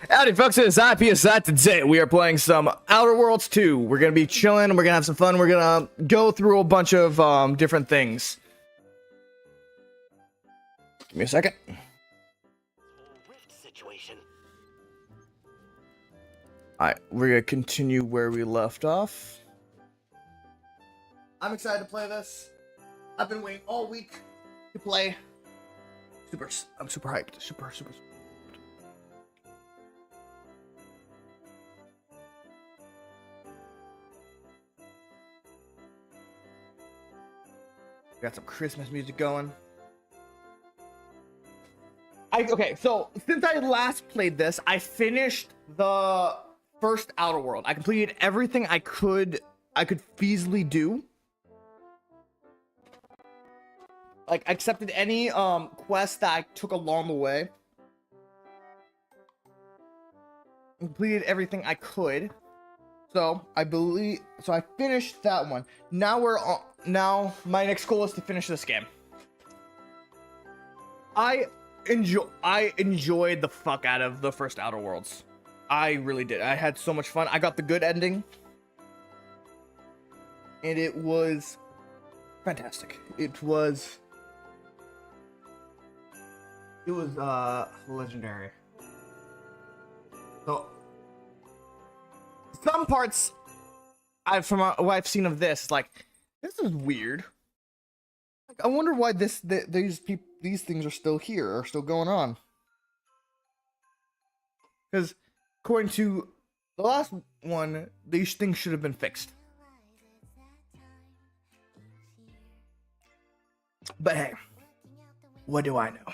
Howdy folks, it's I.P.S.I. Today we are playing some Outer Worlds 2. We're gonna be chilling, we're gonna have some fun, we're gonna go through a bunch of different things. Give me a second. Alright, we're gonna continue where we left off. I'm excited to play this. I've been waiting all week to play. I'm super hyped. Super. Got some Christmas music going. Okay, so since I last played this, I finished the first Outer World. I completed everything I could feasibly do. Like, I accepted any quests that I took along the way. Completed everything I could. So I finished that one. Now my next goal is to finish this game. I enjoyed the fuck out of the first Outer Worlds. I really did. I had so much fun. I got the good ending. And it was fantastic. It was legendary. So some parts from what I've seen of this, like, this is weird. Like, I wonder why these things are still here, are still going on. Because according to the last one, these things should have been fixed. But hey, what do I know?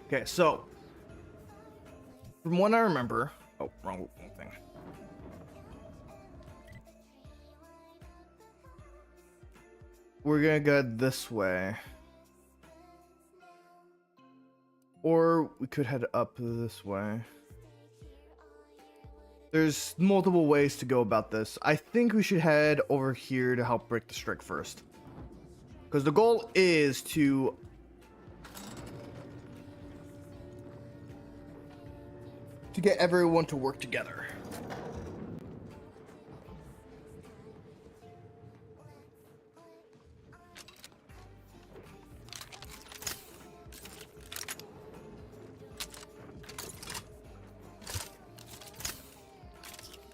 Okay, so from what I remember, oh, wrong thing. We're gonna go this way, or we could head up this way. There's multiple ways to go about this. I think we should head over here to help break the streak first, because the goal is to get everyone to work together.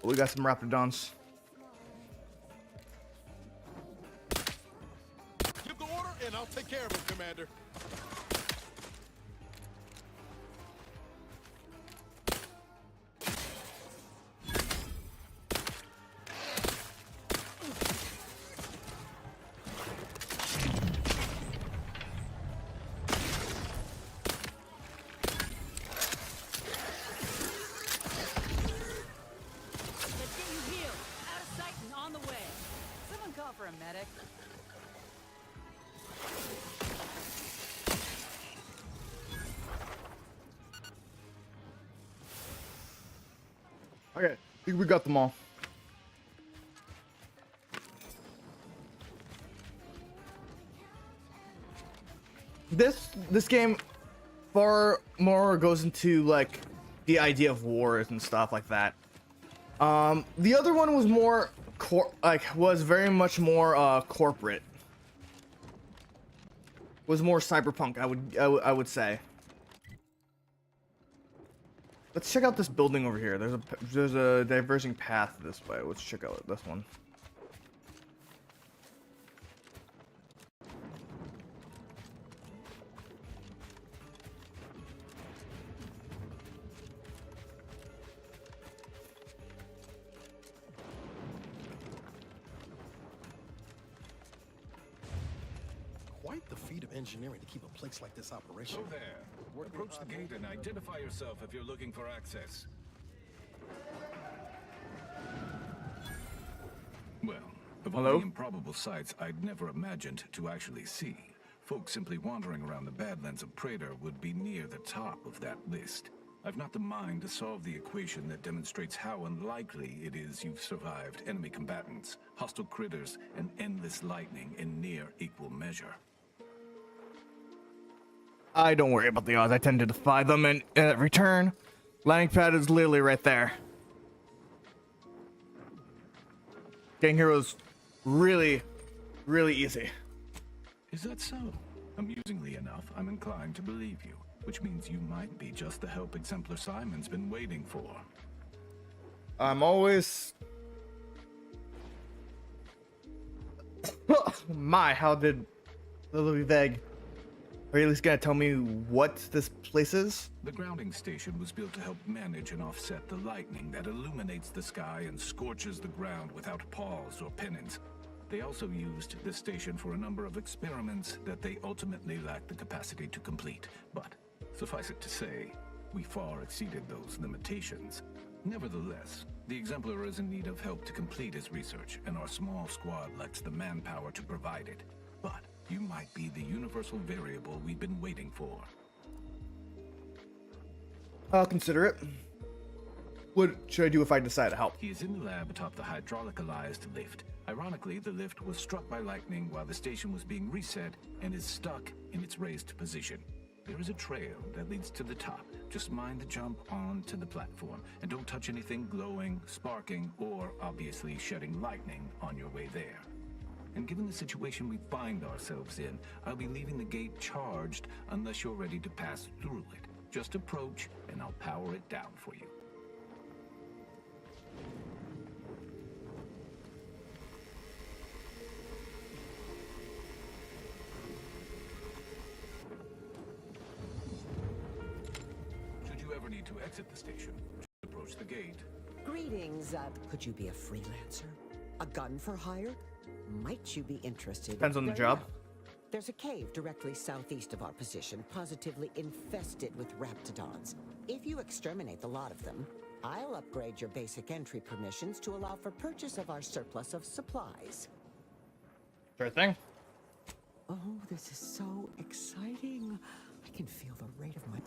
We got some Raptidons. Give the order and I'll take care of it, Commander. For a medic. Okay, I think we got them all. This game far more goes into like the idea of wars and stuff like that. The other one was more was very much more corporate. Was more cyberpunk, I would say. Let's check out this building over here. There's a diverging path this way. Let's check out this one. Quite the feat of engineering to keep a place like this operational. Hello there. Approach the gate and identify yourself if you're looking for access. Well, Of all Hello? the improbable sights I'd never imagined to actually see, folks simply wandering around the Badlands of Praetor would be near the top of that list. I've not the mind to solve the equation that demonstrates how unlikely it is you've survived enemy combatants, hostile critters, and endless lightning in near equal measure. I don't worry about the odds. I tend to defy them, and at return, landing pad is literally right there. Getting here was really, really easy. Is that so? Amusingly enough, I'm inclined to believe you, which means you might be just the help Exemplar Simon's been waiting for. I'm always... My, how did Lily vague? Are you at least gonna tell me what this place is? The grounding station was built to help manage and offset the lightning that illuminates the sky and scorches the ground without pause or penance. They also used the station for a number of experiments that they ultimately lacked the capacity to complete. But suffice it to say, we far exceeded those limitations. Nevertheless, the Exemplar is in need of help to complete his research, and our small squad lacks the manpower to provide it. But you might be the universal variable we've been waiting for. I'll consider it. What should I do if I decide to help? He is in the lab atop the hydraulicalized lift. Ironically, the lift was struck by lightning while the station was being reset and is stuck in its raised position. There is a trail that leads to the top. Just mind the jump onto the platform, and don't touch anything glowing, sparking, or obviously shedding lightning on your way there. And given the situation we find ourselves in, I'll be leaving the gate charged unless you're ready to pass through it. Just approach, and I'll power it down for you. Should you ever need to exit the station, just approach the gate. Greetings. Could you be a freelancer? A gun for hire? Might you be interested? Depends on the Very job. well. There's a cave directly southeast of our position, positively infested with raptidons. If you exterminate the lot of them, I'll upgrade your basic entry permissions to allow for purchase of our surplus of supplies. Sure thing. Oh, this is so exciting. I can feel the rate of my...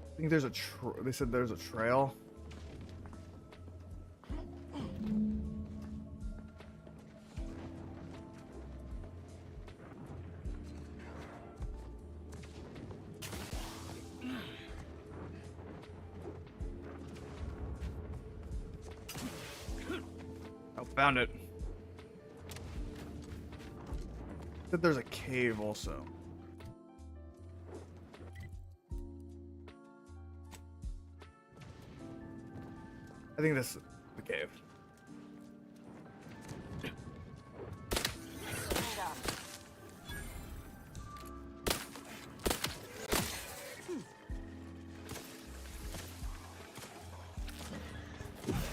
I think there's a they said there's a trail. Oh, found it. Said there's a cave also. I think this is the cave.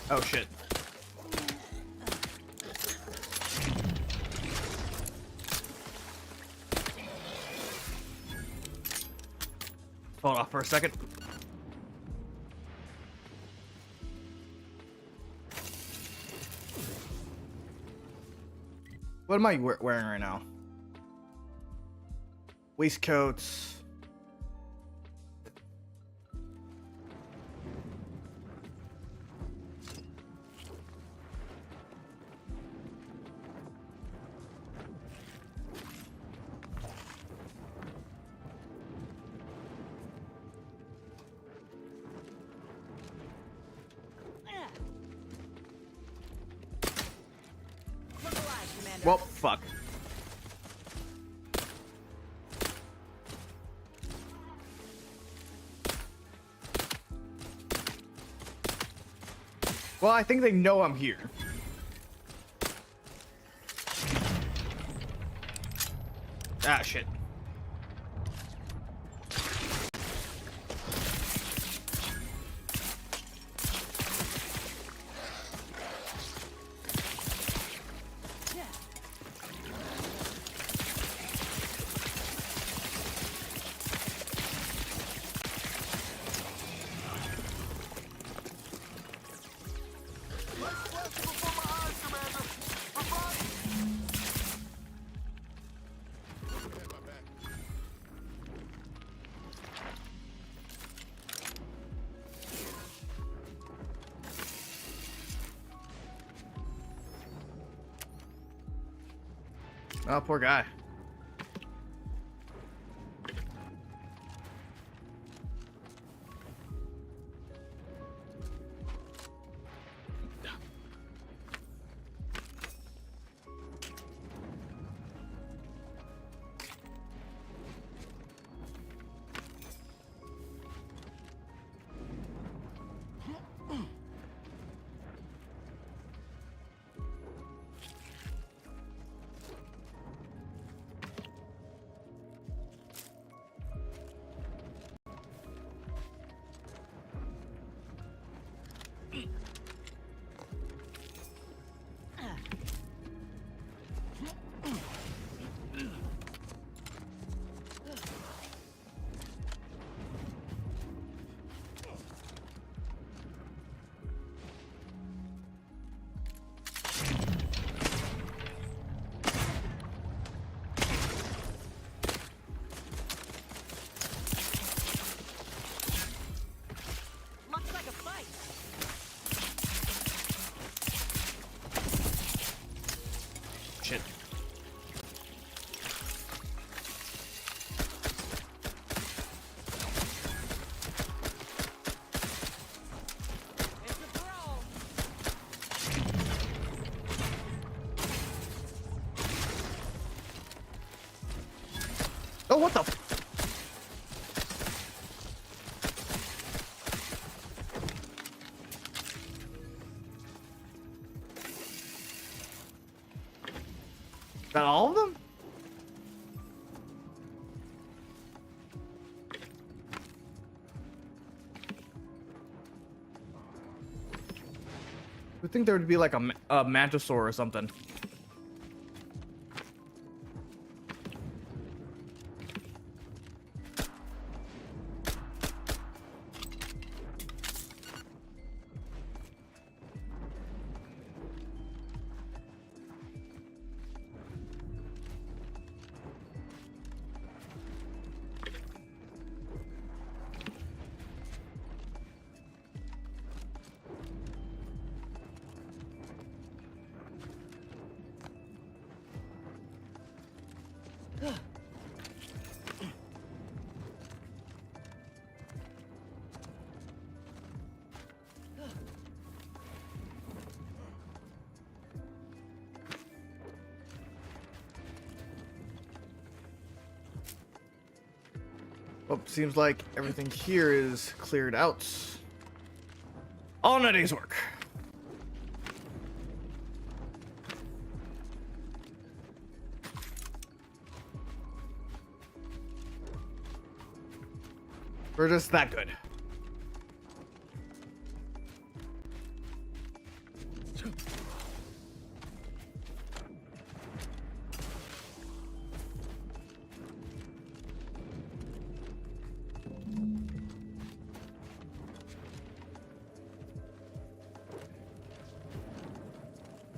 Oh shit. Hold off for a second. What am I wearing right now? Waistcoats. Well, fuck. Well, I think they know I'm here. Ah, shit. Oh, poor guy. Looks like a fight. Shit. It's a brawl. Oh, what the f- Is that all of them? I would think there would be like a mantisaur or something. Well, seems like everything here is cleared out. All in a day's work. We're just that good.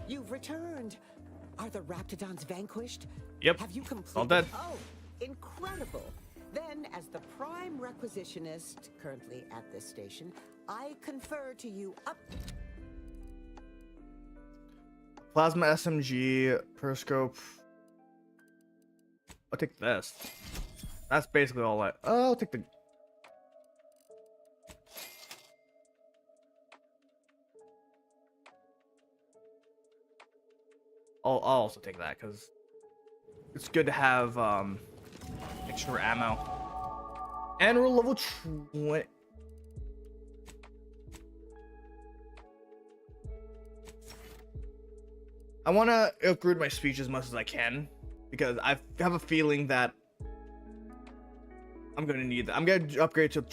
You've returned. Are the Raptidons vanquished? Yep. Have you completed? All dead. Oh, incredible. Then, as the prime requisitionist currently at this station, I confer to you up. Plasma SMG, periscope. I'll take this. That's basically all I. Oh, I'll take the. I'll also take that because it's good to have extra ammo. And we're level 20. I want to upgrade my speech as much as I can because I have a feeling that I'm gonna need that. I'm gonna upgrade to.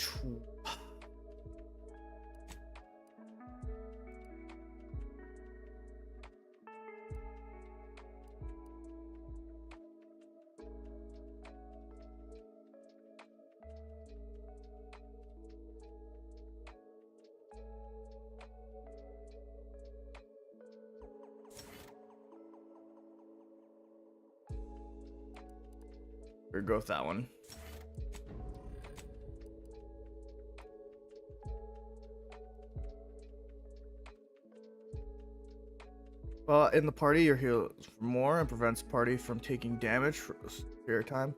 We're gonna go with that one. In the party, your heals for more and prevents party from taking damage for a period of time.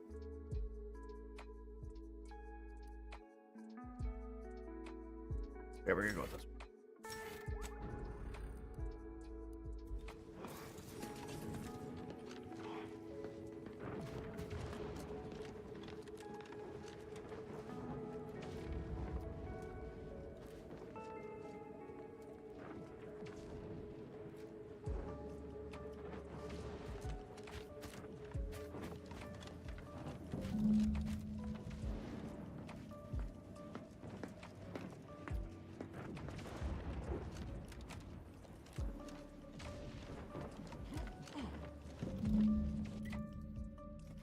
Yeah, we're gonna go with this.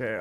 Okay,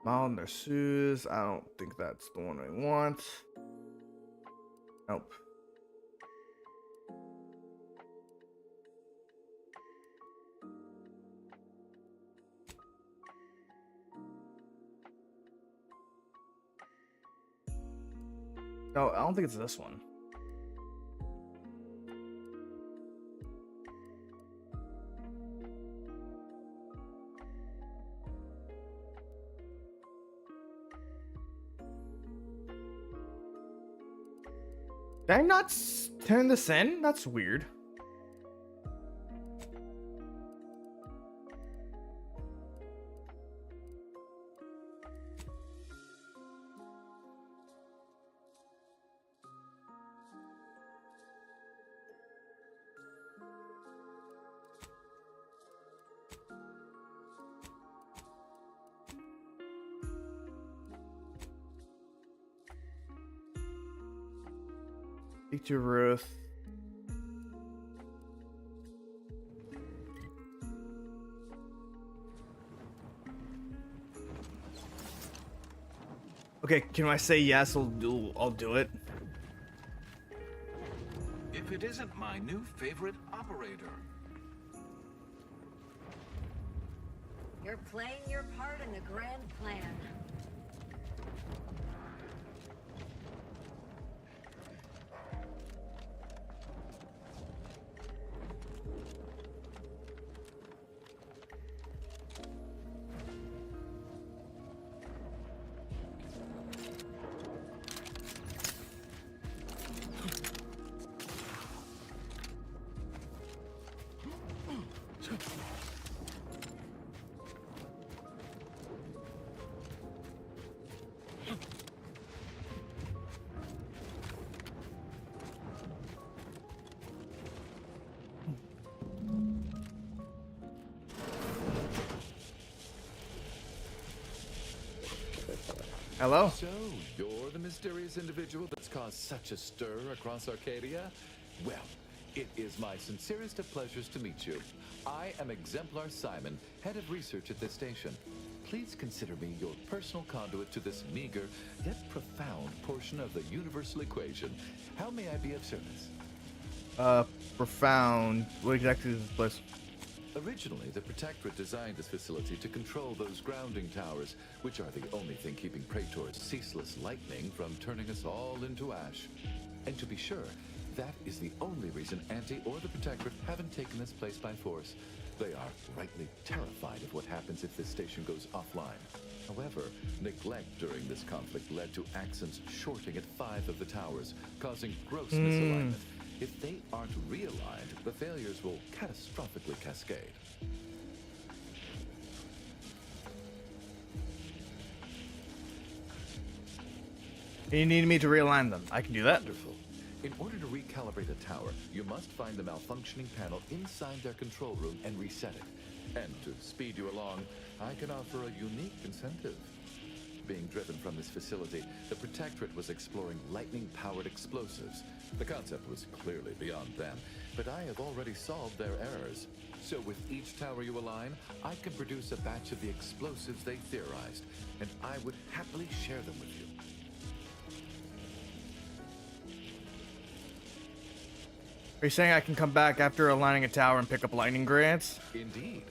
Mal Nurses. I don't think that's the one I want. Nope. No, I don't think it's this one. Did I not turn this in? That's weird. Speak to Ruth. Okay, can I say yes? I'll do it. If it isn't my new favorite operator. You're playing your part in the grand plan. Hello? So, you're the mysterious individual that's caused such a stir across Arcadia? Well, it is my sincerest of pleasures to meet you. I am Exemplar Simon, head of research at this station. Please consider me your personal conduit to this meager, yet profound portion of the universal equation. How may I be of service? Profound. What exactly is this place? Originally, the Protectorate designed this facility to control those grounding towers, which are the only thing keeping Praetor's ceaseless lightning from turning us all into ash. And to be sure, that is the only reason Anti or the Protectorate haven't taken this place by force. They are rightly terrified of what happens if this station goes offline. However, neglect during this conflict led to Axon's shorting at 5 of the towers, causing gross misalignment. If they aren't realigned, the failures will catastrophically cascade. You need me to realign them. I can do that. Wonderful. In order to recalibrate a tower, you must find the malfunctioning panel inside their control room and reset it. And to speed you along, I can offer a unique incentive. Being driven from this facility, the Protectorate was exploring lightning-powered explosives. The concept was clearly beyond them, but I have already solved their errors. So with each tower you align, I can produce a batch of the explosives they theorized, and I would happily share them with you. Are you saying I can come back after aligning a tower and pick up lightning grants? Indeed.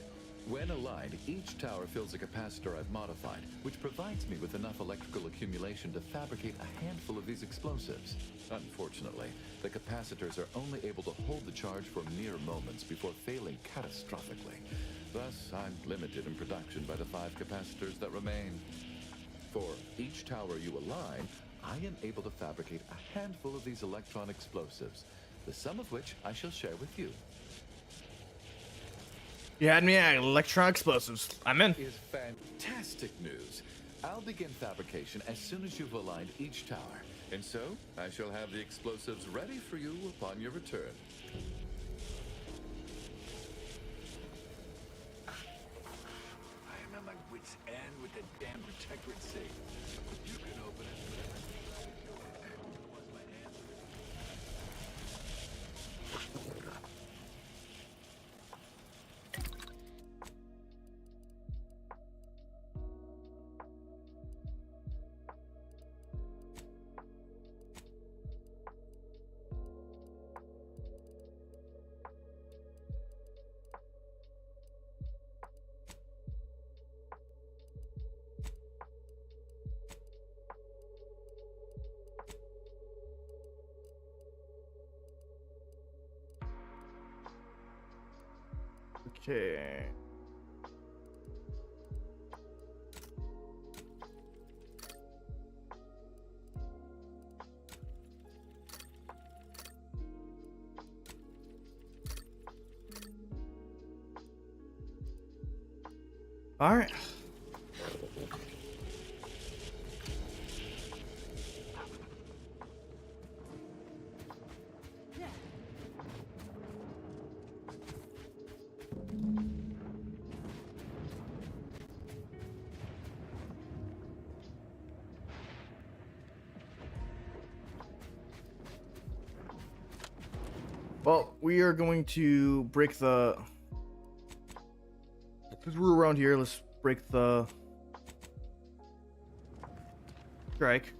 When aligned, each tower fills a capacitor I've modified, which provides me with enough electrical accumulation to fabricate a handful of these explosives. Unfortunately, the capacitors are only able to hold the charge for mere moments before failing catastrophically. Thus, I'm limited in production by the 5 capacitors that remain. For each tower you align, I am able to fabricate a handful of these electron explosives, the sum of which I shall share with you. You had me at electron explosives. I'm in. Is fantastic news. I'll begin fabrication as soon as you've aligned each tower, and so I shall have the explosives ready for you upon your return. I am at my wit's end with the damn Protectorate safe. You can open it. Okay. All right. Well, we are going to break the... Because we're around here, let's break the... strike.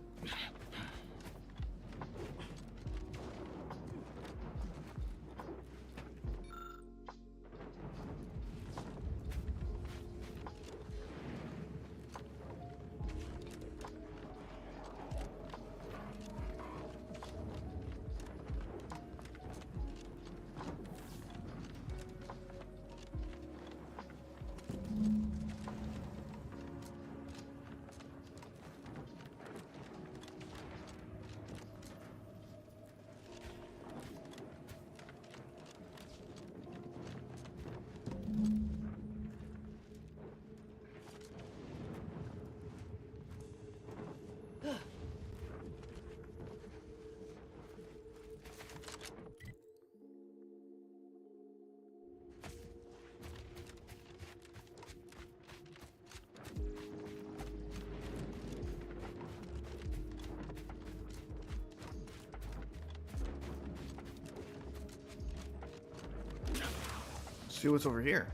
See what's over here.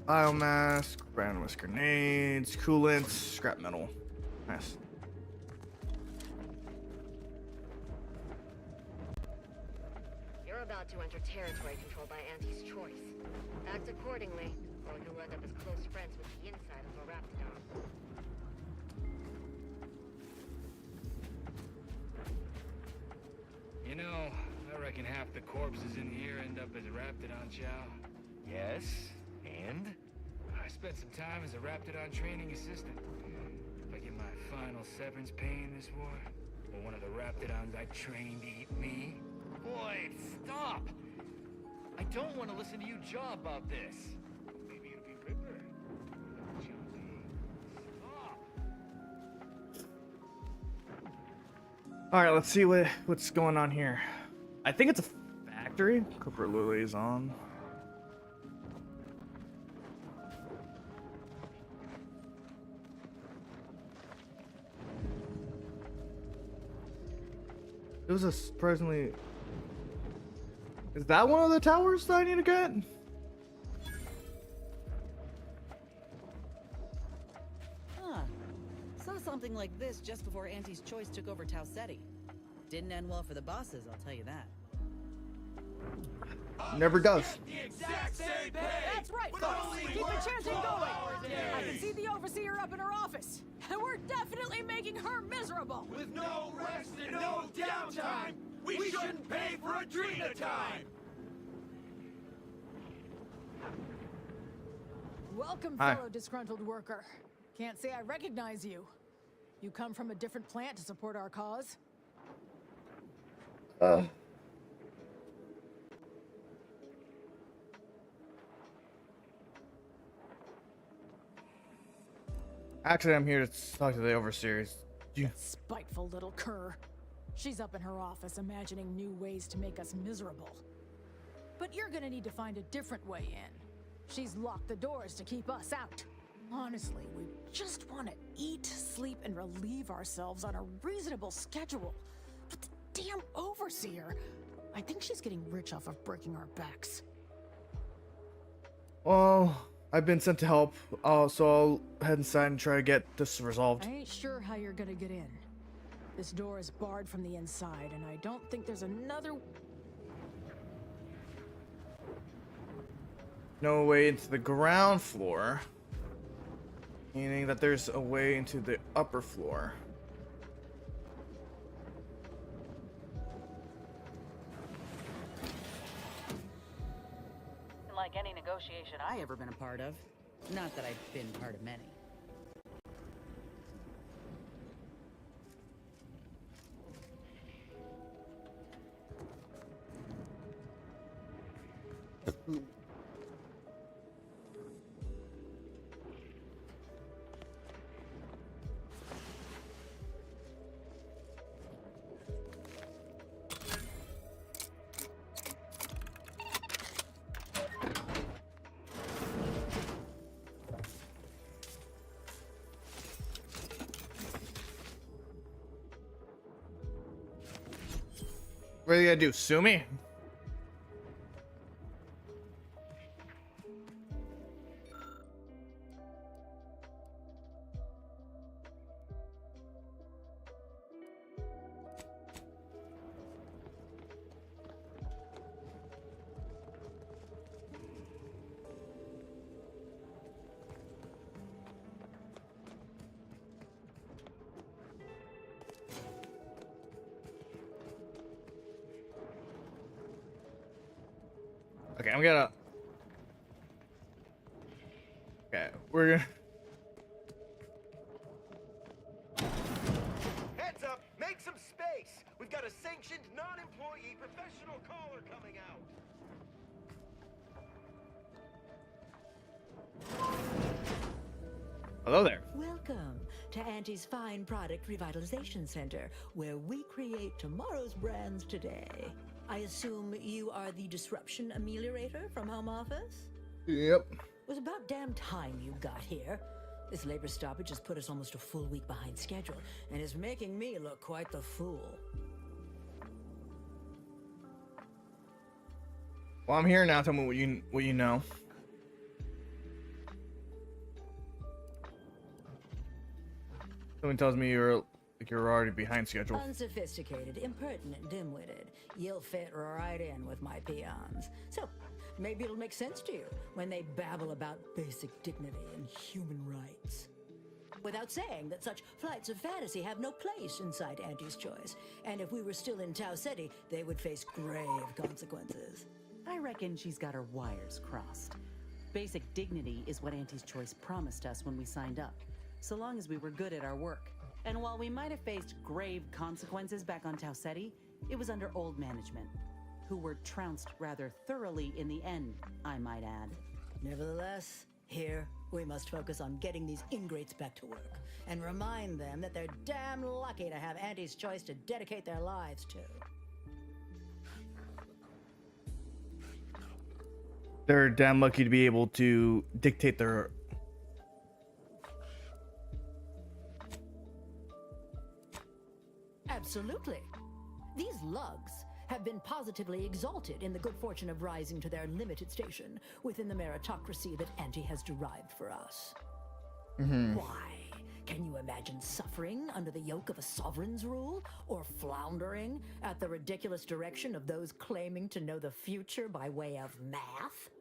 Biomass, randomized grenades, coolants, scrap metal. Nice. You're about to enter territory controlled by Auntie's choice. Act accordingly, or you'll end up as close friends with the inside of a Raptidon. You know, I reckon half the corpses in here end up as a Raptidon chow. Yes, and? I spent some time as a Raptidon training assistant. If I get my final severance pay in this war, will one of the Raptidons I trained eat me? Boy, stop! I don't want to listen to you jaw about this. Maybe it'll be Ripper. Josie. Stop! All right, let's see what's going on here. I think it's a factory. Cooper liaison. It was a surprisingly. Is that one of the towers that I need to get? Huh. Saw something like this just before Auntie's Choice took over Tau Ceti. Didn't end well for the bosses, I'll tell you that. Never does. That's right, folks. Keep the chanting going. I can see the overseer up in her office. And we're definitely making her miserable. With no rest and no downtime, we shouldn't pay for Adrena time! Welcome, Hi. fellow disgruntled worker. Can't say I recognize you. You come from a different plant to support our cause? Actually, I'm here to talk to the overseers. Spiteful little cur. She's up in her office imagining new ways to make us miserable. But you're gonna need to find a different way in. She's locked the doors to keep us out. Honestly, we just want to eat, sleep, and relieve ourselves on a reasonable schedule. But the damn overseer, I think she's getting rich off of breaking our backs. Well, I've been sent to help, so I'll head inside and try to get this resolved. I ain't sure how you're gonna get in. This door is barred from the inside, and I don't think there's another... No way into the ground floor. Meaning that there's a way into the upper floor. Like any negotiation I ever been a part of. Not that I've been part of many. What are you gonna do? Sue me? Okay, I'm gonna. Okay, we're gonna. Heads up! Make some space! We've got a sanctioned, non-employee professional caller coming out! Hello there. Welcome to Auntie's Fine Product Revitalization Center, where we create tomorrow's brands today. I assume you are the disruption ameliorator from home office? Yep. It was about damn time you got here. This labor stoppage has put us almost a full week behind schedule, and is making me look quite the fool. Well, I'm here now. Tell me what you know. Someone tells me you're already behind schedule. Unsophisticated, impertinent, dim-witted. You'll fit right in with my peons. So, maybe it'll make sense to you when they babble about basic dignity and human rights. Without saying that such flights of fantasy have no place inside Auntie's Choice. And if we were still in Tau Ceti, they would face grave consequences. I reckon she's got her wires crossed. Basic dignity is what Auntie's Choice promised us when we signed up, so long as we were good at our work. And while we might have faced grave consequences back on Tau Ceti, it was under old management, who were trounced rather thoroughly in the end, I might add. Nevertheless, Here, we must focus on getting these ingrates back to work and remind them that they're damn lucky to have Auntie's Choice to dedicate their lives to. They're damn lucky to be able to dictate their... Absolutely. These lugs have been positively exalted in the good fortune of rising to their limited station within the meritocracy that Auntie has derived for us. Why? Can you imagine suffering under the yoke of a sovereign's rule? Or floundering at the ridiculous direction of those claiming to know the future by way of math?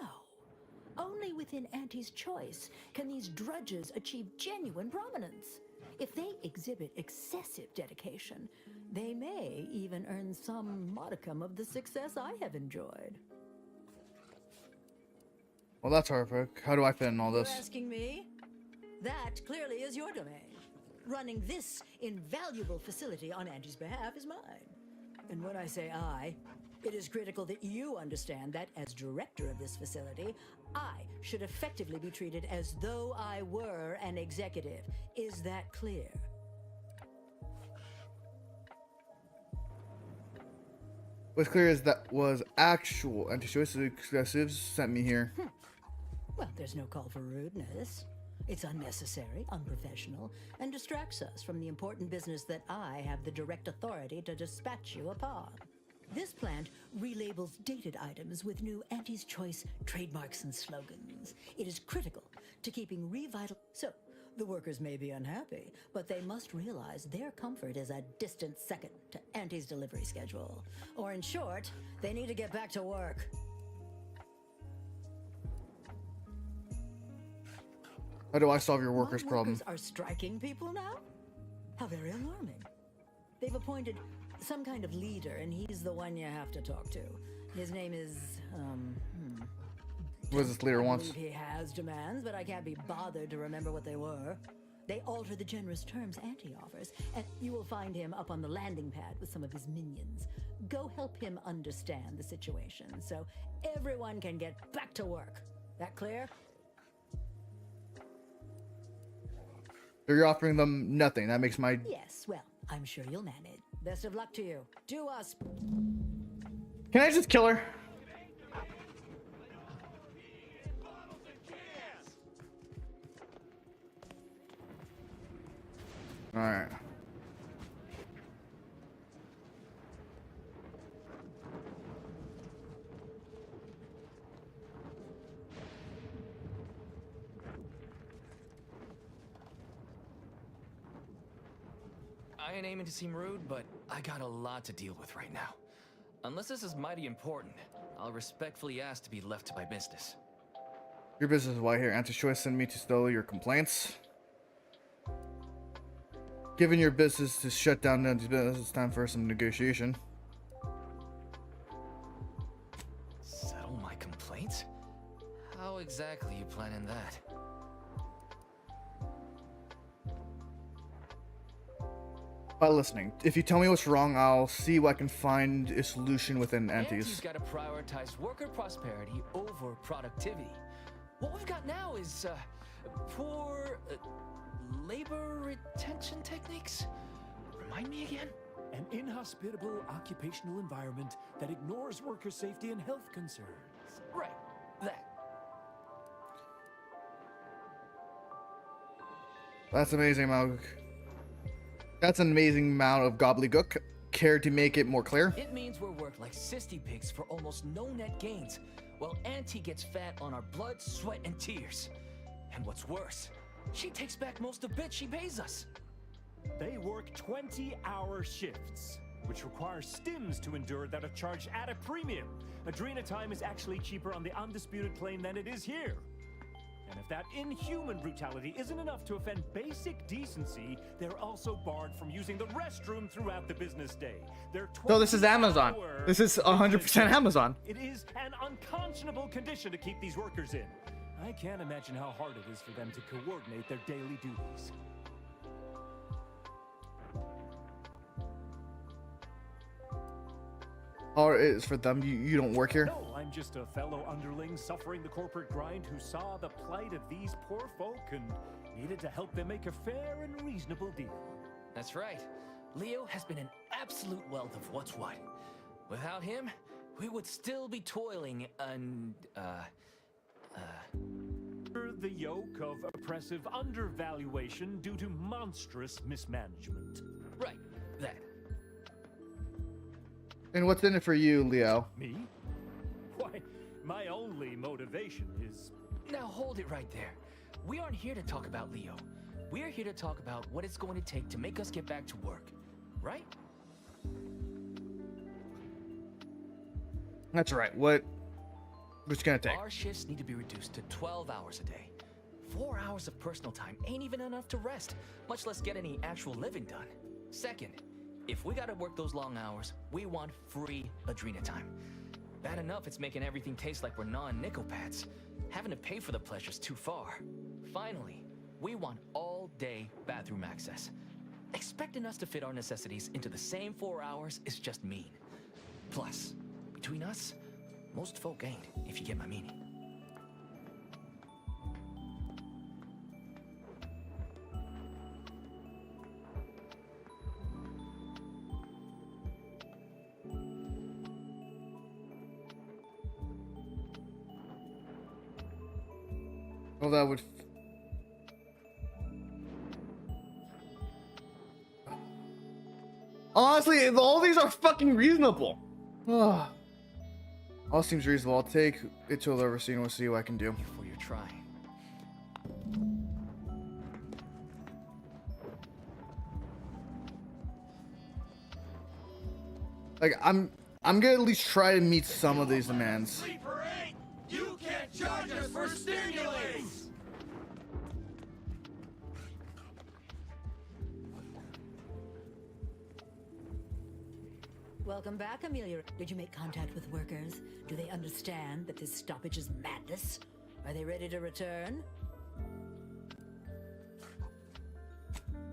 No. Only within Auntie's Choice can these drudges achieve genuine prominence. If they exhibit excessive dedication, they may even earn some modicum of the success I have enjoyed. Well, that's horrific. How do I fit in all this? You're asking me? That clearly is your domain. Running this invaluable facility on Auntie's behalf is mine. And when I say I, it is critical that you understand that as director of this facility, I should effectively be treated as though I were an executive. Is that clear? What's clear is that was actual anti-choice exclusives sent me here. Well, there's no call for rudeness. It's unnecessary, unprofessional, and distracts us from the important business that I have the direct authority to dispatch you upon. This plant relabels dated items with new Auntie's Choice trademarks and slogans. It is critical to keeping revital. So, the workers may be unhappy, but they must realize their comfort is a distant second to Auntie's delivery schedule. Or in short, they need to get back to work. How do I solve your workers' problem? Workers are striking people now? How very alarming. They've appointed some kind of leader, and he's the one you have to talk to. His name is, What does this leader want? I believe he has demands, but I can't be bothered to remember what they were. They alter the generous terms Auntie offers, and you will find him up on the landing pad with some of his minions. Go help him understand the situation, so everyone can get back to work. That clear? So you're offering them nothing. That makes my... Yes, well, I'm sure you'll manage. Best of luck to you. Do us. Can I just kill her? Alright. I ain't aiming to seem rude, but I got a lot to deal with right now. Unless this is mighty important, I'll respectfully ask to be left to my business. Your business is why here. Anti-choice sent me to settle your complaints. Given your business to shut down anti-business, it's time for some negotiation. Settle my complaints? How exactly you planning that? By listening. If you tell me what's wrong, I'll see what I can find a solution within Anti's. Auntie's got to prioritize worker prosperity over productivity. What we've got now is poor labor retention techniques. Remind me again? An inhospitable occupational environment that ignores worker safety and health concerns. Right, that. That's amazing, Malk. That's an amazing amount of gobbledygook. Care to make it more clear? It means we're worked like sissy pigs for almost no net gains, while Auntie gets fat on our blood, sweat, and tears. And what's worse, she takes back most of the bit she pays us. They work 20-hour shifts, which require stims to endure that are charged at a premium. Adrena time is actually cheaper on the undisputed plane than it is here. And if that inhuman brutality isn't enough to offend basic decency, they're also barred from using the restroom throughout the business day. So this is Amazon. This is 100% Amazon. It is an unconscionable condition to keep these workers in. I can't imagine how hard it is for them to coordinate their daily duties. How it is for them? You don't work here? No, I'm just a fellow underling suffering the corporate grind who saw the plight of these poor folk and needed to help them make a fair and reasonable deal. That's right. Leo has been an absolute wealth of what's what. Without him, we would still be toiling and, the yoke of oppressive undervaluation due to monstrous mismanagement. Right, that. And what's in it for you, Leo? Me? Why, my only motivation is... Now hold it right there. We aren't here to talk about Leo. We're here to talk about what it's going to take to make us get back to work. Right? That's right. What's gonna take? Our shifts need to be reduced to 12 hours a day. 4 hours of personal time ain't even enough to rest, much less get any actual living done. Second, if we gotta work those long hours, we want free Adrena time. Bad enough it's making everything taste like we're non-nickelpads. Having to pay for the pleasure's too far. Finally, we want all-day bathroom access. Expecting us to fit our necessities into the same 4 hours is just mean. Plus, between us, most folk ain't, if you get my meaning. Well, that would... Honestly, all these are fucking reasonable. All seems reasonable. I'll take it to a lower scene. We'll see what I can do. For your trying. Like, I'm gonna at least try to meet some of these demands. Sleeper 8, you can't charge us for stimulants! Welcome back, Amelia. Did you make contact with workers? Do they understand that this stoppage is madness? Are they ready to return?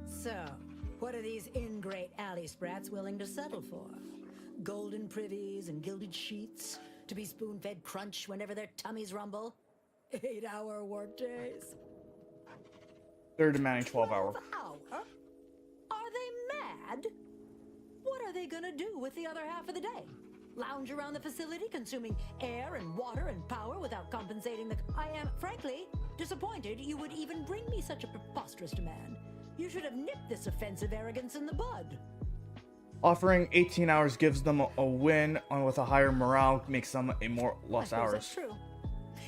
So, what are these ingrate alley sprats willing to settle for? Golden privies and gilded sheets? To be spoon-fed crunch whenever their tummies rumble? 8-hour workdays? They're demanding 12-hour. 12 hour? Are they mad? What are they gonna do with the other half of the day? Lounge around the facility consuming air and water and power without compensating the... I am, frankly, disappointed you would even bring me such a preposterous demand. You should have nipped this offensive arrogance in the bud. Offering 18 hours gives them a win, and with a higher morale makes them a more less I suppose hours. That's true.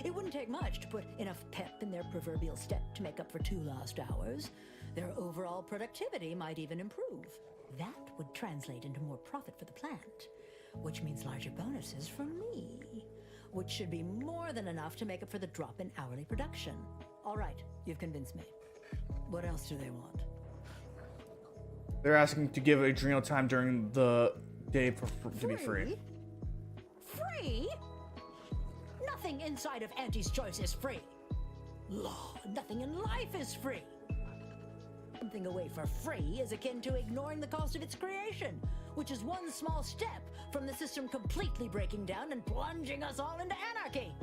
It wouldn't take much to put enough pep in their proverbial step to make up for 2 lost hours. Their overall productivity might even improve. That would translate into more profit for the plant, which means larger bonuses for me, which should be more than enough to make up for the drop in hourly production. All right, you've convinced me. What else do they want? They're asking to give adrenal time during the day to be free. Free? Nothing inside of Auntie's Choice is free. Law, nothing in life is free. Something away for free is akin to ignoring the cost of its creation, which is one small step from the system completely breaking down and plunging us all into anarchy.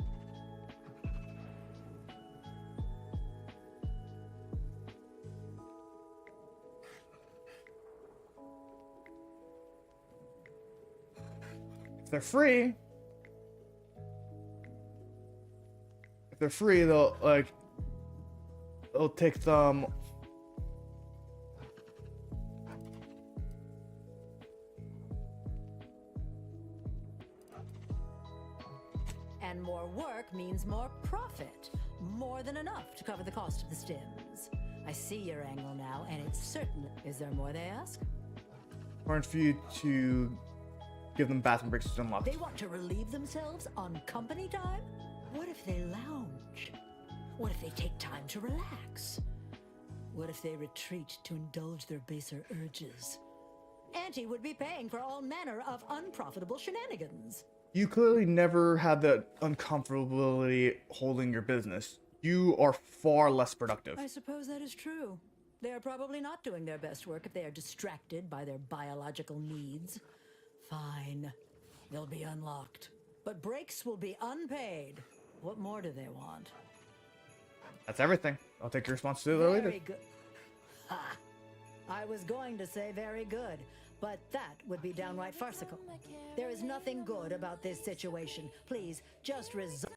If they're free, they'll it'll take them. And more work means more profit. More than enough to cover the cost of the stims. I see your angle now, and it's certain. Is there more they ask? Important for you to give them bathroom breaks to unlock. They want to relieve themselves on company time? What if they lounge? What if they take time to relax? What if they retreat to indulge their baser urges? Auntie would be paying for all manner of unprofitable shenanigans. You clearly never had the uncomfortability holding your business. You are far less productive. I suppose that is true. They are probably not doing their best work if they are distracted by their biological needs. Fine. They'll be unlocked. But breaks will be unpaid. What more do they want? That's everything. I'll take your responsibility later. Very good. Ha! I was going to say very good, but that would be downright farcical. There is nothing good about this situation. Please, just resolve.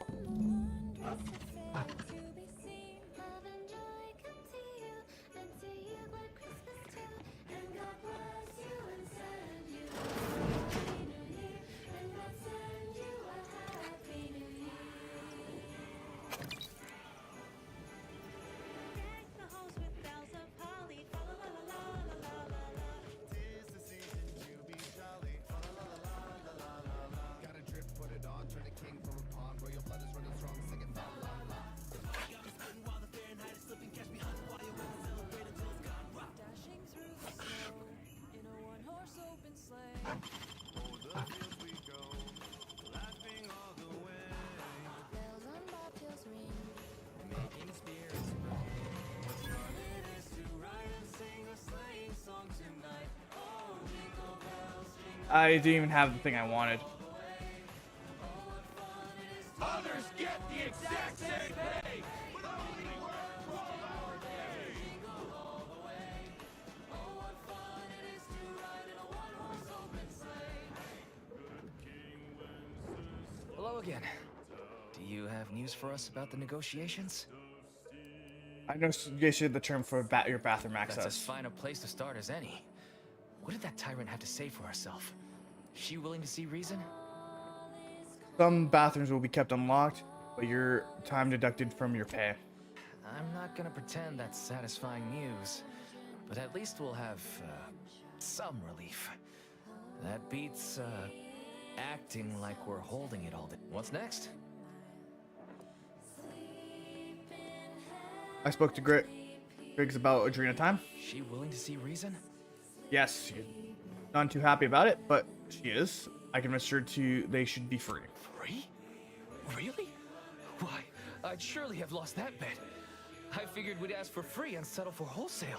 I didn't even have the thing I wanted. Others get the exact same pay. With only work 12-hour days. Oh, what fun it is to ride in a one-horse open sleigh. Hello again. Do you have news for us about the negotiations? I negotiated the term for your bathroom access. That's as fine a place to start as any. What did that tyrant have to say for herself? Is she willing to see reason? Some bathrooms will be kept unlocked, but your time deducted from your pay. I'm not gonna pretend that's satisfying news, but at least we'll have some relief. That beats acting like we're holding it all day. What's next? I spoke to Griggs about Adrena time. She willing to see reason? Yes, she's not too happy about it, but she is. I can assure they should be free. Free? Really? Why, I'd surely have lost that bet. I figured we'd ask for free and settle for wholesale.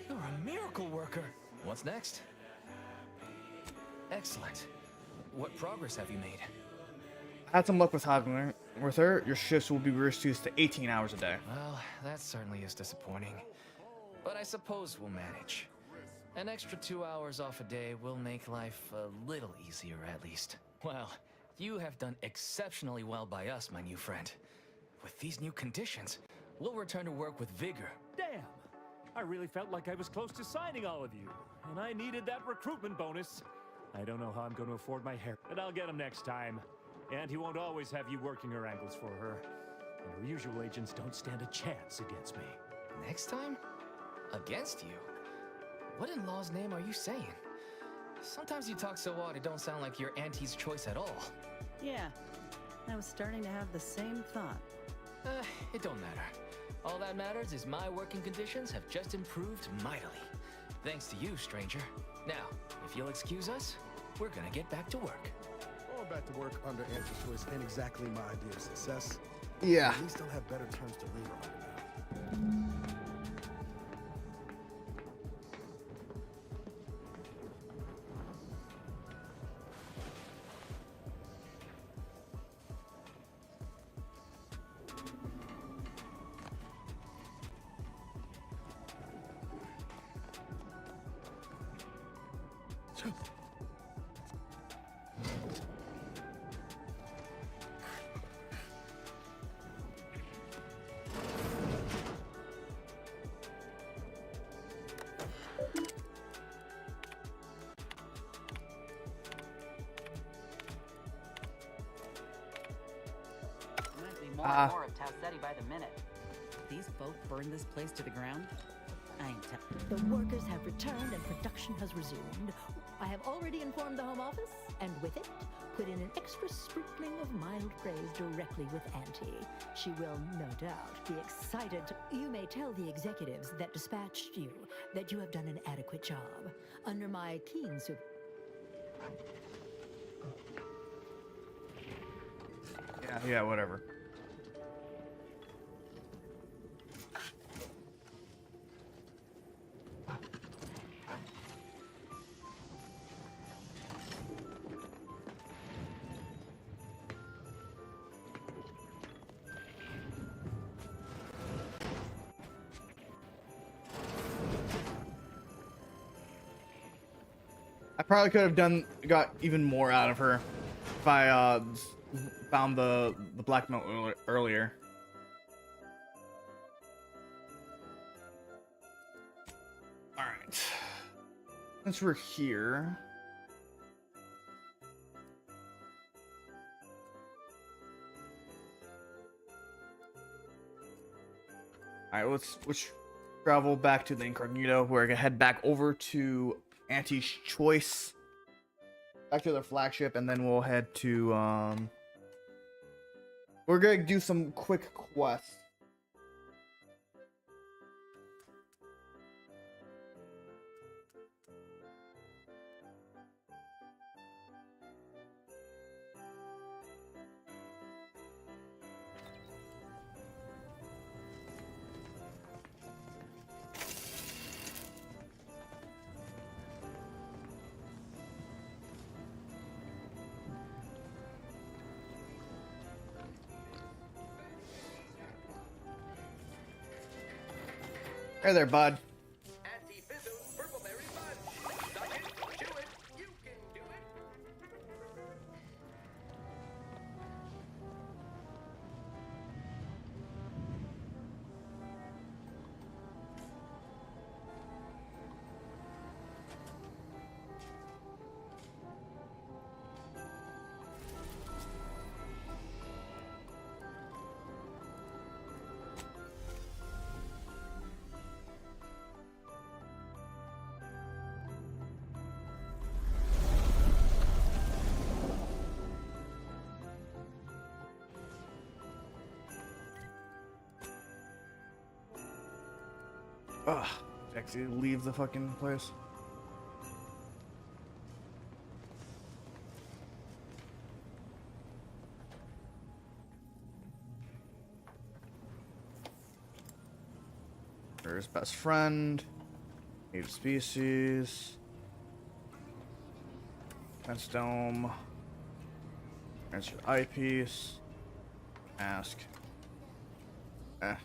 You're a miracle worker. What's next? Excellent. What progress have you made? I had some luck with her. Your shifts will be reduced to 18 hours a day. Well, that certainly is disappointing. But I suppose we'll manage. An extra 2 hours off a day will make life a little easier, at least. Well, you have done exceptionally well by us, my new friend. With these new conditions, we'll return to work with vigor. Damn! I really felt like I was close to signing all of you, and I needed that recruitment bonus. I don't know how I'm going to afford my hair, but I'll get him next time. And he won't always have you working her angles for her. And her usual agents don't stand a chance against me. Next time? Against you? What in law's name are you saying? Sometimes you talk so odd it don't sound like you're Auntie's choice at all. Yeah, I was starting to have the same thought. It don't matter. All that matters is my working conditions have just improved mightily. Thanks to you, stranger. Now, if you'll excuse us, we're gonna get back to work. Going back to work under Auntie's choice ain't exactly my idea of success. Yeah. At least I'll have better terms to lean on now. More and more of Taucetti by the minute. These folk burn this place to the ground? I ain't The workers have returned and production has resumed. I have already informed the Home Office, and with it, put in an extra sprinkling of mild praise directly with Auntie. She will, no doubt, be excited to... You may tell the executives that dispatched you that you have done an adequate job. Under my keen Yeah, whatever. probably could have got even more out of her if I found the blackmail earlier. All right, since we're here. All right, let's travel back to the Incognito. We're gonna head back over to Auntie's Choice, back to their flagship, and then we'll head to we're gonna do some quick quests. Hey there, bud. Ugh, actually leave the fucking place. There's best friend, native species, fence dome, answer eyepiece, mask. I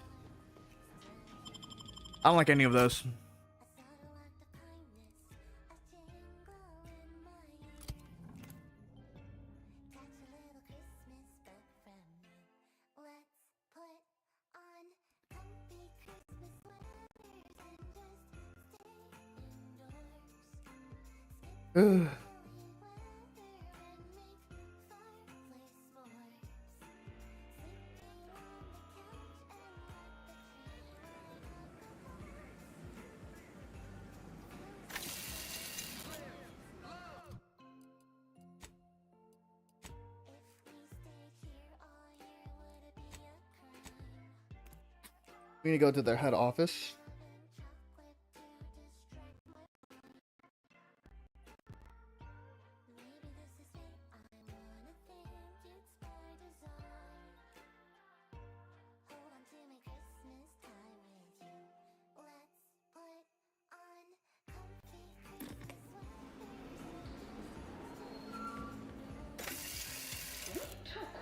don't like any of those. Ugh. We need to go to their head office.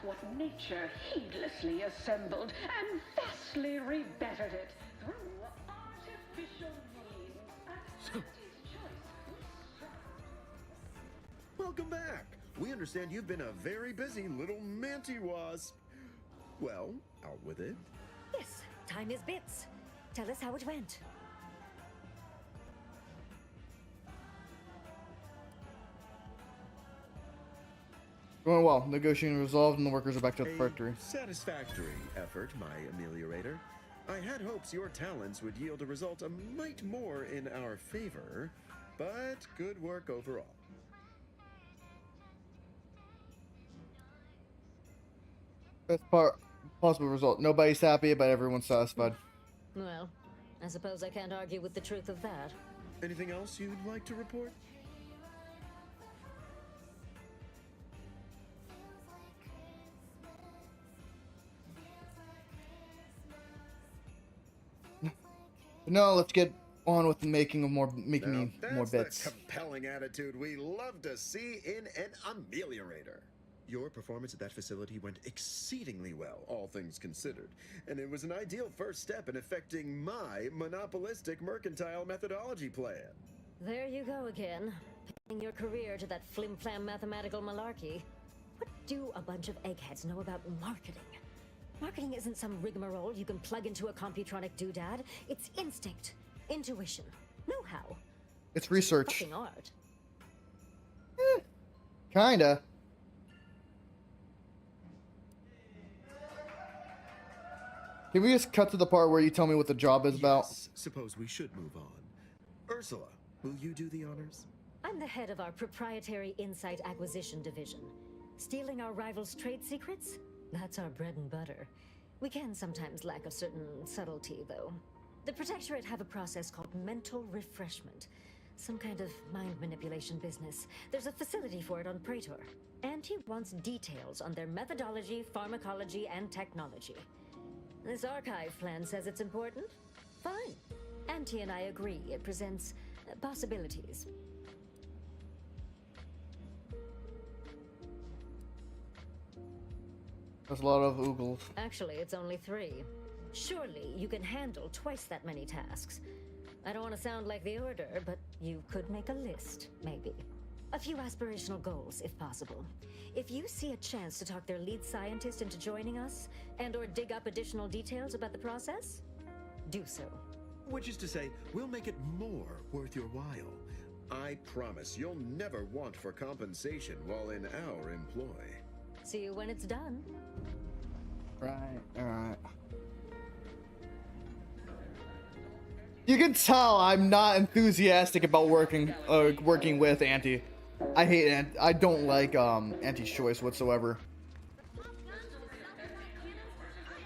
What nature heedlessly assembled and vastly rebettered it through artificial means at Auntie's choice. Welcome back. We understand you've been a very busy little manty wasp. Well, out with it. Yes, time is bits. Tell us how it went. Going well. Negotiating resolved, and the workers are back to the factory. Satisfactory effort, my ameliorator. I had hopes your talents would yield a result a mite more in our favor, but good work overall. Best possible result. Nobody's happy, but everyone's satisfied. Well, I suppose I can't argue with the truth of that. Anything else you'd like to report? No, let's get on with making more bits. That's the compelling attitude we love to see in an ameliorator. Your performance at that facility went exceedingly well, all things considered, and it was an ideal first step in effecting my monopolistic mercantile methodology plan. There you go again, pinning your career to that flim-flam mathematical malarkey. What do a bunch of eggheads know about marketing? Marketing isn't some rigmarole you can plug into a computronic doodad. It's instinct, intuition, know-how. It's research. Fucking art. Kinda. Can we just cut to the part where you tell me what the job is about? Suppose we should move on. Ursula, will you do the honors? I'm the head of our proprietary insight acquisition division. Stealing our rivals' trade secrets? That's our bread and butter. We can sometimes lack a certain subtlety, though. The Protectorate have a process called mental refreshment. Some kind of mind manipulation business. There's a facility for it on Praetor. And he wants details on their methodology, pharmacology, and technology. This archive plan says it's important? Fine. Auntie and I agree it presents possibilities. There's a lot of oogles. Actually, it's only 3. Surely you can handle twice that many tasks. I don't want to sound like the Order, but you could make a list, maybe. A few aspirational goals, if possible. If you see a chance to talk their lead scientist into joining us, and/or dig up additional details about the process, do so. Which is to say, we'll make it more worth your while. I promise you'll never want for compensation while in our employ. See you when it's done. Right, alright. You can tell I'm not enthusiastic about working with Auntie. I hate I don't like Auntie's choice whatsoever.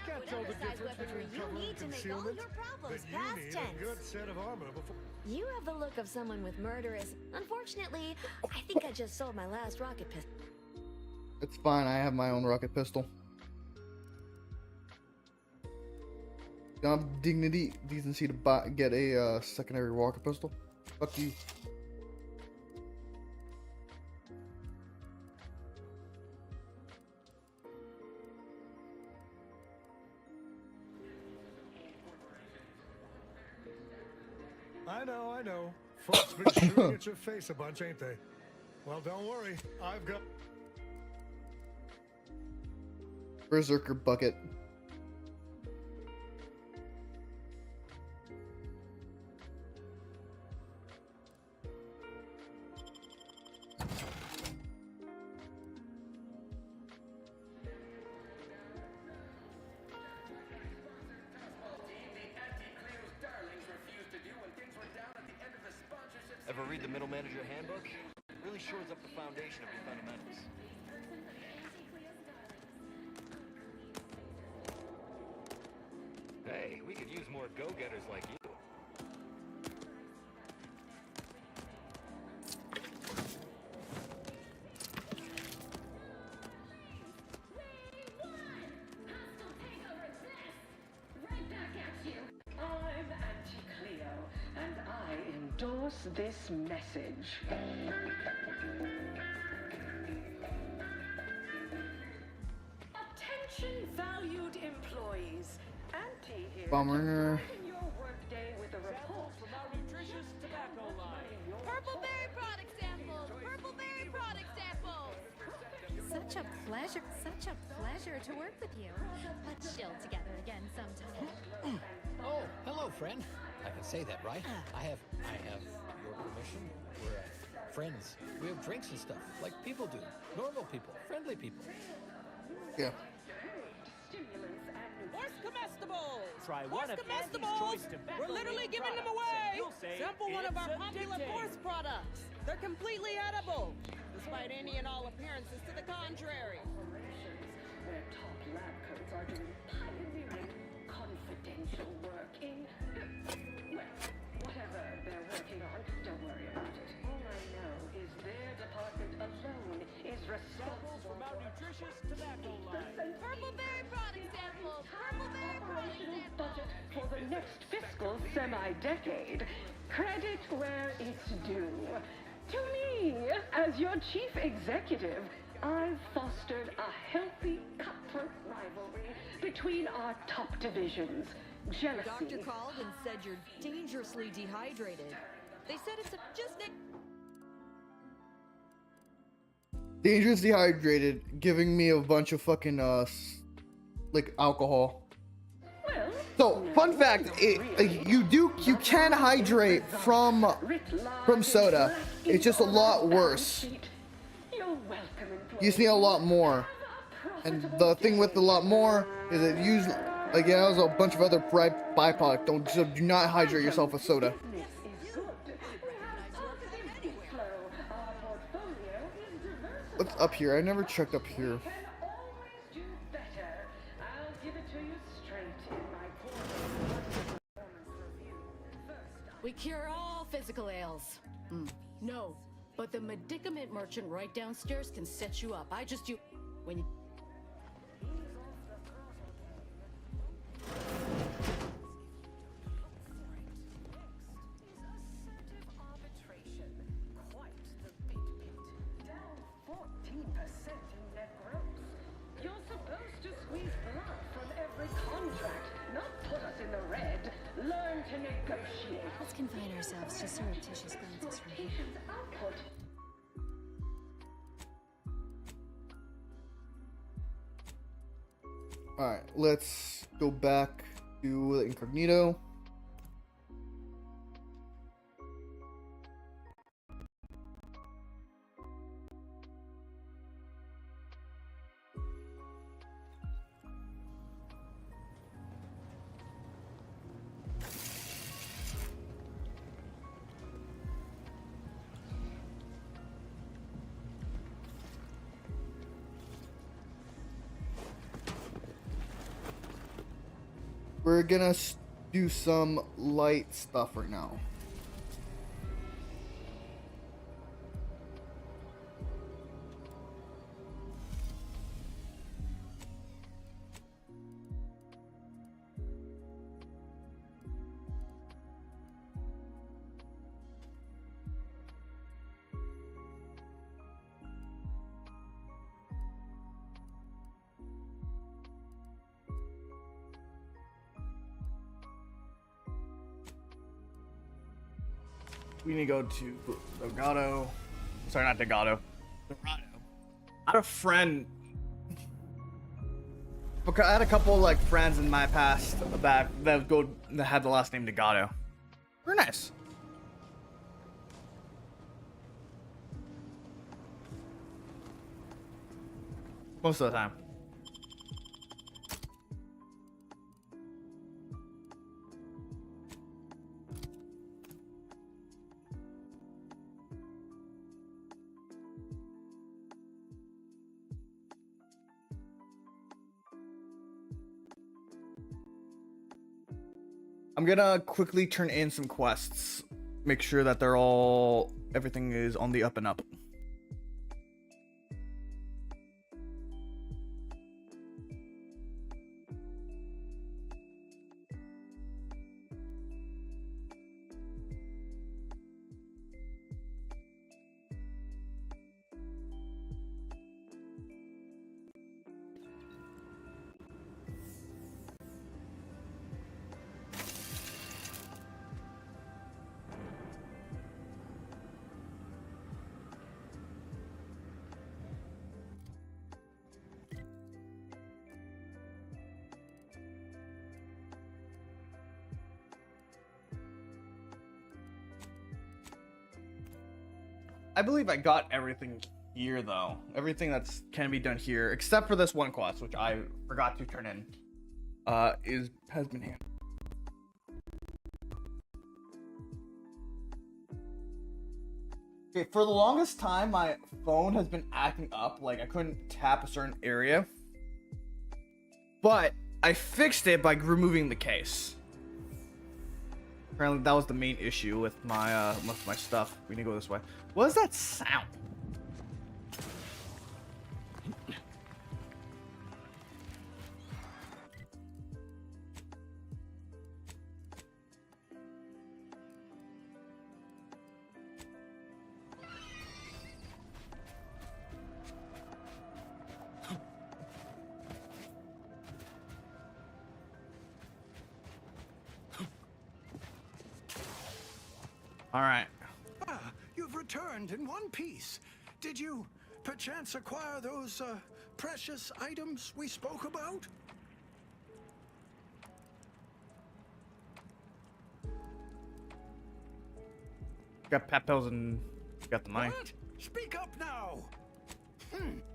Can't tell the difference between cover and concealment, but you need a good set of armor before... You have the look of someone with murderous... Unfortunately, I think I just sold my last rocket pistol. It's fine, I have my own rocket pistol. Don't have dignity, decency to get a secondary rocket pistol. Fuck you. I know. Folks been shooting at your face a bunch, ain't they? Well, don't worry. I've got... Berserker bucket. Ever read the Middle Manager Handbook? Really shores up the foundation of your fundamentals. Hey, we could use more go-getters like you. Endorse this message. Attention, valued employees. Auntie here. Bummer. In your workday with a report from our nutritious tobacco line. Purple berry product samples! Purple berry product samples! Such a pleasure to work with you. Let's chill together again sometime. Oh, hello, friend. I can say that, right? I have your permission. We're friends. We have drinks and stuff, like people do. Normal people, friendly people. Yeah. Where's comestibles? Try Where's one of Andy's comestibles? choice tobacco We're literally leaf giving them products, away. and you'll say Sample one of it's our popular addicting. force products. They're completely edible, despite any and all appearances to the contrary. Where top lab coats are doing pioneering confidential work in... well, whatever they're working on, don't worry about it. All I know is their department alone is responsible from our nutritious tobacco line. Purple berry product samples! Purple berry product samples! Budget for the next fiscal semi-decade. Credit where it's due. To me, as your chief executive, I've fostered a healthy cutthroat rivalry between our top divisions. Jealousy. The doctor called and said you're dangerously dehydrated. They said it's just a... Dangerous dehydrated, giving me a bunch of fucking like alcohol. So fun fact, you can hydrate from soda. It's just a lot worse. You just need a lot more. And the thing with a lot more is it usually like it has a bunch of other byproducts. Do not hydrate yourself with soda. What's up here? I never checked up here. We cure all physical ails. No, but the medicament merchant right downstairs can set you up. When you... Let's confine ourselves to surreptitious glances from here. Alright, let's go back to the incognito. We're gonna do some light stuff right now. We need to go to Delgado. Sorry, not Delgado. Dorado. I had a friend. Because I had a couple of, like, friends in my past that had the last name Delgado. Very nice. Most of the time. I'm gonna quickly turn in some quests. Make sure that everything is on the up and up. I believe I got everything here, though. Everything that's can be done here, except for this one quest, which I forgot to turn in, has been handled. Okay, for the longest time, my phone has been acting up. Like, I couldn't tap a certain area. But I fixed it by removing the case. Apparently, that was the main issue with my stuff. We need to go this way. What is that sound? All right. returned in one piece. Did you, perchance, acquire those, precious items we spoke about? Got pet pills and got the money. What? Speak up now!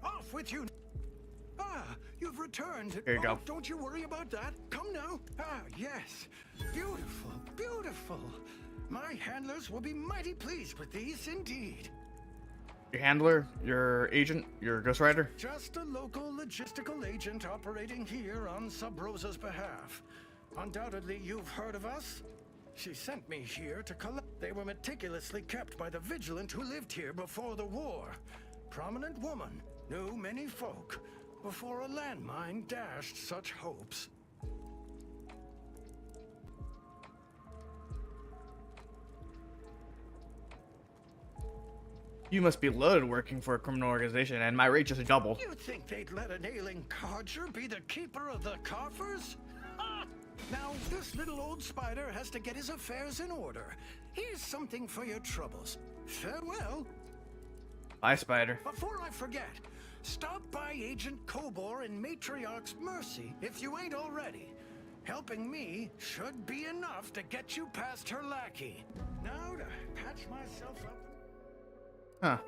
Off with you! Ah, you've returned. Here you go. Don't you worry about that. Come now. Ah, yes. Beautiful, beautiful. My handlers will be mighty pleased with these indeed. Your handler, your agent, your ghostwriter? Just a local logistical agent operating here on Sub Rosa's behalf. Undoubtedly, you've heard of us. She sent me here to collect. They were meticulously kept by the vigilant who lived here before the war. Prominent woman, knew many folk, before a landmine dashed such hopes. You must be loaded working for a criminal organization, and my rate just doubled. You think they'd let an ailing codger be the keeper of the coffers? Ah! Now, this little old spider has to get his affairs in order. Here's something for your troubles. Farewell. Bye, Spider. Before I forget, stop by Agent Kobor in Matriarch's Mercy if you ain't already. Helping me should be enough to get you past her lackey. Now to patch myself up. Huh.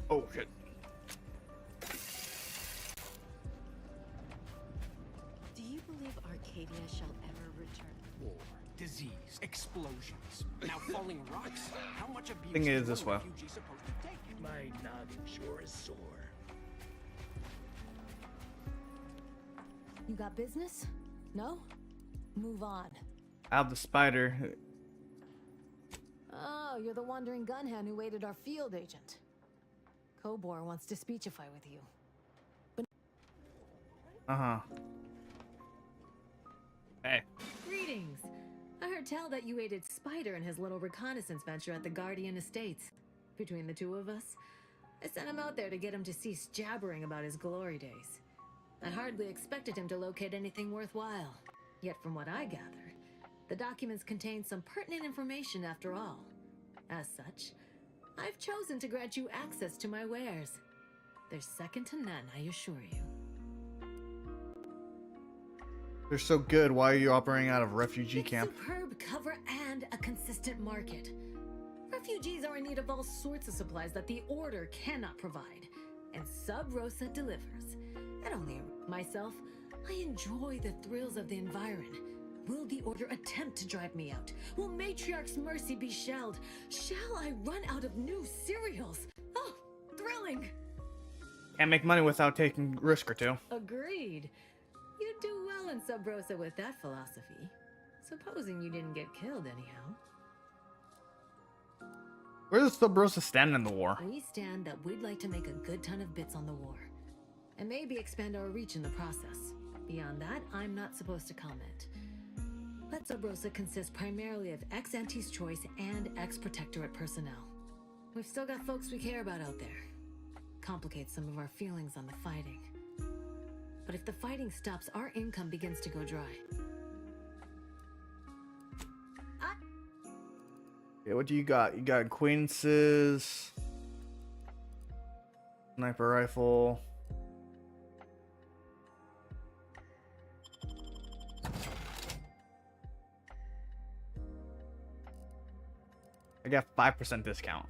Oh, shit. Do you believe Arcadia shall ever return? War, disease, explosions, now falling rocks. How much abuse Thing is is this a way. refugee supposed to take? My noggin sure is sore. You got business? No? Move on. I have the spider. Oh, you're the wandering gunhand who aided our field agent. Kobor wants to speechify with you. But Uh-huh. Hey. Greetings. I heard tell that you aided Spider in his little reconnaissance venture at the Guardian Estates. Between the two of us, I sent him out there to get him to cease jabbering about his glory days. I hardly expected him to locate anything worthwhile. Yet from what I gather, the documents contain some pertinent information after all. As such, I've chosen to grant you access to my wares. They're second to none, I assure you. They're so good. Why are you operating out of refugee It's camp? superb cover and a consistent market. Refugees are in need of all sorts of supplies that the Order cannot provide, and Sub Rosa delivers. And only myself, I enjoy the thrills of the environ. Will the Order attempt to drive me out? Will Matriarch's Mercy be shelled? Shall I run out of new cereals? Oh, thrilling! Can't make money without taking risk or two. Agreed. You'd do well in Sub Rosa with that philosophy. Supposing you didn't get killed anyhow. Where does Sub Rosa stand in the war? We stand that we'd like to make a good ton of bits on the war. And maybe expand our reach in the process. Beyond that, I'm not supposed to comment. But Sub Rosa consists primarily of ex-Anti's Choice and ex-Protectorate personnel. We've still got folks we care about out there. Complicates some of our feelings on the fighting. But if the fighting stops, our income begins to go dry. Yeah, what do you got? You got acquaintances, sniper rifle. I got 5% discount.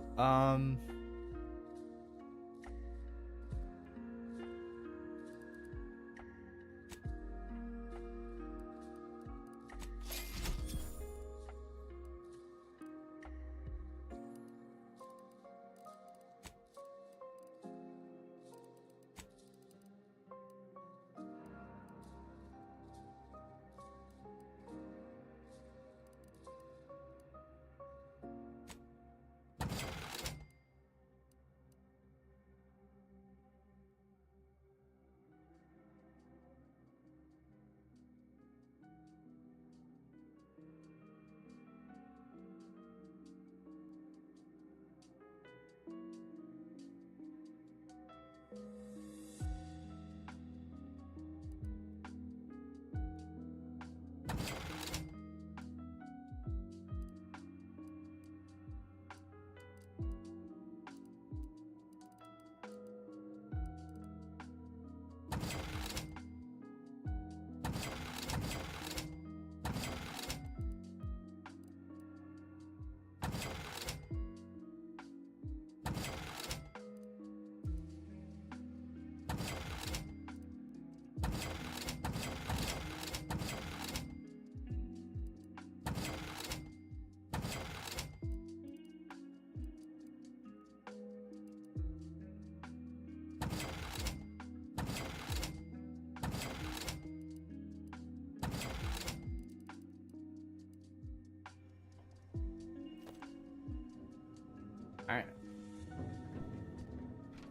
All right.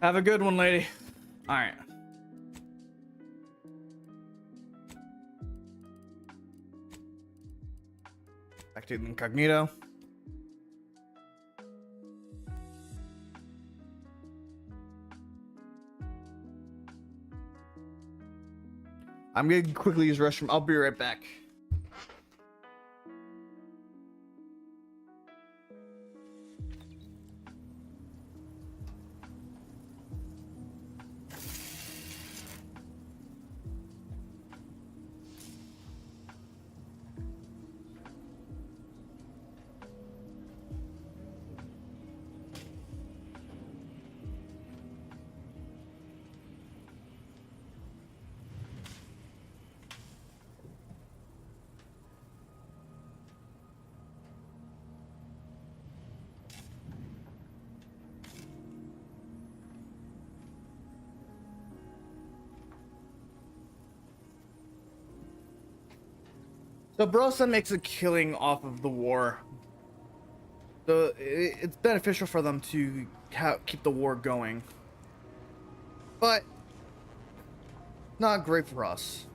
Have a good one, lady. All right. Back to incognito. I'm gonna quickly use the restroom. I'll be right back. So Brosa makes a killing off of the war. So it's beneficial for them to keep the war going. But not great for us.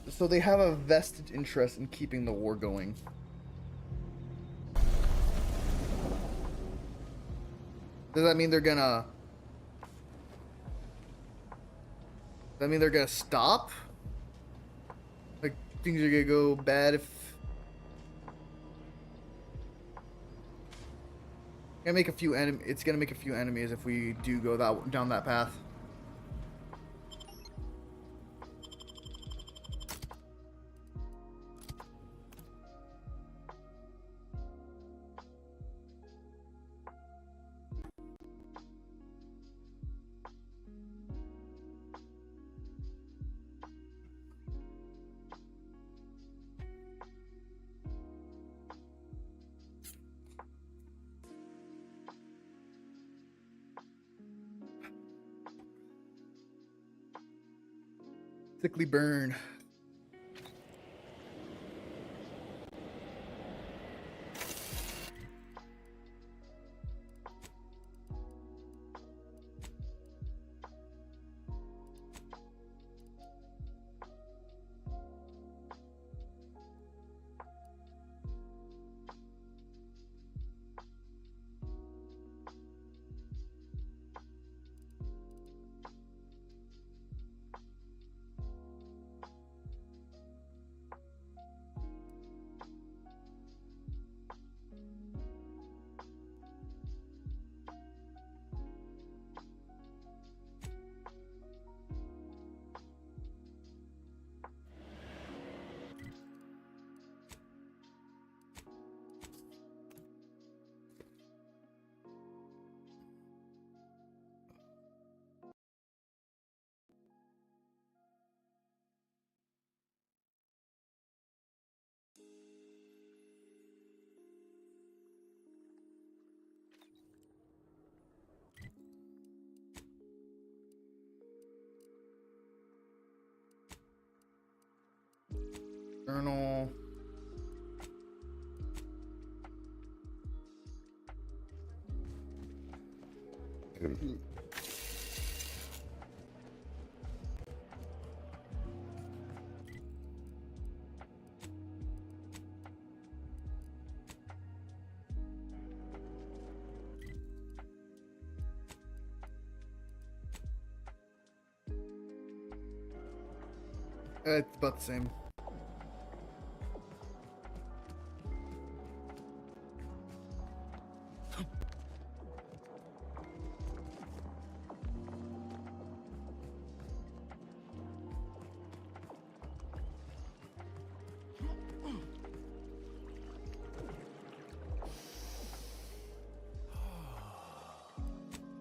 So they have a vested interest in keeping the war going. Does that mean they're gonna... Does that mean they're gonna stop? Like, things are gonna go bad if... It's gonna make a few enemies if we do go down that path. Sickly burn. Journal. It's about the same.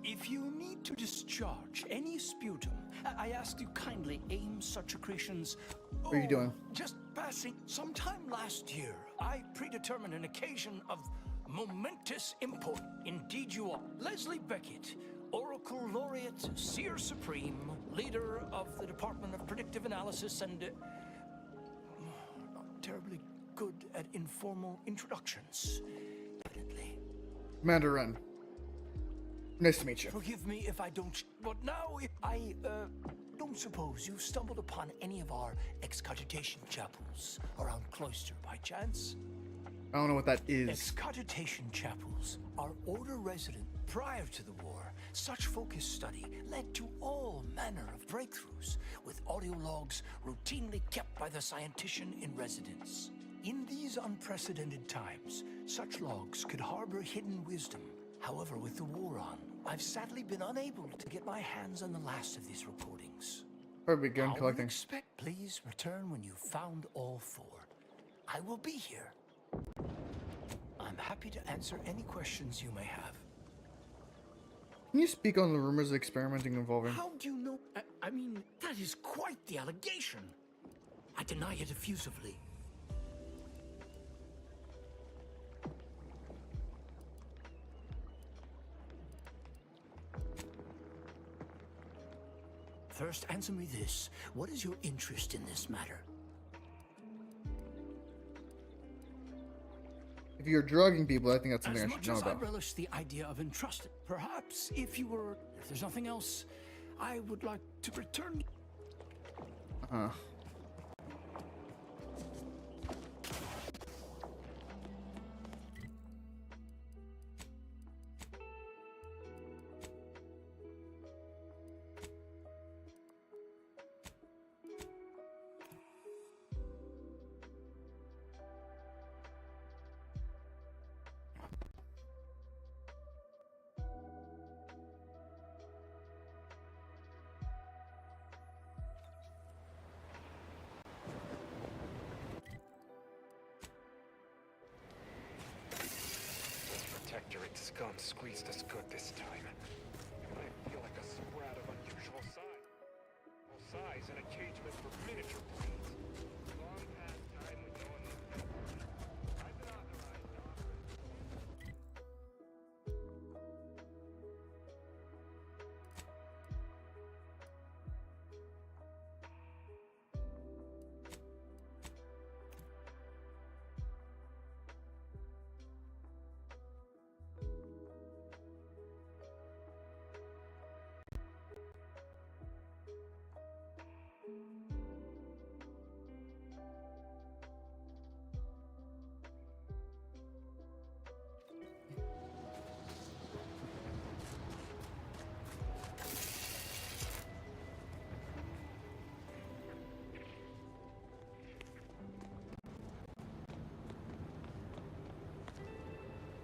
If you need to discharge any sputum, I ask you kindly aim such accretions. What are you doing? Just passing. Sometime last year, I predetermined an occasion of momentous import. Indeed you are. Leslie Beckett, Oracle Laureate, Seer Supreme, leader of the Department of Predictive Analysis, and not terribly good at informal introductions, evidently. Commander Ren. Nice to meet you. Forgive me if I don't, but now I don't suppose you've stumbled upon any of our excogitation chapels around Cloister by chance? I don't know what that is. Excogitation chapels are order resident prior to the war. Such focused study led to all manner of breakthroughs, with audio logs routinely kept by the scientician in residence. In these unprecedented times, such logs could harbor hidden wisdom. However, with the war on, I've sadly been unable to get my hands on the last of these recordings. Probably gun collecting. Expect, please return when you've found all four. I will be here. I'm happy to answer any questions you may have. Can you speak on the rumors of experimenting involving? How do you know? I mean, that is quite the allegation. I deny it effusively. First, answer me this. What is your interest in this matter? If you're drugging people, I think that's something As I should much know as about. I relish the idea of entrusted, perhaps if there's nothing else, I would like to return. Uh-huh. Protectorate scum squeezed us good this time. I feel like a sprat of unusual size and a cage meant for miniature planes. Long past time when no one needs. I've been authorized to operate.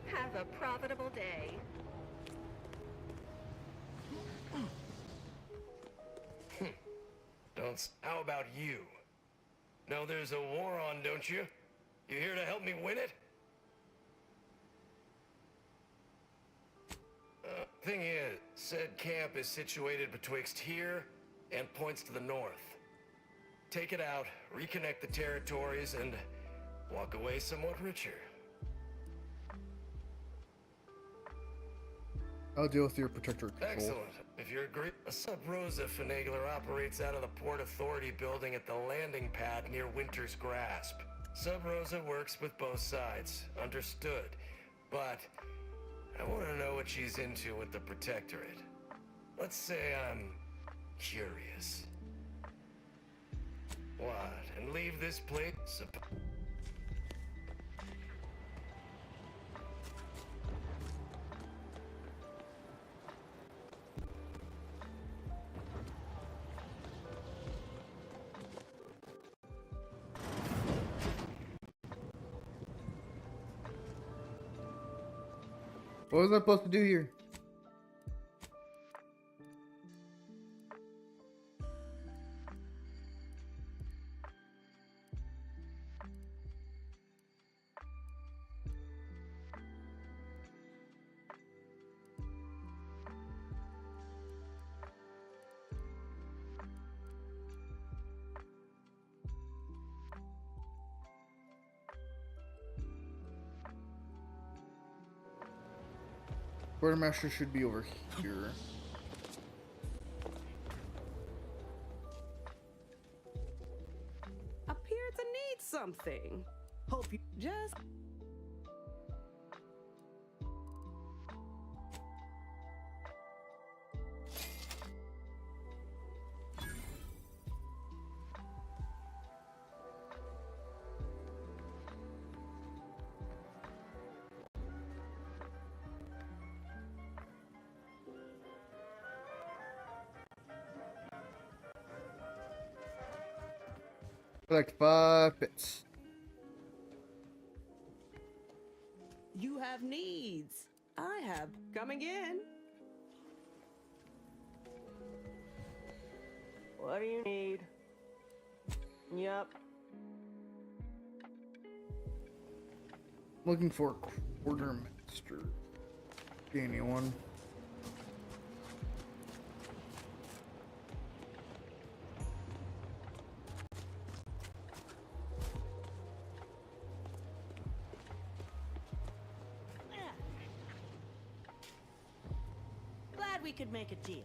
Have a profitable day. How about you? Know there's a war on, don't you? You here to help me win it? Thing is, said camp is situated betwixt here and points to the north. Take it out, reconnect the territories, and walk away somewhat richer. I'll deal with your protector control. Excellent. If you agree, a Sub Rosa finagler operates out of the Port Authority building at the landing pad near Winter's Grasp. Sub Rosa works with both sides. Understood. But I want to know what she's into with the Protectorate. Let's say I'm curious. What? And leave this place? What was I supposed to do here? Quartermaster should be over here. Appear to need something. Hope you just. Collect 5 bits. You have needs. I have coming in. What do you need? Yup. Looking for a quartermaster. See anyone? Glad we could make a deal.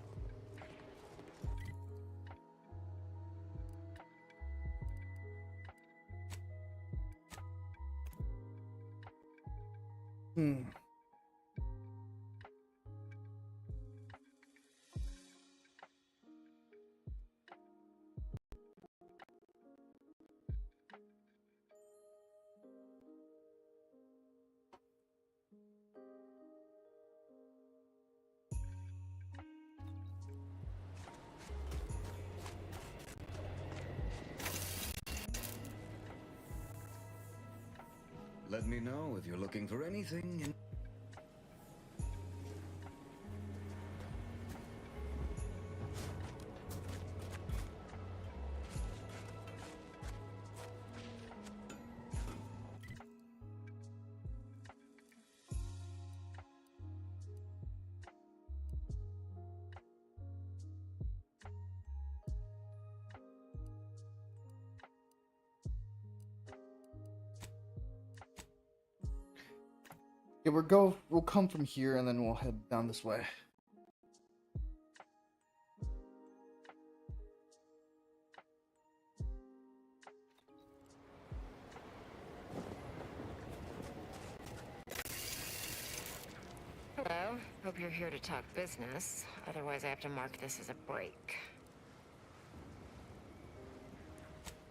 Let me know if you're looking for anything in... Yeah, we'll come from here and then we'll head down this way. Hello. Hope you're here to talk business. Otherwise, I have to mark this as a break.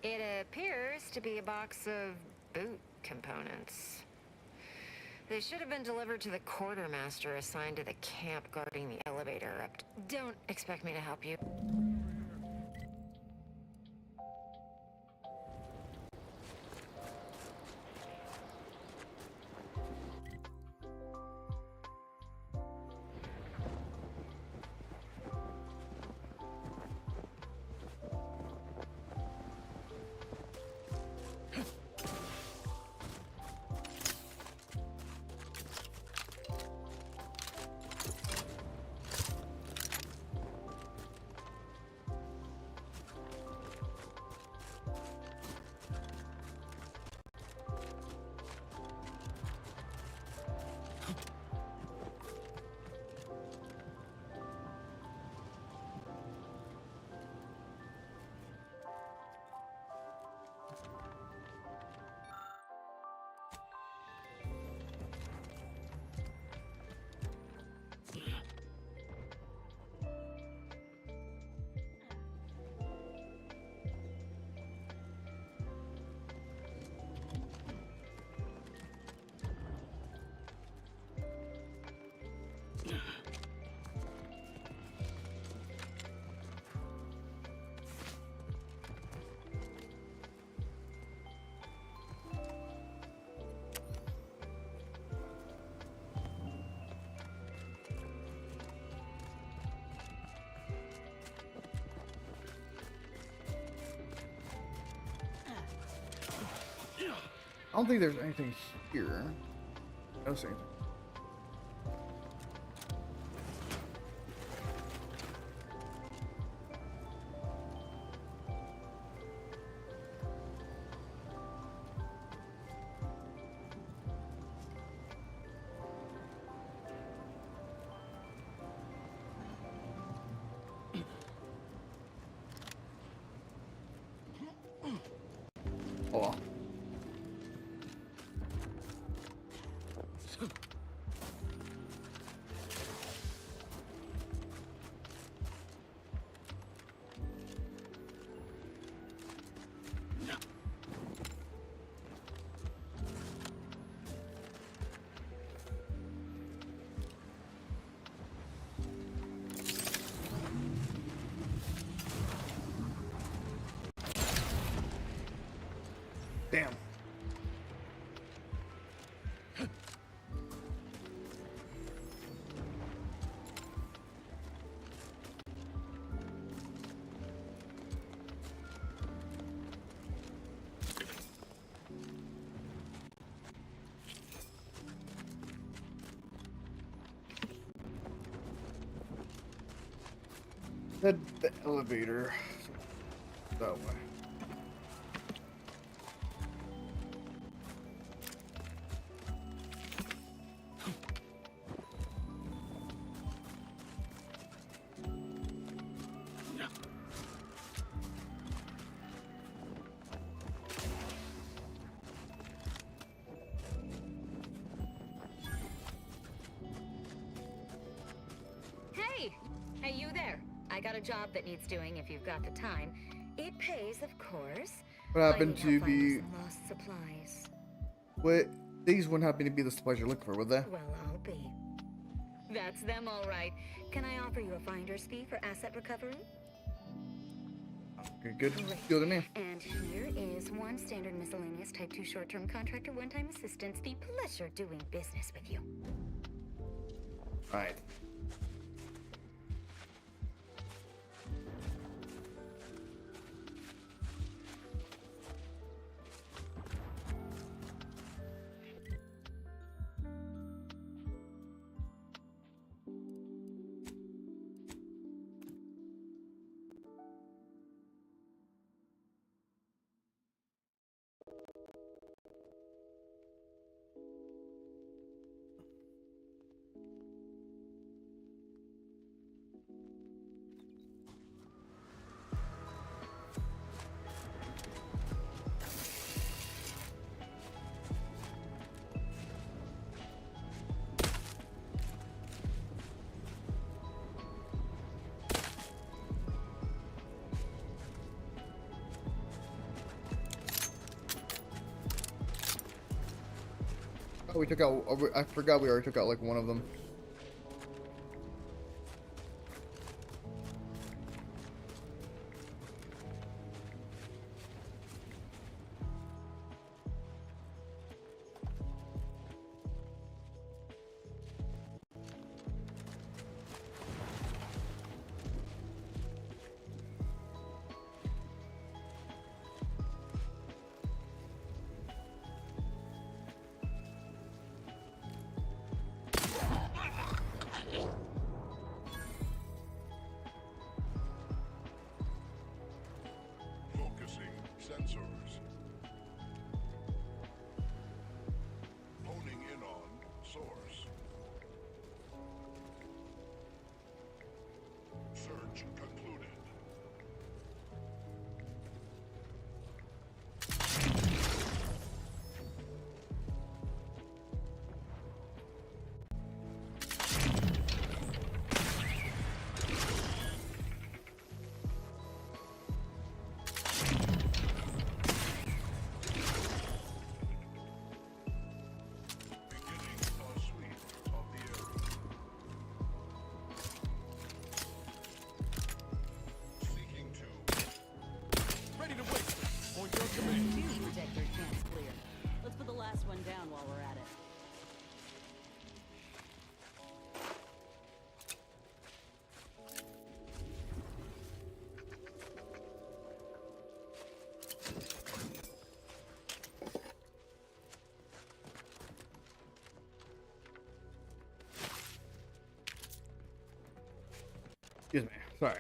It appears to be a box of boot components. They should have been delivered to the quartermaster assigned to the camp guarding the elevator up. Don't expect me to help you. don't think there's anything here. I don't see anything. Oh. Damn. The elevator. That way. Hey, you there. I got a job that needs doing if you've got the time. It pays, of course. What happened I to need help be? finding some lost supplies. What? These wouldn't happen to be the supplies you're looking for, would they? Well, I'll be. That's them, all right. Can I offer you a finder's fee for asset recovery? Okay, good. Deal to me. And here is one standard miscellaneous type 2 short-term contractor one-time assistance. The pleasure doing business with you. All right. Oh, we took out. I forgot we already took out like one of them. Excuse me. Sorry.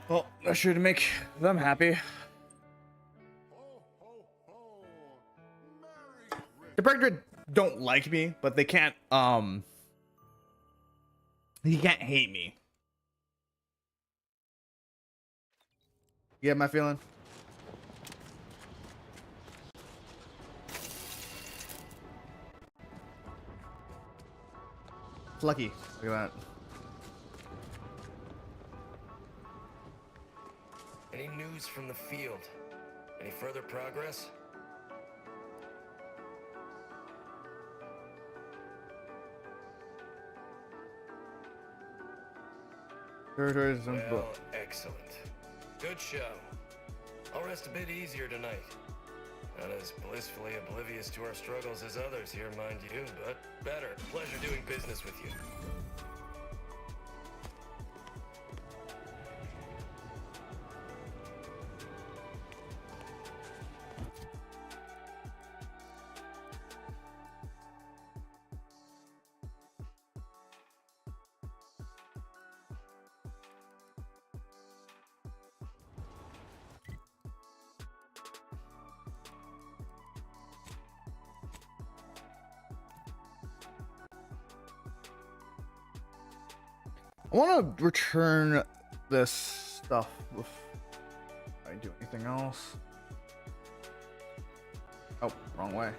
Well, that should make them happy. The Predator don't like me, but they can't, he can't hate me. You get my feeling? It's lucky. Look at that. Any news from the field? Any further progress? Well, excellent. Good show. I'll rest a bit easier tonight. Not as blissfully oblivious to our struggles as others here, mind you, but better. Pleasure doing business with you. I want to return this stuff before I do anything else. Oh, wrong way.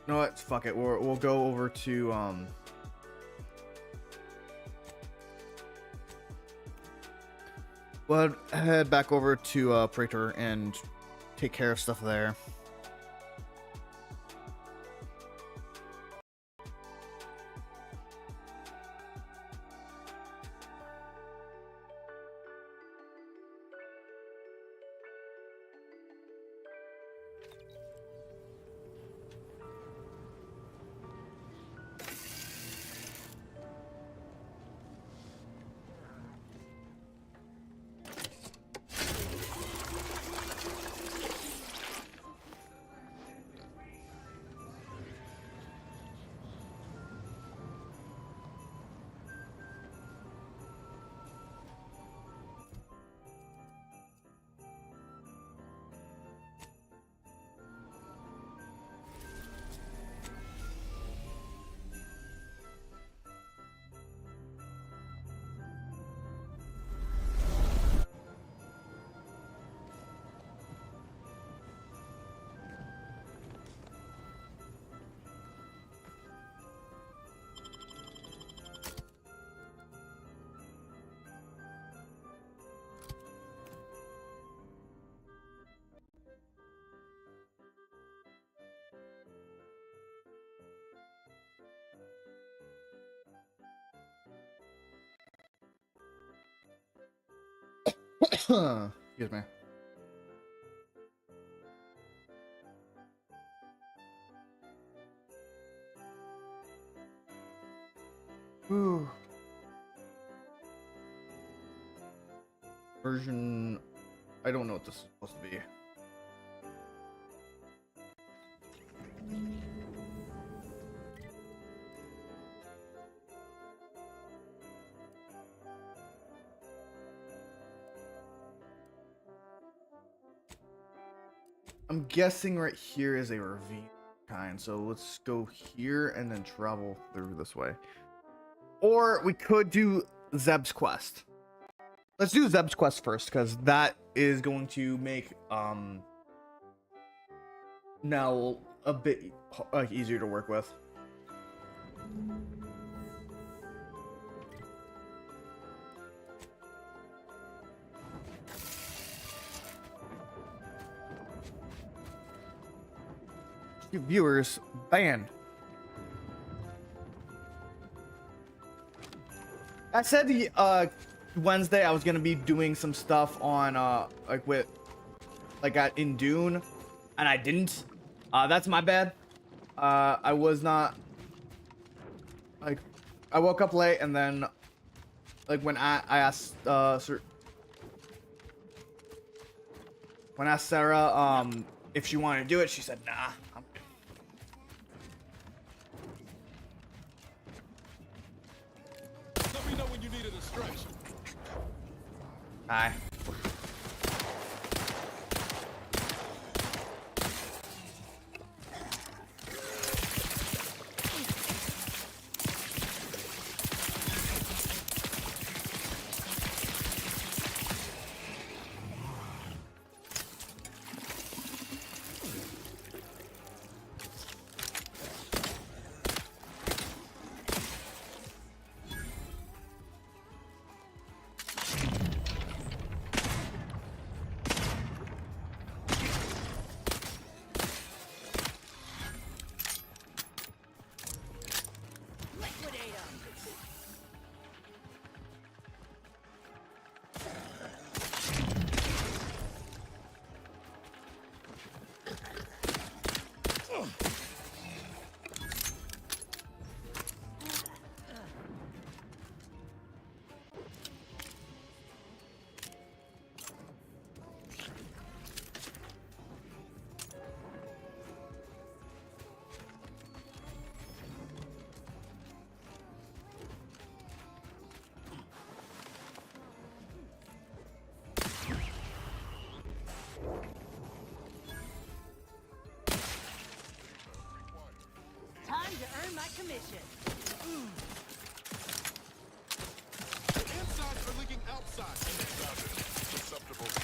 You know what? Fuck it. We'll go over to we'll head back over to Praetor and take care of stuff there. Excuse me. Ooh. Version. I don't know what this is supposed to be. I'm guessing right here is a ravine kind, so let's go here and then travel through this way. Or we could do Zeb's quest. Let's do Zeb's quest first, because that is going to make now a bit easier to work with. Viewers banned. I said Wednesday I was gonna be doing some stuff on in Dune, and I didn't. That's my bad. I was not I woke up late, and then when I asked Sarah if she wanted to do it, she said nah. Let me know when you needed a stretch. Hi. Time to earn my commission. Insides are leaking outside. Susceptible to.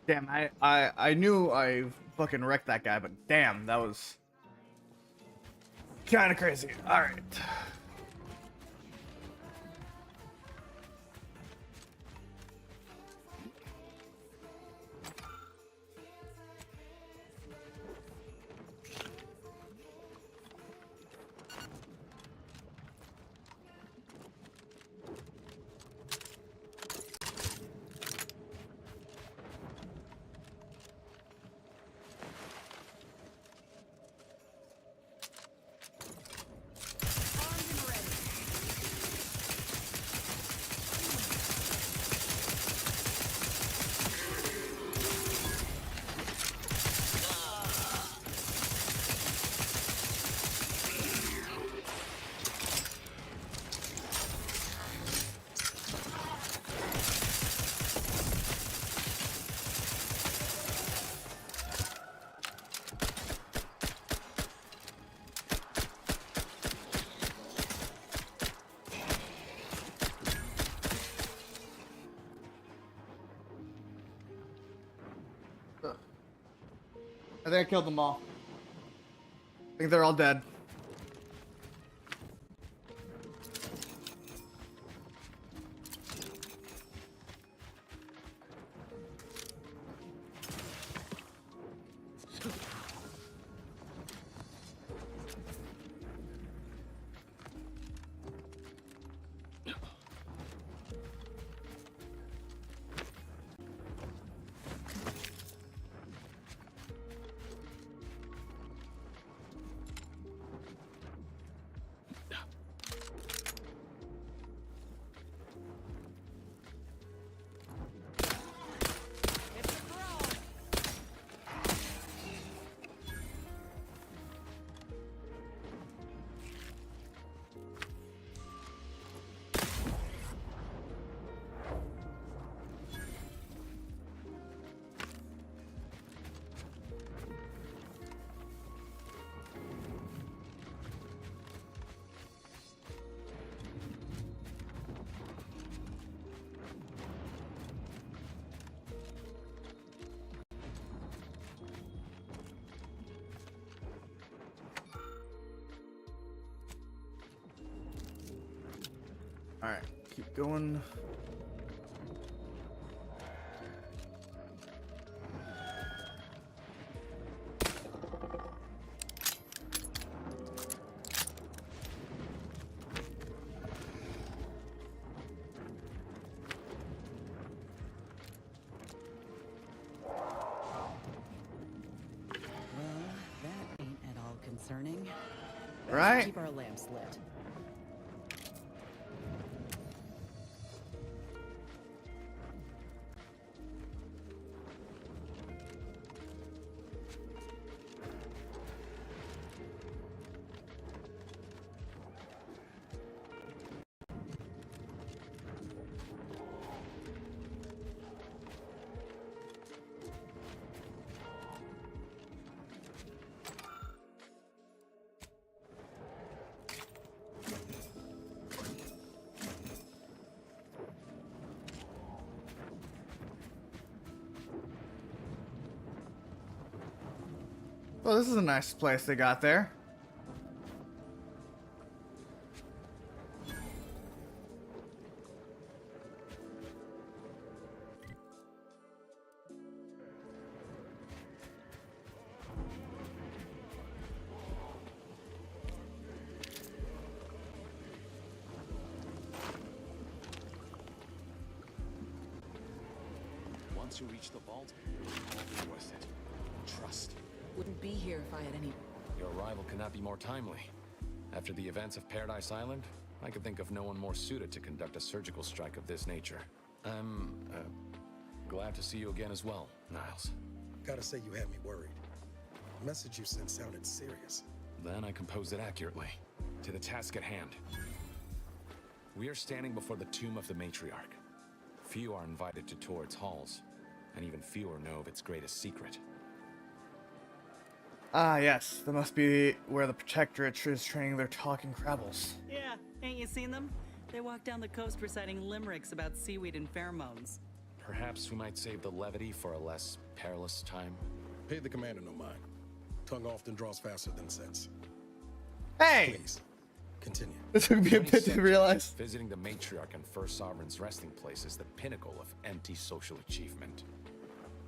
Damn, I knew I fucking wrecked that guy, but damn, that was kind of crazy. All right. I think I killed them all. think they're all dead. All right, keep going. Well, that ain't at all concerning. Right. Keep our lamps lit. Well, this is a nice place they got there. Once you reach the vault, all worth it. Trust. Wouldn't be here if I had any... Your arrival cannot be more timely. After the events of Paradise Island, I could think of no one more suited to conduct a surgical strike of this nature. I'm glad to see you again as well, Niles. Gotta say you had me worried. The message you sent sounded serious. Then I composed it accurately. To the task at hand. We are standing before the tomb of the matriarch. Few are invited to tour its halls, and even fewer know of its greatest secret. Ah, yes. That must be where the Protectorate is training their talking crabbles. Yeah, ain't you seen them? They walk down the coast reciting limericks about seaweed and pheromones. Perhaps we might save the levity for a less perilous time. Pay the commander no mind. Tongue often draws faster than sense. Hey! Please, continue. It took me a bit to realize. Visiting the matriarch and First Sovereign's resting place is the pinnacle of anti-social achievement.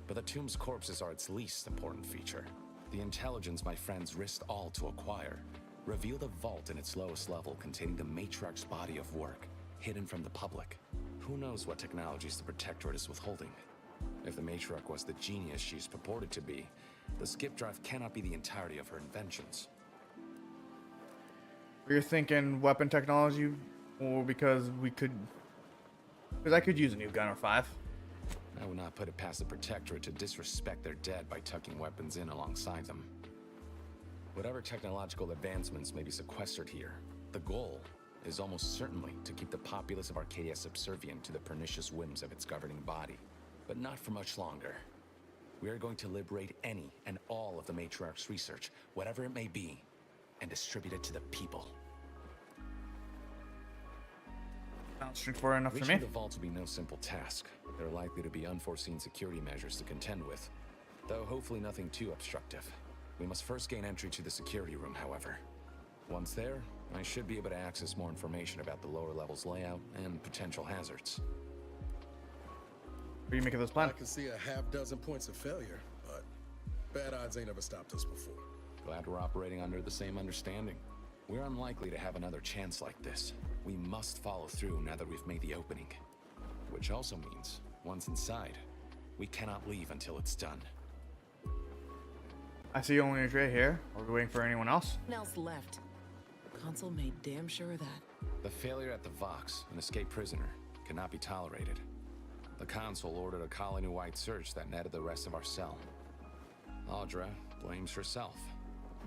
But the tomb's corpses are its least important feature. The intelligence my friends risked all to acquire revealed a vault in its lowest level containing the matriarch's body of work, hidden from the public. Who knows what technologies the Protectorate is withholding? If the matriarch was the genius she's purported to be, the skip drive cannot be the entirety of her inventions. You're thinking weapon technology, or because I could use a new gun or 5. I would not put it past the Protectorate to disrespect their dead by tucking weapons in alongside them. Whatever technological advancements may be sequestered here, the goal is almost certainly to keep the populace of Arcadia subservient to the pernicious whims of its governing body. But not for much longer. We are going to liberate any and all of the matriarch's research, whatever it may be, and distribute it to the people. Sounds straightforward enough for me. Reaching the vault will be no simple task. There are likely to be unforeseen security measures to contend with, though hopefully nothing too obstructive. We must first gain entry to the security room, however. Once there, I should be able to access more information about the lower level's layout and potential hazards. What are you making this plan? I can see a half dozen points of failure, but bad odds ain't ever stopped us before. Glad we're operating under the same understanding. We're unlikely to have another chance like this. We must follow through now that we've made the opening. Which also means, once inside, we cannot leave until it's done. I see only Andre here. Are we waiting for anyone else? Nels left. Consul made damn sure of that. The failure at the Vox, an escaped prisoner, cannot be tolerated. The Consul ordered a colony-wide search that netted the rest of our cell. Audra blames herself,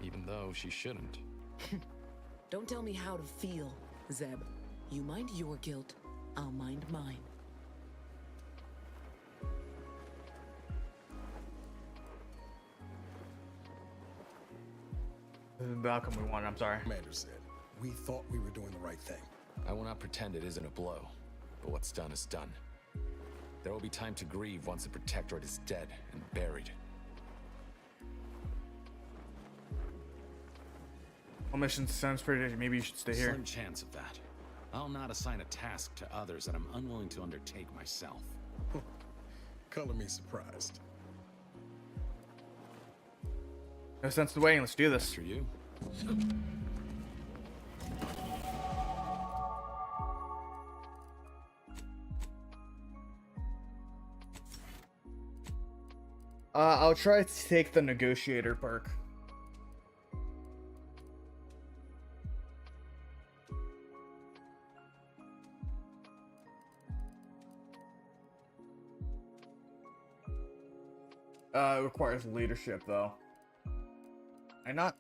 even though she shouldn't. Don't tell me how to feel, Zeb. You mind your guilt, I'll mind mine. This is the outcome we wanted, I'm sorry. Commander said, we thought we were doing the right thing. I will not pretend it isn't a blow, but what's done is done. There will be time to grieve once the Protectorate is dead and buried. Well, mission sounds pretty. Maybe you should stay here. Slim chance of that. I'll not assign a task to others that I'm unwilling to undertake myself. Color me surprised. No sense in waiting. Let's do this. After you. I'll try to take the negotiator perk. It requires leadership though. And not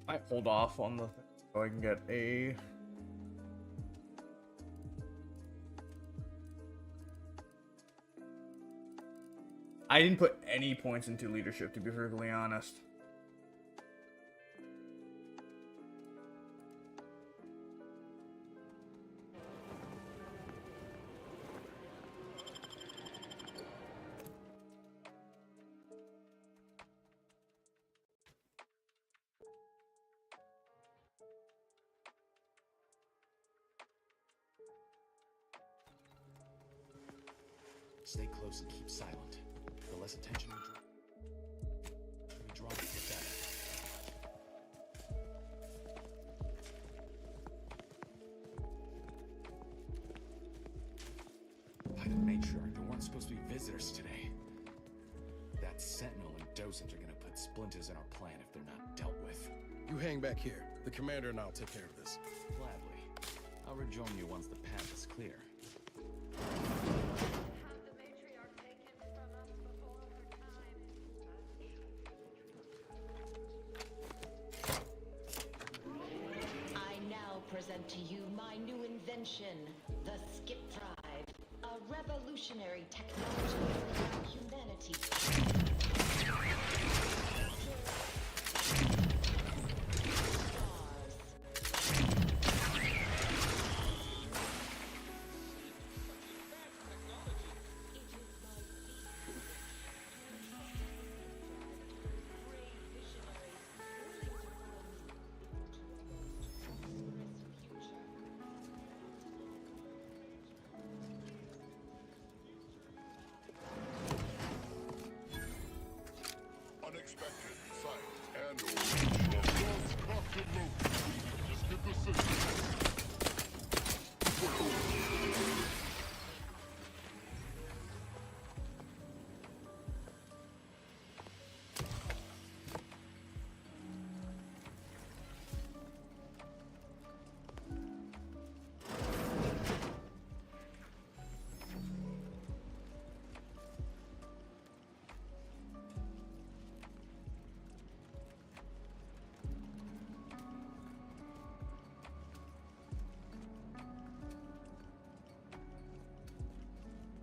I hold off on the thing so I can get a. I didn't put any points into leadership, to be perfectly honest. Stay close and keep silent. The less attention we draw, the better. By the matriarch, there weren't supposed to be visitors today. That Sentinel and Docent are gonna put splinters in our plan if they're not dealt with. You hang back here. The commander and I'll take care of this. Gladly. I'll rejoin you once the path is clear. I now present to you my new invention, the Skip Drive, a revolutionary technology for humanity. Unexpected sight and original constructed move. Just get the signal.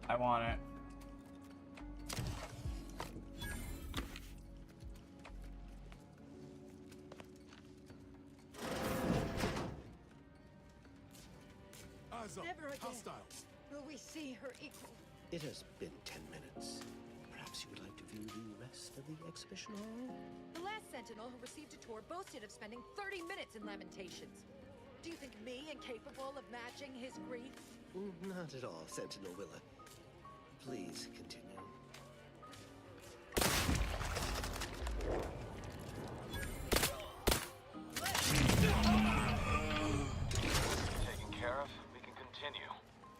I want it. Eyes up. Never again. Hostiles. Will we see her equal? It has been 10 minutes. Perhaps you would like to view the rest of the exhibition hall? The last Sentinel who received a tour boasted of spending 30 minutes in Lamentations. Do you think me incapable of matching his grief? Not at all, Sentinel Willa. Please continue. Taken care of? We can continue.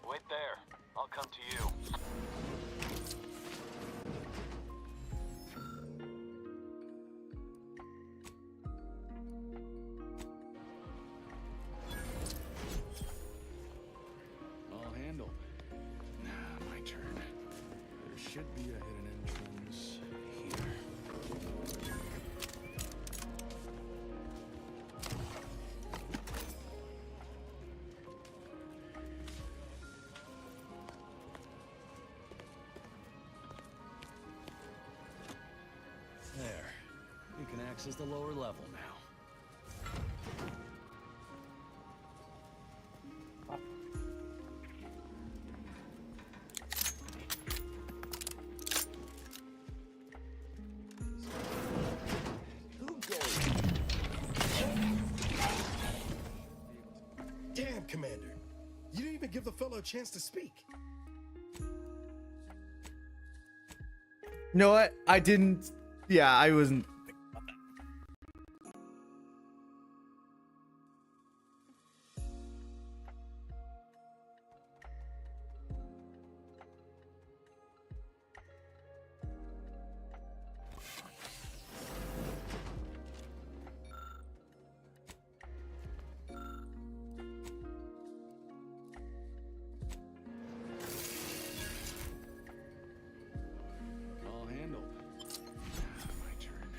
Wait there. I'll come to you. I'll handle. My turn. There should be a hidden entrance here. There. We can access the lower level now. Damn, Commander. You didn't even give the fellow a chance to speak. You know what? I didn't. Yeah, I wasn't. I'll handle. My turn.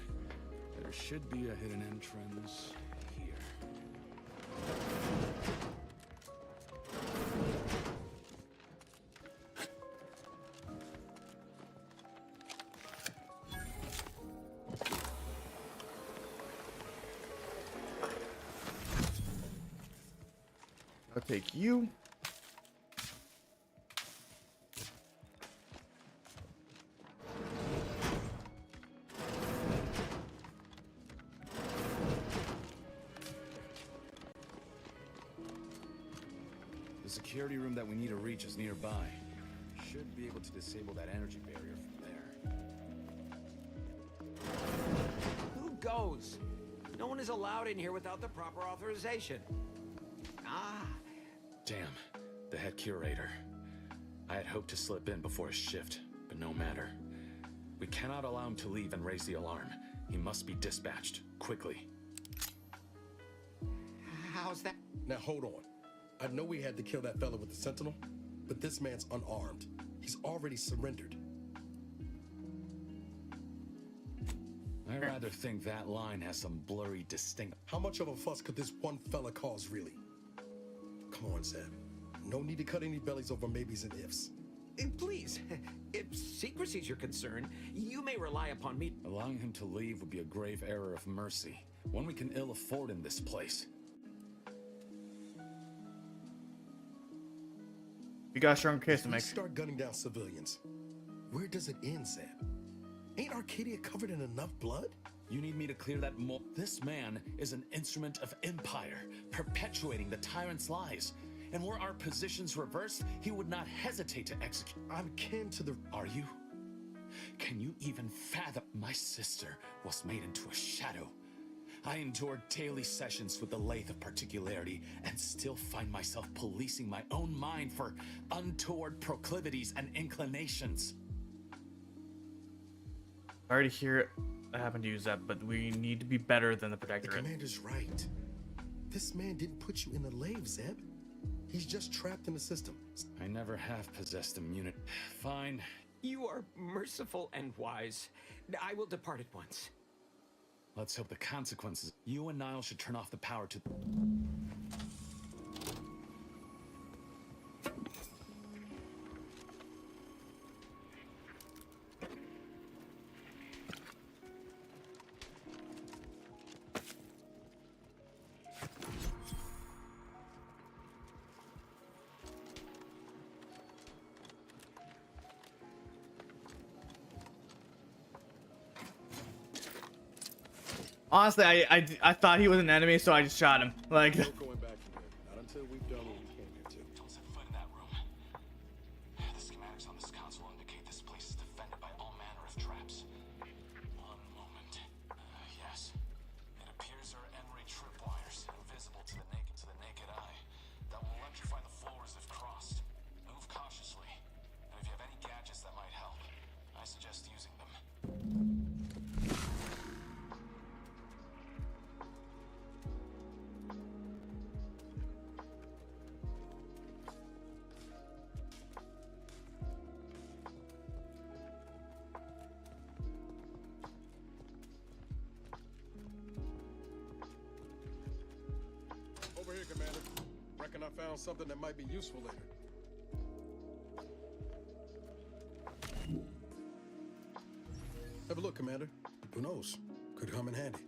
There should be a hidden entrance here. I'll take you. The security room that we need to reach is nearby. Should be able to disable that energy barrier from there. Who goes? No one is allowed in here without the proper authorization. Ah. Damn, the head curator. I had hoped to slip in before his shift, but no matter. We cannot allow him to leave and raise the alarm. He must be dispatched, quickly. How's that? Now hold on. I know we had to kill that fellow with the Sentinel, But this man's unarmed. He's already surrendered. I rather think that line has some blurry distinct. How much of a fuss could this one fella cause, really? Come on, Zeb. No need to cut any bellies over maybes and ifs. And please, if secrecy's your concern, you may rely upon me. Allowing him to leave would be a grave error of mercy, one we can ill afford in this place. You got a strong case to If we make. start gunning down civilians, where does it end, Zeb? Ain't Arcadia covered in enough blood? You need me to clear that mo- This man is an instrument of empire, perpetuating the tyrant's lies. And were our positions reversed, he would not hesitate to execute. I'm kin to the... Are you? Can you even fathom? My sister was made into a shadow. I endured daily sessions with the lathe of particularity and still find myself policing my own mind for untoward proclivities and inclinations. Sorry to hear it. I haven't used that, but we need to be better than the The Protectorate. commander's right. This man didn't put you in the lathe, Zeb. He's just trapped in the system. I never have possessed immunity. Fine. You are merciful and wise. I will depart at once. Let's hope the consequences. You and Niall should turn off the power to... Honestly, I thought he was an enemy, so I just shot him. Like, No going back in there. Not until we've done what we came here to. Don't set foot in that room. The schematics on this console indicate this place is defended by all manner of traps. One moment. Yes. It appears there are Emery tripwires, invisible to the naked eye, that will electrify the floors if crossed. Move cautiously, and if you have any gadgets that might help, I suggest using them. Over here, Commander. Reckon I found something that might be useful later. Have a look, Commander. Who knows? Could come in handy.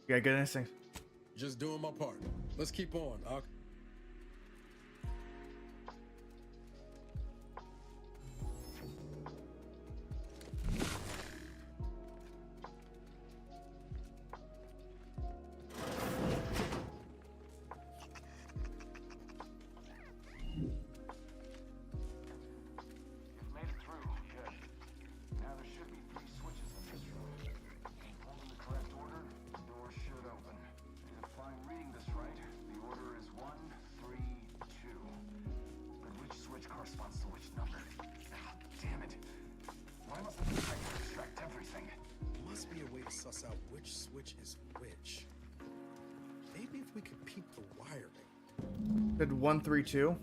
you got good instincts. Just doing my part. Let's keep on. Made it through. Good. Now there should be 3 switches in this room. Pulled in the correct order, the door should open. If I'm reading this right, the order is 1, 3, 2. But which switch corresponds to which number? Ah, damn it. Why must the detector extract everything? Must be a way to suss out which switch is which. Maybe if we could peep the wiring. Did 1, 3, 2?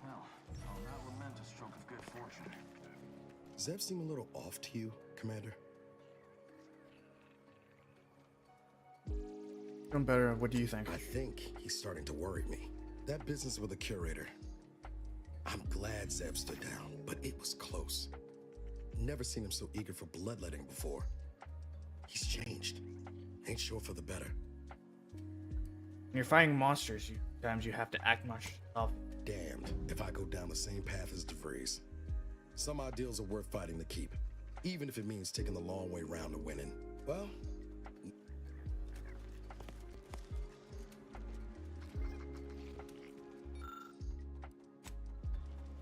Well, I'll not lament a stroke of good fortune. Zeb seem a little off to you, Commander? Doing better. What do you think? I think he's starting to worry me. That business with the curator. I'm glad Zeb stood down, but it was close. Never seen him so eager for bloodletting before. He's changed. Ain't sure for the better. When you're fighting monsters, sometimes you have to act much yourself. Damned if I go down the same path as DeVries. Some ideals are worth fighting to keep, even if it means taking the long way round to winning. Well,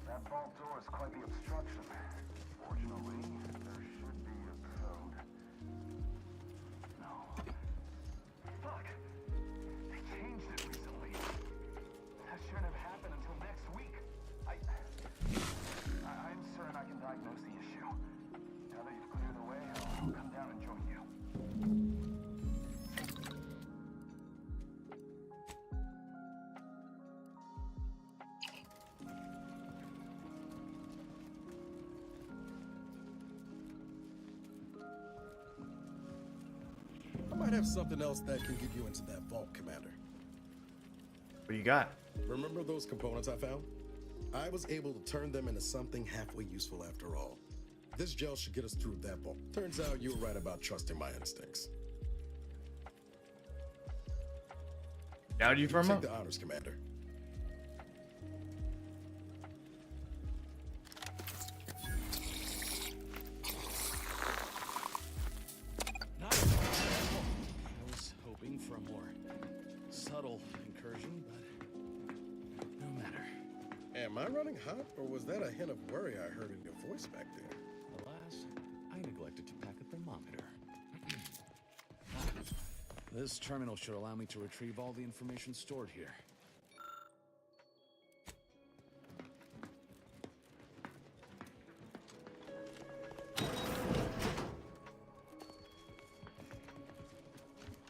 That vault door is quite the obstruction. Fortunately, there should be a code. No. Fuck! They changed it recently. have something else that can get you into that vault, Commander. What do you got? Remember those components I found? I was able to turn them into something halfway useful after all. This gel should get us through that vault. Turns out you were right about trusting my instincts. Doubted you for a Take moment. the honors, Commander. Nice. I was hoping for a more subtle incursion, but no matter. Am I running hot, or was that a hint of worry I heard in your voice back there? Alas, I neglected to pack a thermometer. This terminal should allow me to retrieve all the information stored here.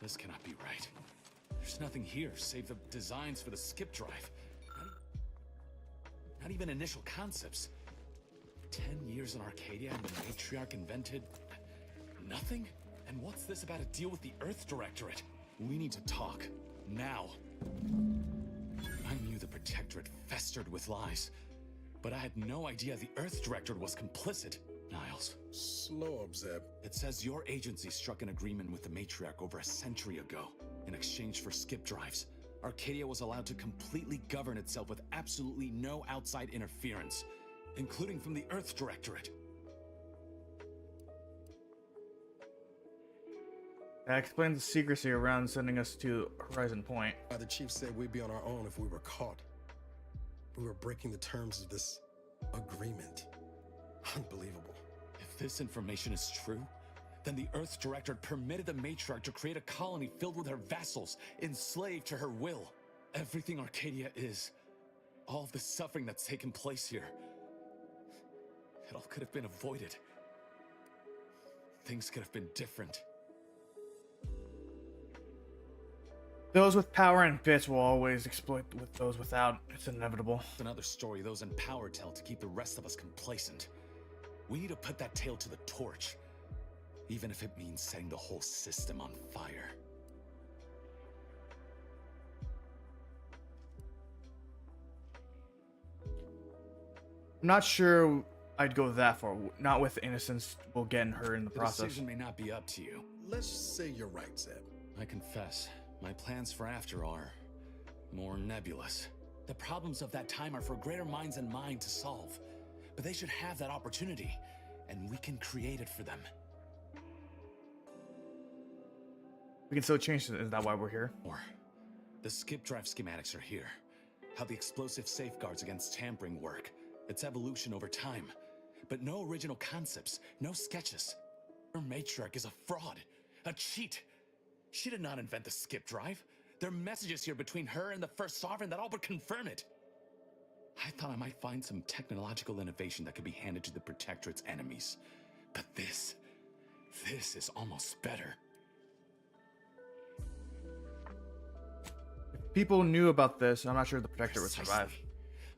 This cannot be right. There's nothing here save the designs for the skip drive. Not even initial concepts. 10 years in Arcadia and the matriarch invented nothing? And what's this about a deal with the Earth Directorate? We need to talk. Now. I knew the Protectorate festered with lies, but I had no idea the Earth Directorate was complicit. Niles. Slow up, Zeb. It says your agency struck an agreement with the matriarch over a century ago in exchange for skip drives. Arcadia was allowed to completely govern itself with absolutely no outside interference, including from the Earth Directorate. That explains the secrecy around sending us to Horizon Point. The chief said we'd be on our own if we were caught. We were breaking the terms of this agreement. Unbelievable. If this information is true, then the Earth Directorate permitted the matriarch to create a colony filled with her vassals, enslaved to her will. Everything Arcadia is, all of the suffering that's taken place here, it all could have been avoided. Things could have been different. Those with power and bits will always exploit with those without. It's inevitable. Another story those in power tell to keep the rest of us complacent. We need to put that tale to the torch, even if it means setting the whole system on fire. I'm not sure I'd go that far. Not with innocence will get her in the process. The decision may not be up to you. Let's say you're right, Zeb. I confess, my plans for after are more nebulous. The problems of that time are for greater minds than mine to solve, but they should have that opportunity, and we can create it for them. We can still change it. Is that why we're here? Or the skip drive schematics are here. How the explosive safeguards against tampering work. Its evolution over time. But no original concepts, no sketches. Her matriarch is a fraud, a cheat. She did not invent the skip drive. There are messages here between her and the First Sovereign that all but confirm it. I thought I might find some technological innovation that could be handed to the Protectorate's enemies. But this is almost better. If people knew about this, I'm not sure the Protectorate would survive.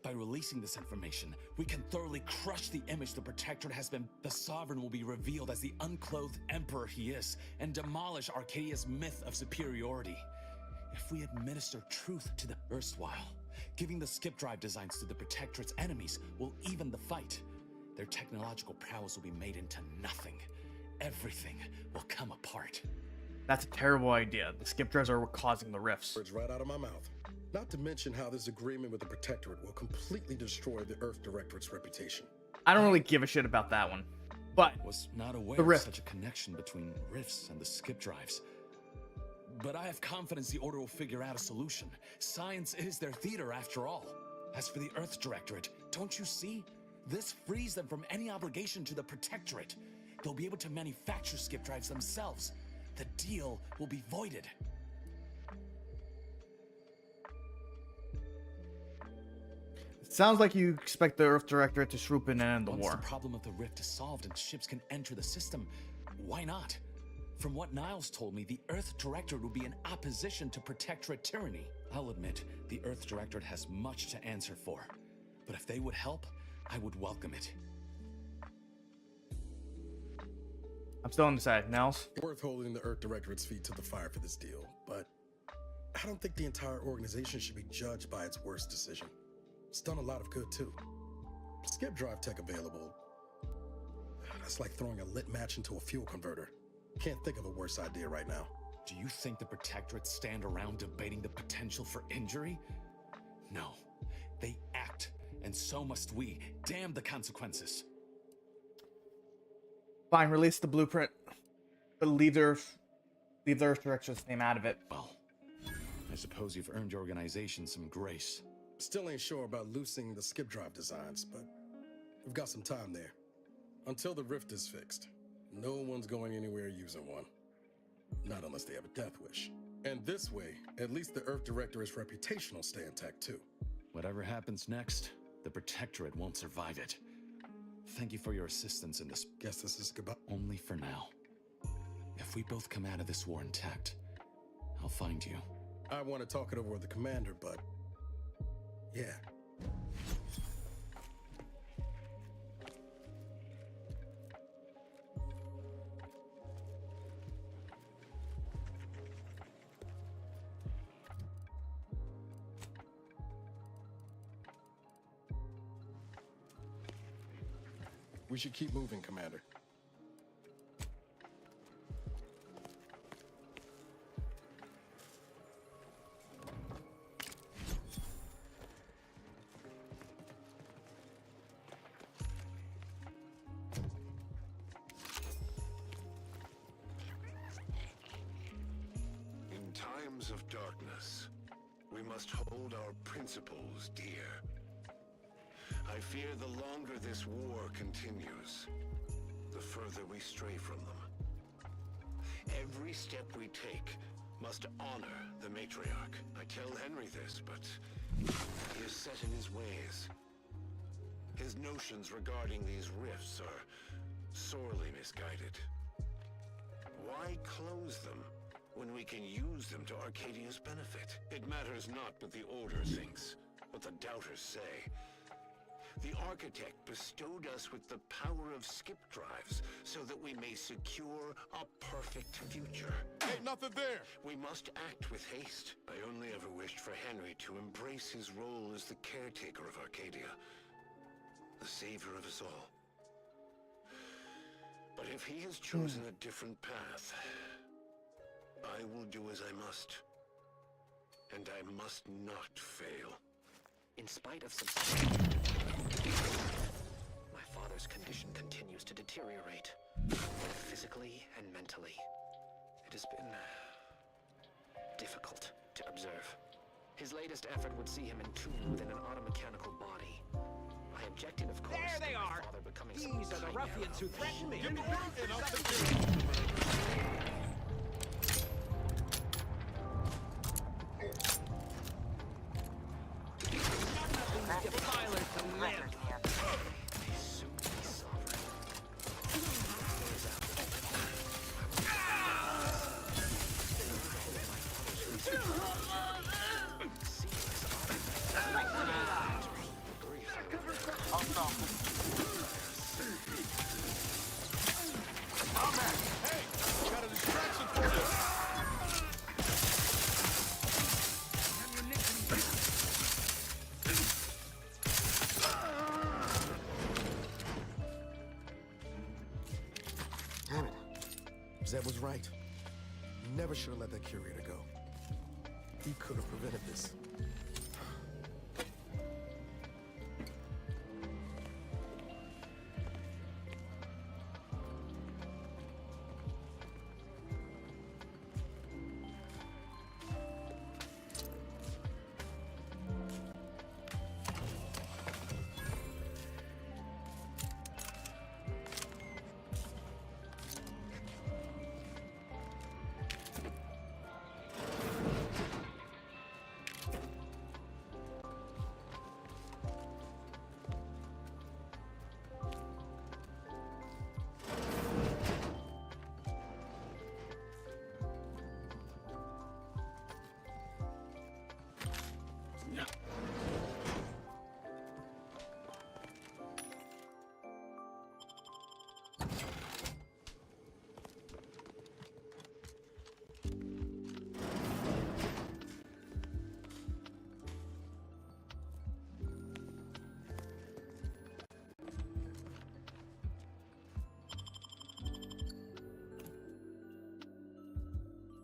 By releasing this information, we can thoroughly crush the image the Protectorate has been. The Sovereign will be revealed as the unclothed emperor he is, and demolish Arcadia's myth of superiority. If we administer truth to the erstwhile, giving the skip drive designs to the Protectorate's enemies will even the fight. Their technological prowess will be made into nothing. Everything will come apart. That's a terrible idea. The skip drives are causing the rifts. Words right out of my mouth. Not to mention how this agreement with the Protectorate will completely destroy the Earth Directorate's reputation. I don't really give a shit about that one. But was not aware the of rift. such a connection between rifts and the skip drives. But I have confidence the Order will figure out a solution. Science is their theater after all. As for the Earth Directorate, don't you see? This frees them from any obligation to the Protectorate. They'll be able to manufacture skip drives themselves. The deal will be voided. it sounds like you expect the Earth Directorate to swoop in and end the Once war. the problem of the rift is solved and ships can enter the system, why not? From what Niles told me, the Earth Directorate would be in opposition to Protectorate tyranny. I'll admit, the Earth Directorate has much to answer for. But if they would help, I would welcome it. I'm still undecided. Nels? Worth holding the Earth Directorate's feet to the fire for this deal, but I don't think the entire organization should be judged by its worst decision. It's done a lot of good, too. Skip drive tech available. That's like throwing a lit match into a fuel converter. Can't think of a worse idea right now. Do you think the Protectorate stand around debating the potential for injury? No. They act, and so must we. Damn the consequences. Fine, release the blueprint, but leave the Earth Directorate's name out of it. Well, I suppose you've earned your organization some grace. Still ain't sure about loosening the skip drive designs, but we've got some time there. Until the rift is fixed, no one's going anywhere using one. Not unless they have a death wish. And this way, at least the Earth Directorate's reputation will stay intact too. Whatever happens next, the Protectorate won't survive it. Thank you for your assistance in this. Guess this is goodbye. Only for now. If we both come out of this war intact, I'll find you. I want to talk it over with the commander, but yeah. We should keep moving, Commander. In times of darkness, we must hold our principles dear. I fear the longer this war continues, the further we stray from them. Every step we take must honor the matriarch. I tell Henry this, but he is set in his ways. His notions regarding these rifts are sorely misguided. Why close them when we can use them to Arcadia's benefit? It matters not what the Order thinks, what the Doubters say. The Architect bestowed us with the power of skip drives so that we may secure a perfect future. Ain't nothing there! We must act with haste. I only ever wished for Henry to embrace his role as the caretaker of Arcadia, the savior of us all. But if he has chosen a different path, I will do as I must. And I must not fail. In spite of some... My father's condition continues to deteriorate, both physically and mentally. It has been difficult to observe. His latest effort would see him entombed within an automechanical body. I objected, of course. There they to my are! father becoming These are the ruffians who threatened me! Give me root and I'll take care. Defilers to live! Hey, got a distraction for you. Damn it. Zeb was right. Never should have let that curator go. He could have prevented this.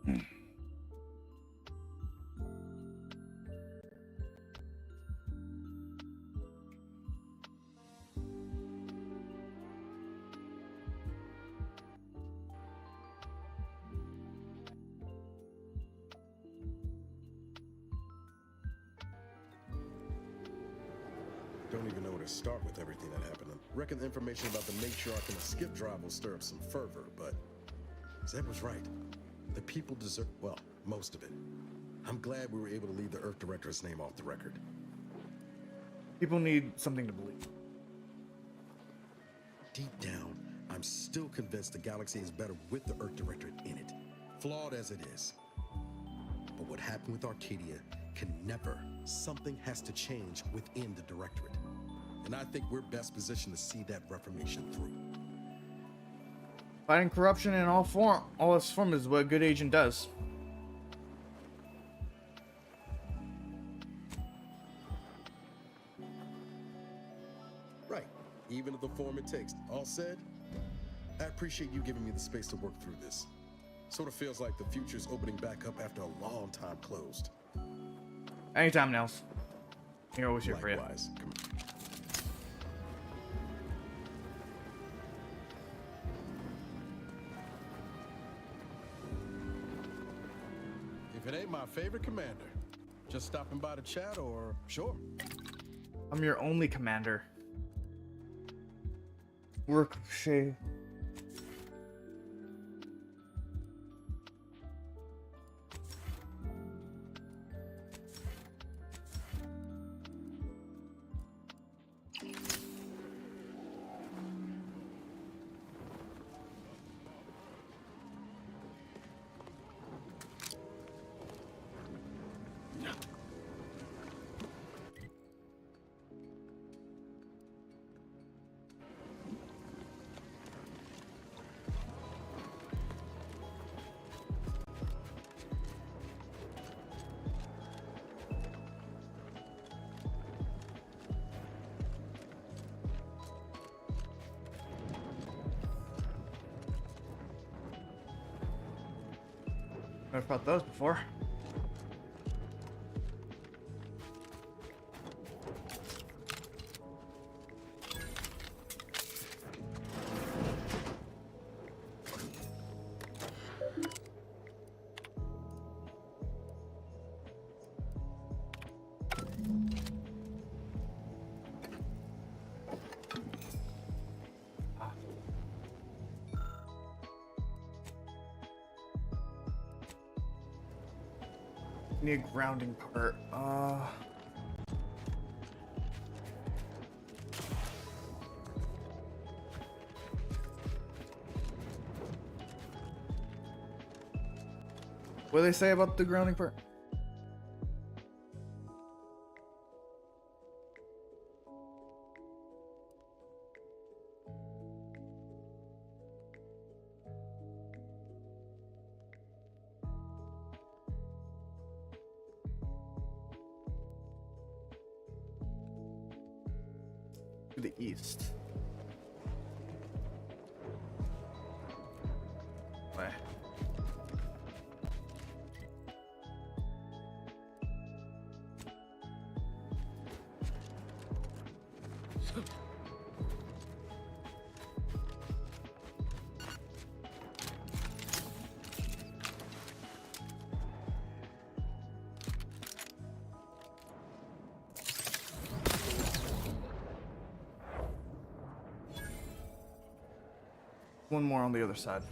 Don't even know where to start with everything that happened. I reckon the information about the matriarch and the skip drive will stir up some fervor, but Zeb was right. The people deserve, well, most of it. I'm glad we were able to leave the Earth Director's name off the record. People need something to believe. Deep down, I'm still convinced the galaxy is better with the Earth Directorate in it, flawed as it is. But what happened with Arcadia can never. Something has to change within the Directorate. And I think we're best positioned to see that reformation through. Fighting corruption in all its form is what a good agent does. Right. Even if the form it takes. All said, I appreciate you giving me the space to work through this. Sort of feels like the future's opening back up after a long time closed. Anytime, Nels. You're always here for you. Likewise. Come on. If it ain't my favorite commander, just stopping by to chat or sure. I'm your only commander. Work, Shay. Never fought those before. Need a grounding part. What do they say about the grounding part? To the east. Way. One more on the other side.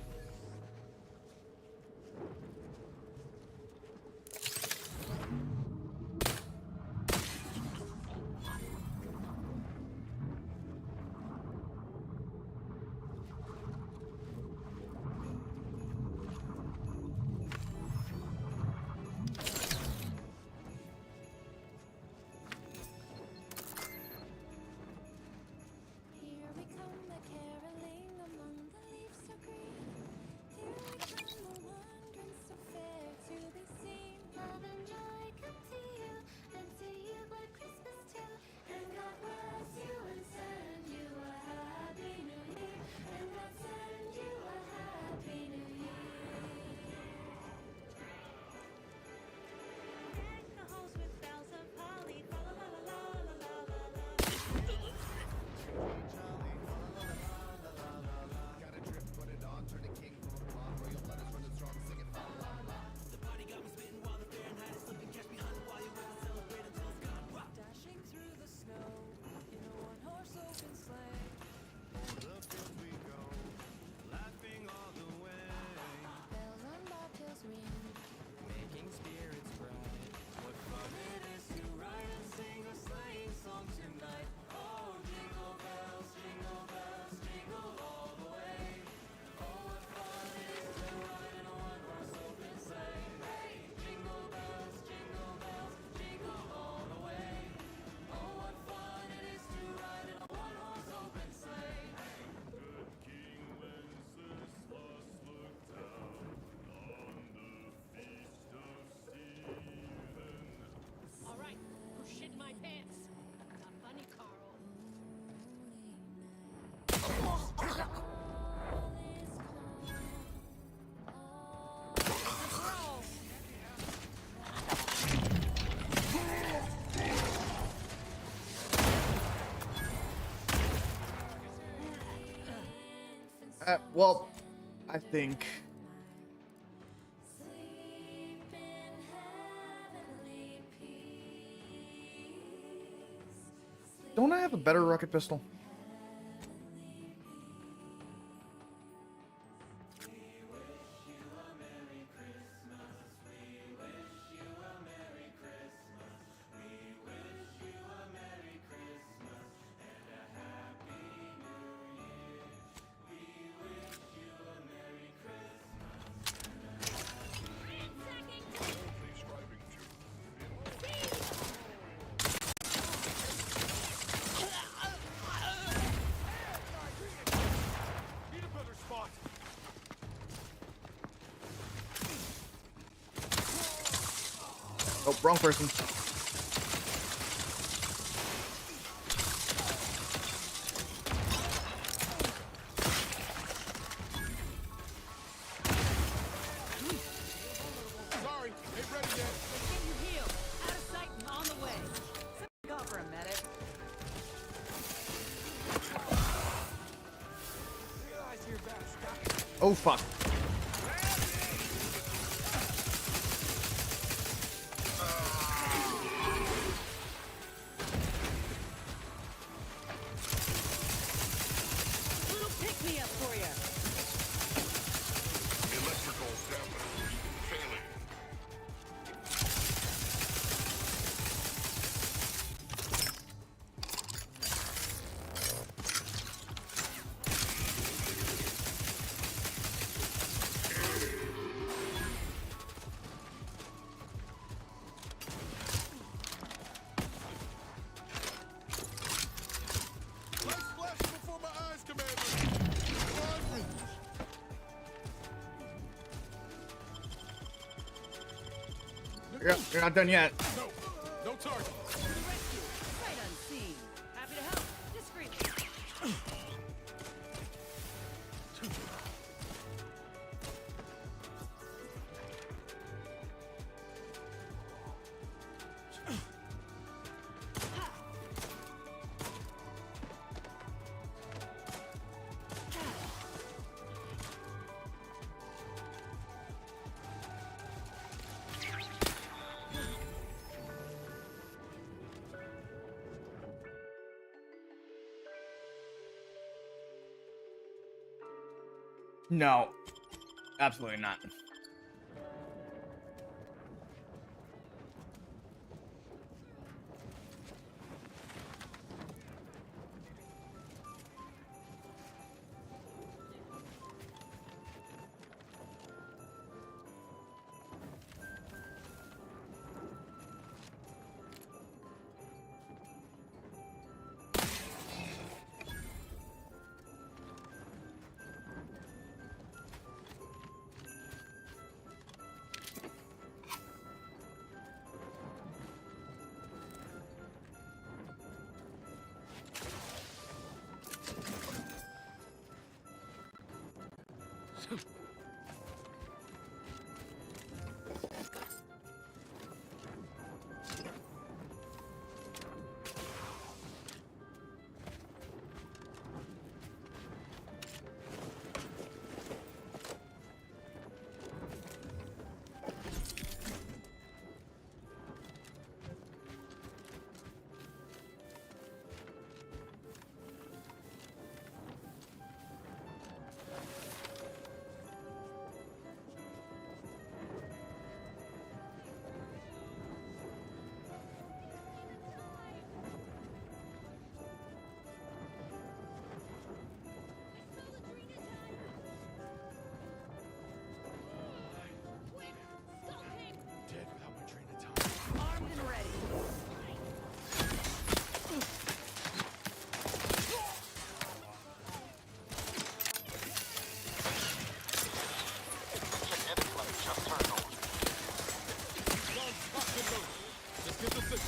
Well, I think. Don't I have a better rocket pistol? Oh, wrong person. Sorry, ain't ready yet. Get you healed. Out of sight and on the way. Go for a medic. Realize you're about to stop. Oh, fuck. Little pick-me-up for you. Electrical damage. Failing. Lights flashing before my eyes, Commander. You're not done yet. No, no target. To the rescue. Sight unseen. Happy to help. Discreetly. No, absolutely not. Dead without my train of time. Armed and ready. Just get the signal.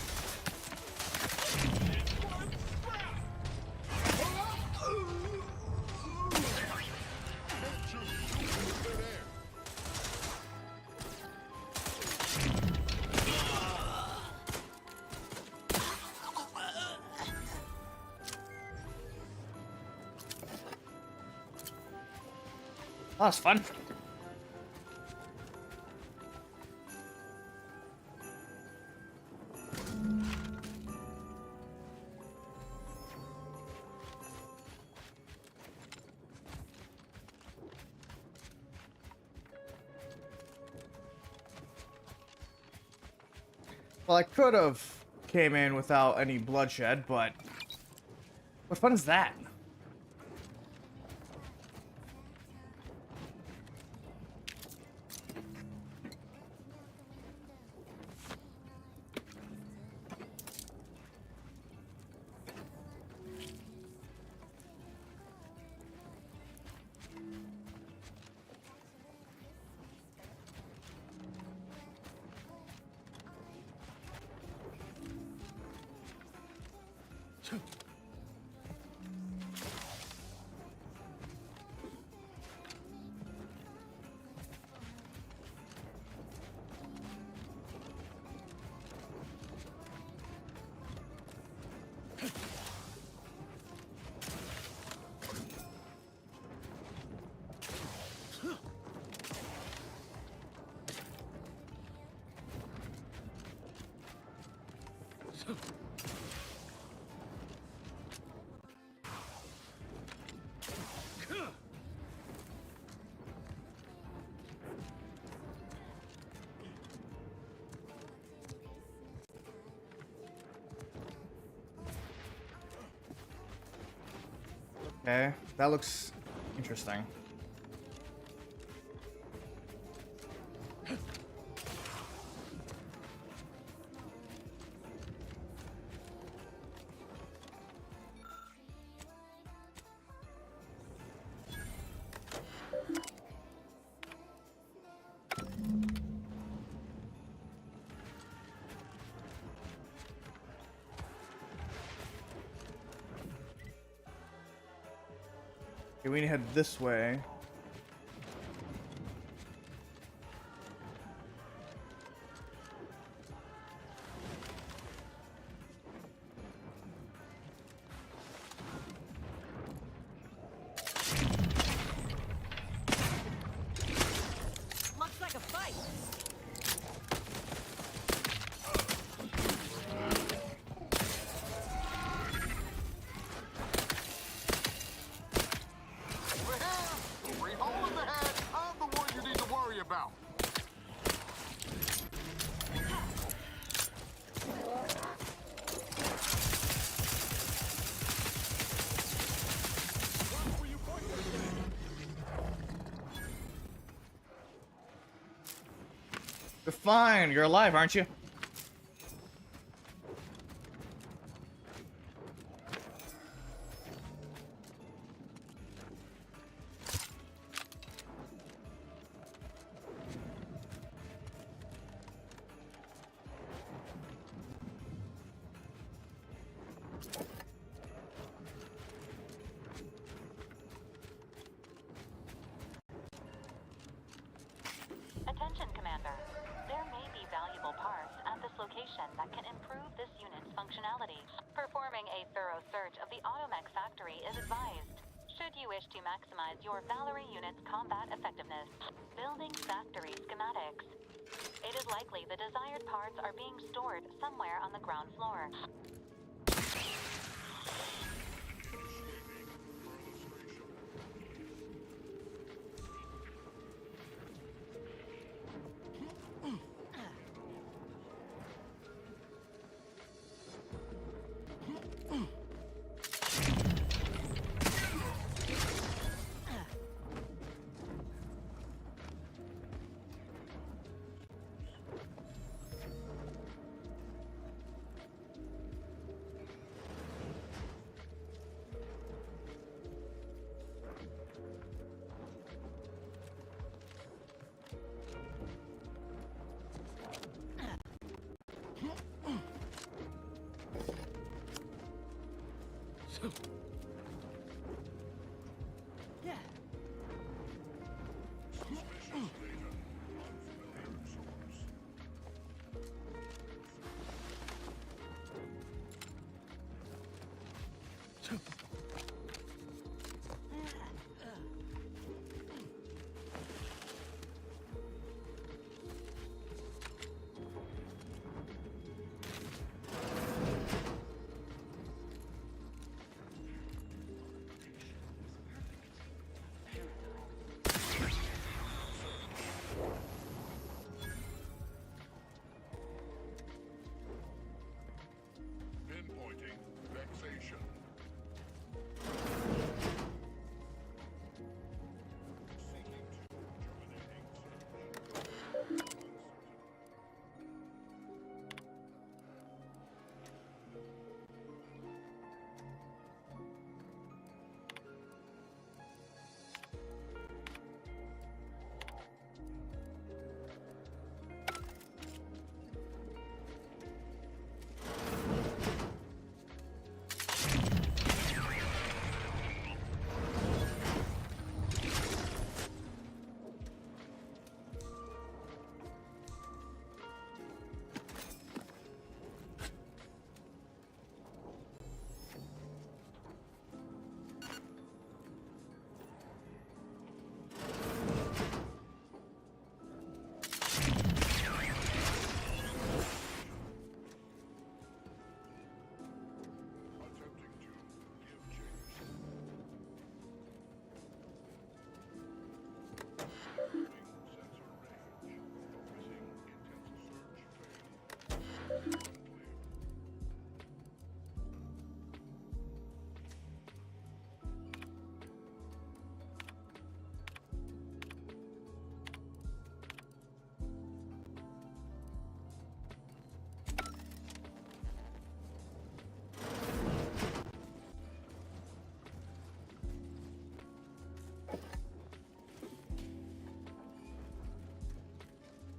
Oh, that's fun. Well, I could have came in without any bloodshed, but what fun is that? Okay, that looks interesting. Okay, we need to head this way. Looks like a fight. Three hole in the head. I'm the one you need to worry about. You're fine. You're alive, aren't you? Attention, Commander. There may be valuable parts at this location that can improve this unit's functionality. Performing a thorough search of the Automech factory is advised, should you wish to maximize your Valerie unit's combat effectiveness. Building factory schematics. It is likely the desired parts are being stored somewhere on the ground floor.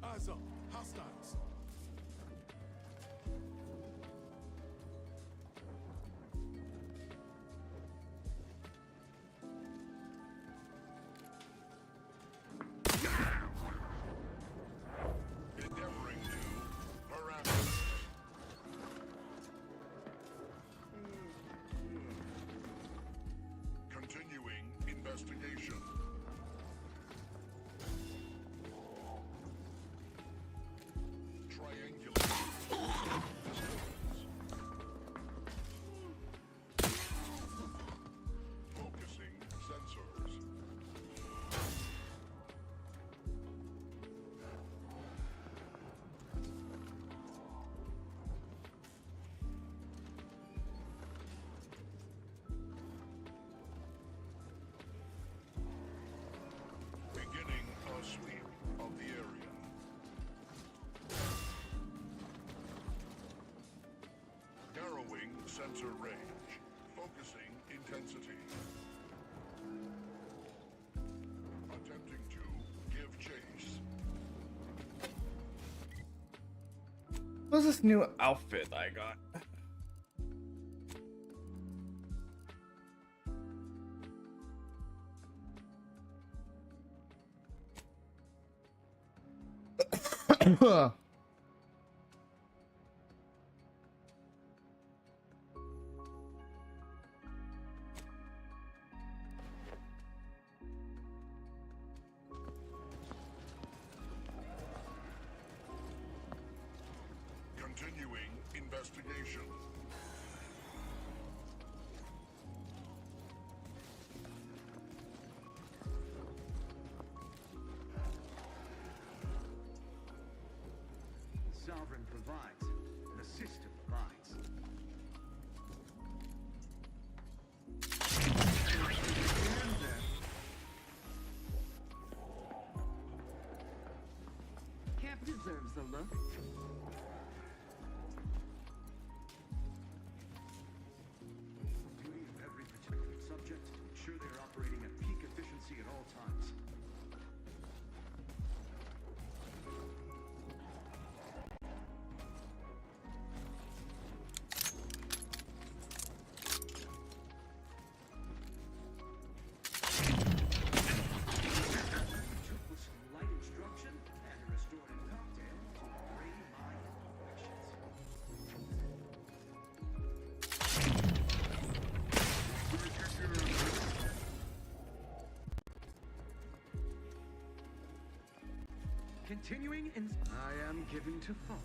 Eyes up. Hostiles. Endeavoring to harass. Continuing investigation. Focusing sensors. Beginning a sweep of the area. Narrowing sensor range. Focusing intensity. Attempting to give chase. What's this new outfit I got? Continuing investigation. Sovereign provides, the system provides. Camp deserves a look. Duty of every protected subject to ensure they are operating at peak efficiency at all times. With some light instruction and a restorative cocktail to bring my imperfections. Continuing in... I am given to follow.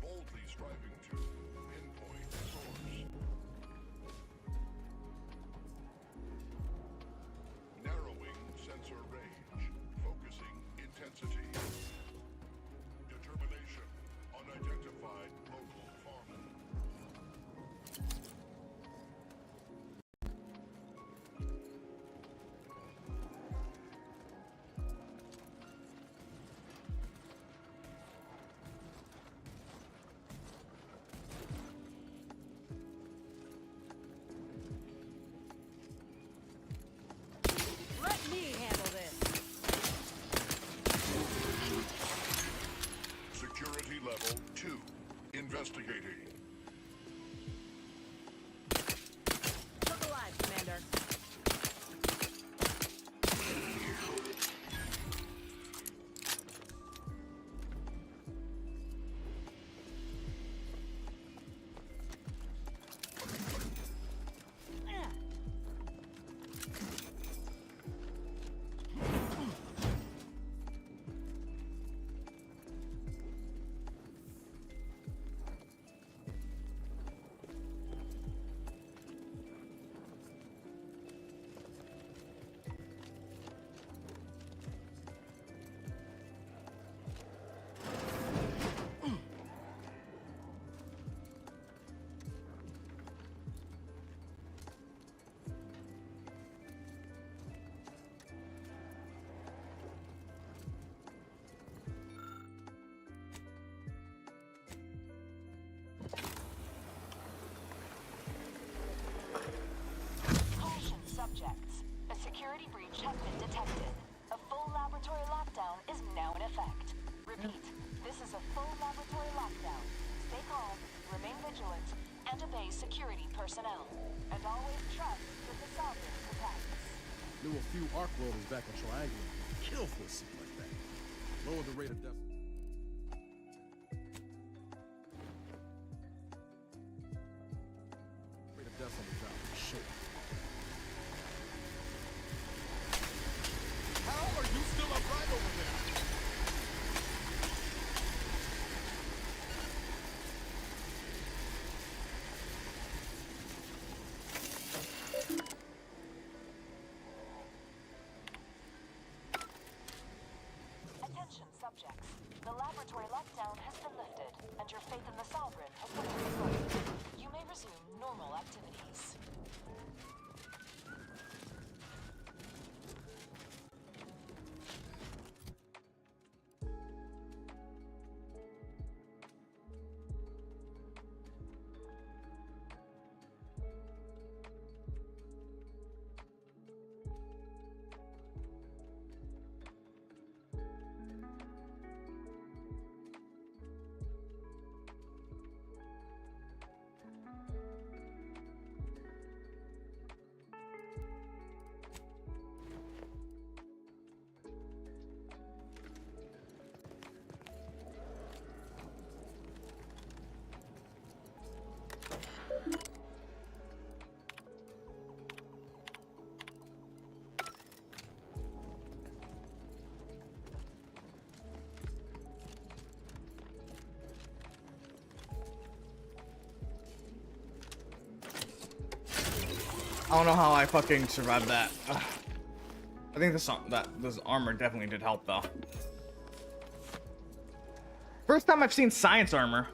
Boldly striving to pinpoint source. Narrowing sensor range. breach has been detected. A full laboratory lockdown is now in effect. Repeat, this is a full laboratory lockdown. Stay calm, remain vigilant, and obey security personnel. And always trust that the Sovereign protects. Knew a few arc welders back in Triangle. Kill for a suit like that. Lower the rate of death. Rate of death on the job, for sure. How are you still upright over there? Attention, subjects. The laboratory lockdown has been lifted, and your faith in the Sovereign has been restored. You may resume normal activities. I don't know how I fucking survived that. Ugh. I think this armor definitely did help though. First time I've seen science armor.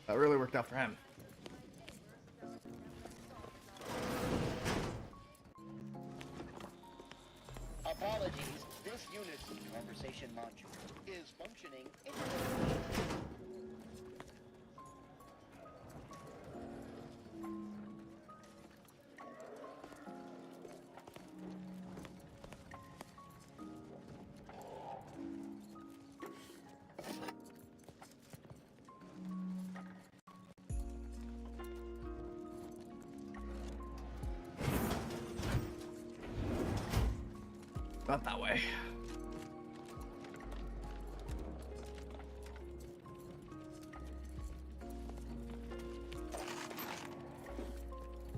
That really worked out for him. Apologies, this unit's conversation module is functioning. Not that way.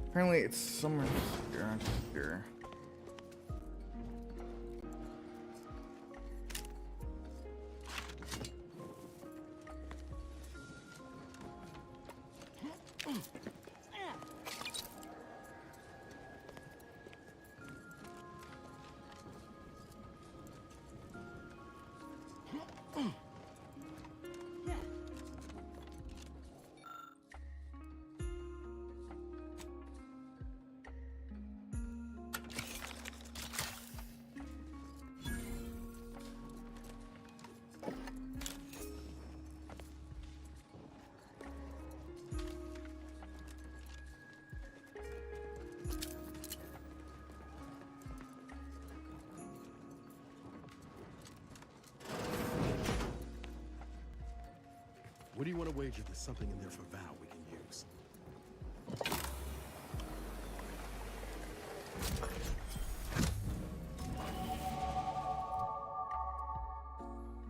Apparently it's somewhere here. What do you want to wager there's something in there for Val we can use?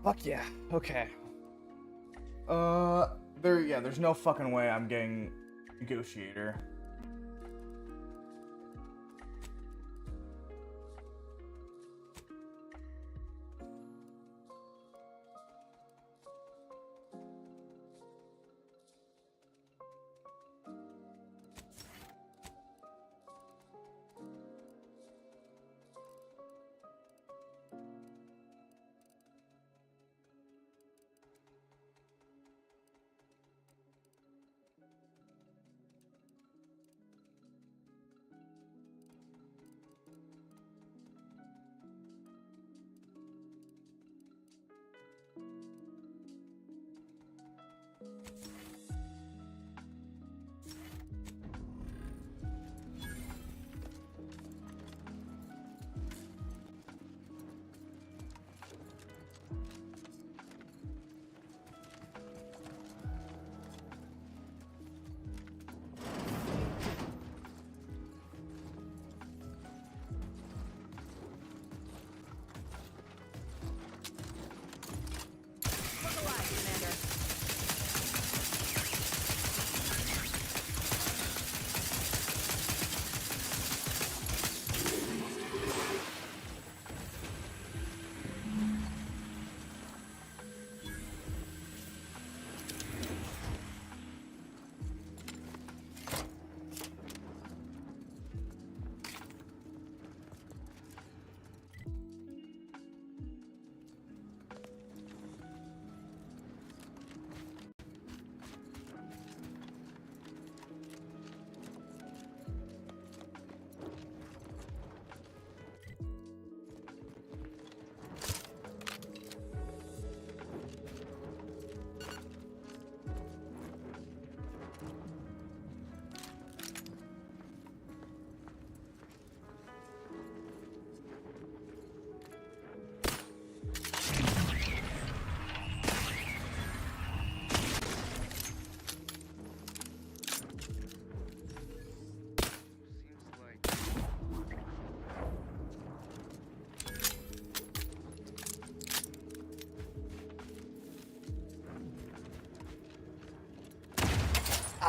Fuck yeah. Okay. There's no fucking way I'm getting negotiator.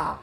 Ah.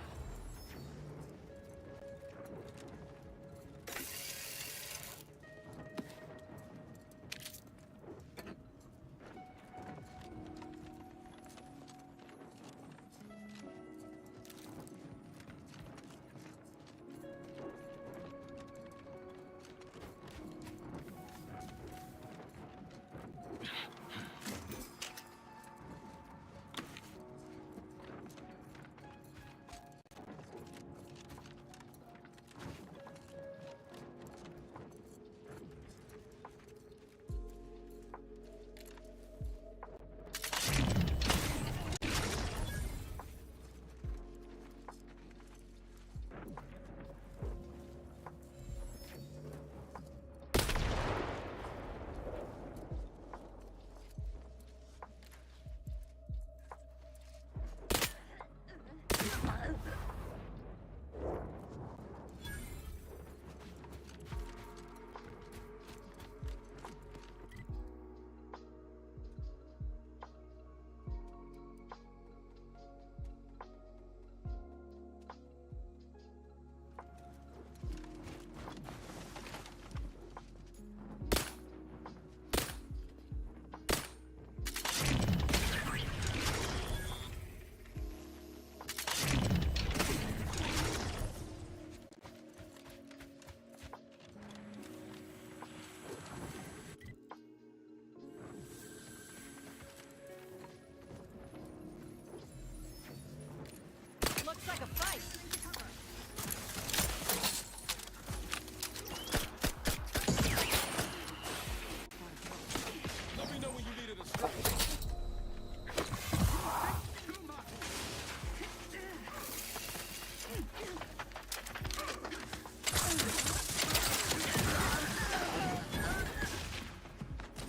Looks like a fight. Let me know when you needed a strike.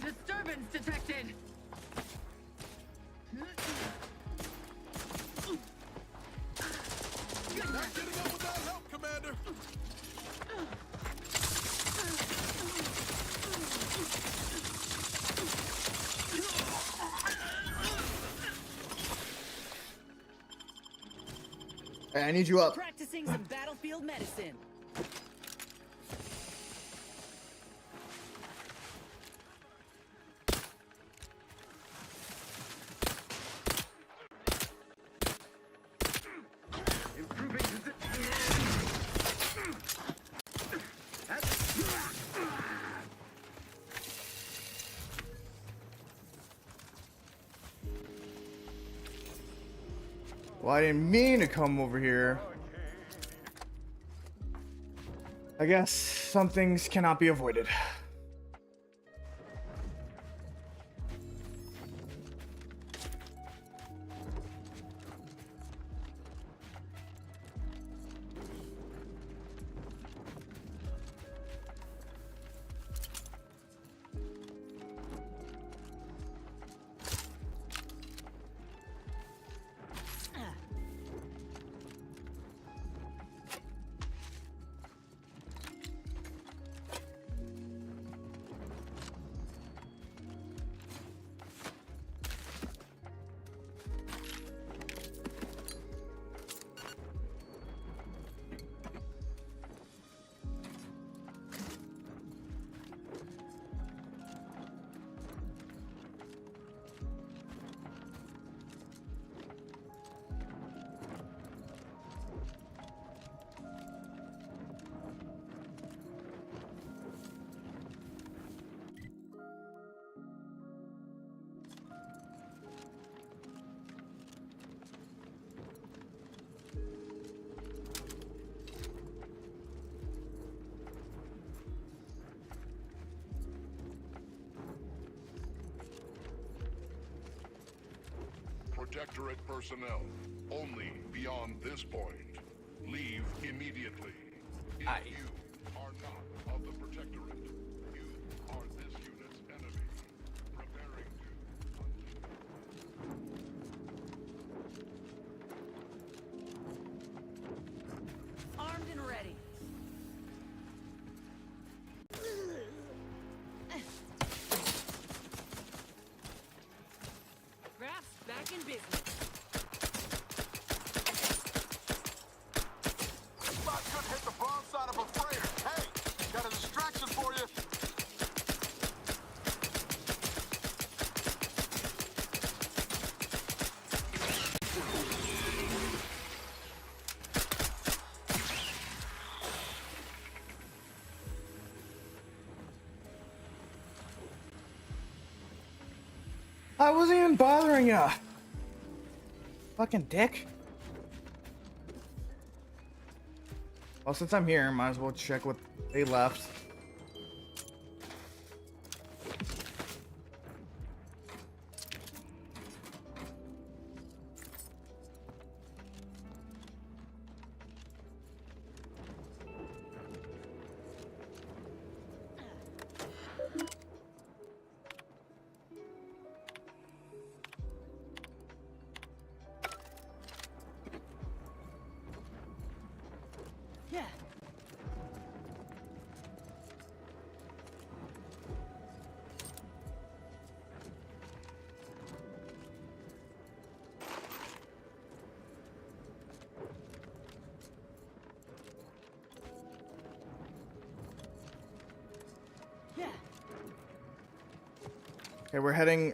Disturbance detected. Hey, I need you up. Practicing some battlefield medicine. Well, I didn't mean to come over here. I guess some things cannot be avoided. Protectorate personnel, only beyond this point. Leave immediately. If you are not of the Protectorate, you are this unit's enemy. Preparing to... Armed and ready. Raps back in business. Spot could hit the wrong side of a freighter. Hey, got a distraction for you. I wasn't even bothering ya. Fucking dick. Well, since I'm here, might as well check what they left. Yeah. Yeah. Okay, we're heading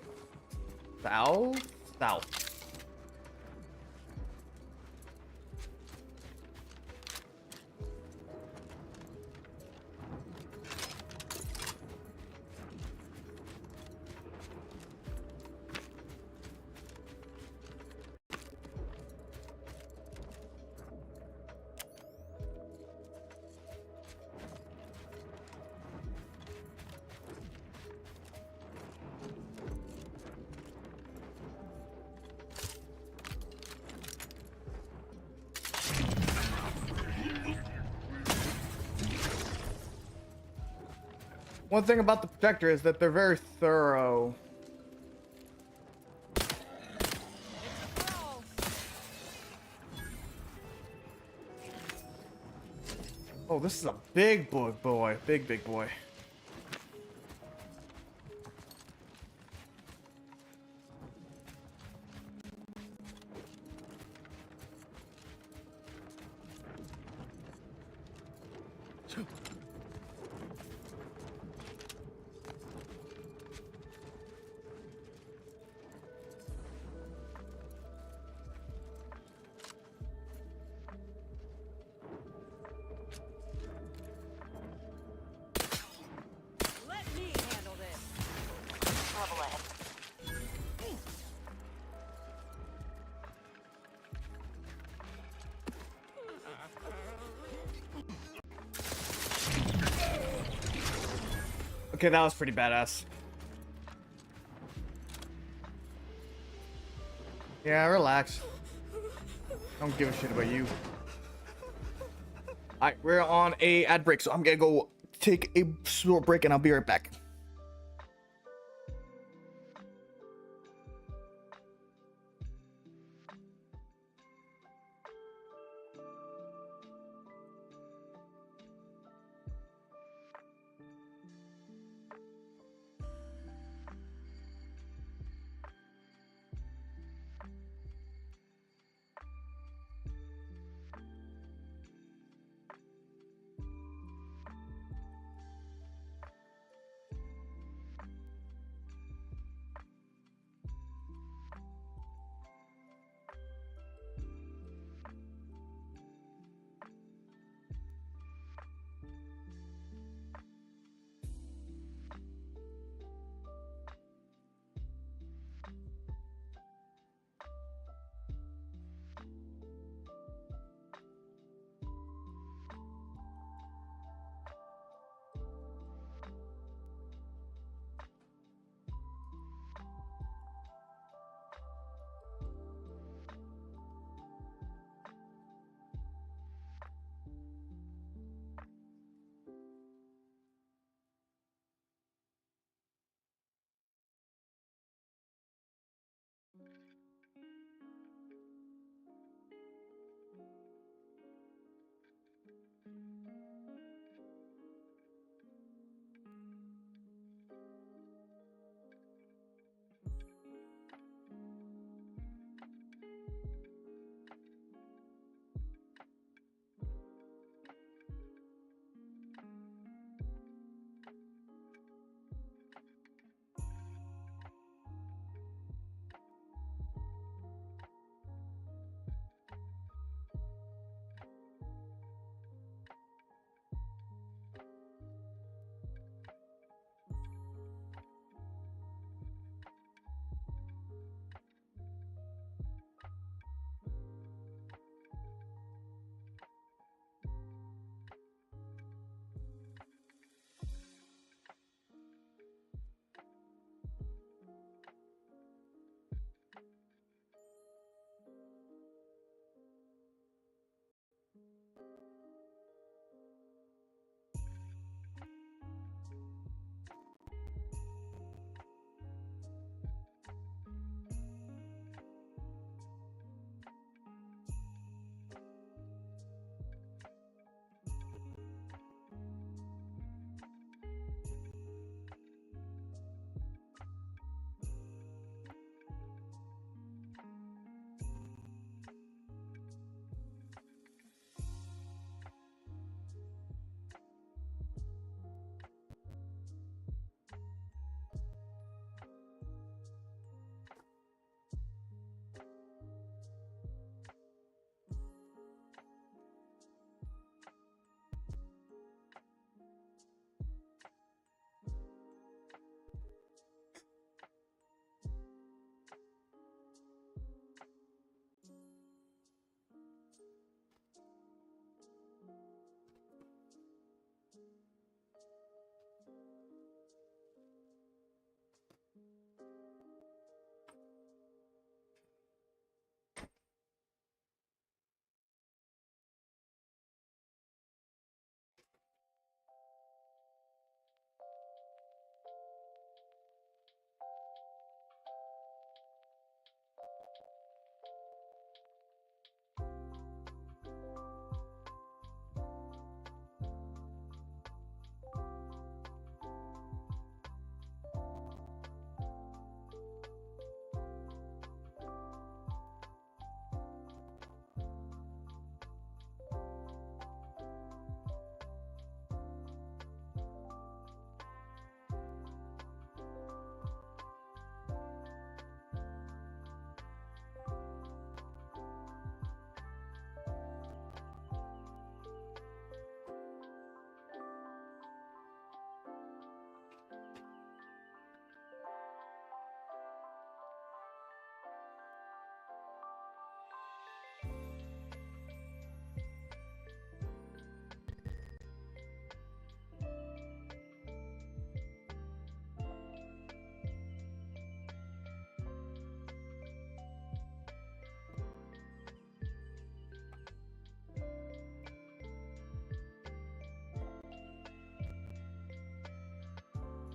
south? South. One thing about the Protector is that they're very thorough. Oh, this is a big boy. Big boy. Let me handle this. Level it. Okay, that was pretty badass. Yeah, relax. I don't give a shit about you. Alright, we're on a ad break, so I'm gonna go take a short break and I'll be right back.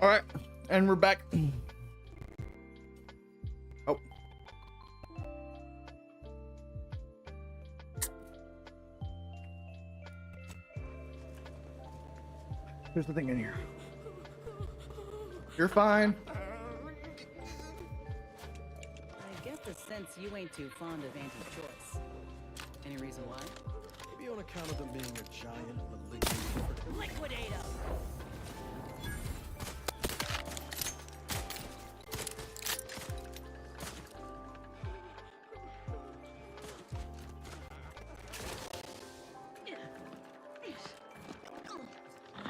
All right, and we're back. Oh. There's the thing in here. You're fine. I get the sense you ain't too fond of Auntie's choice. Any reason why? Maybe on account of them being a giant malignant. Liquidate 'em!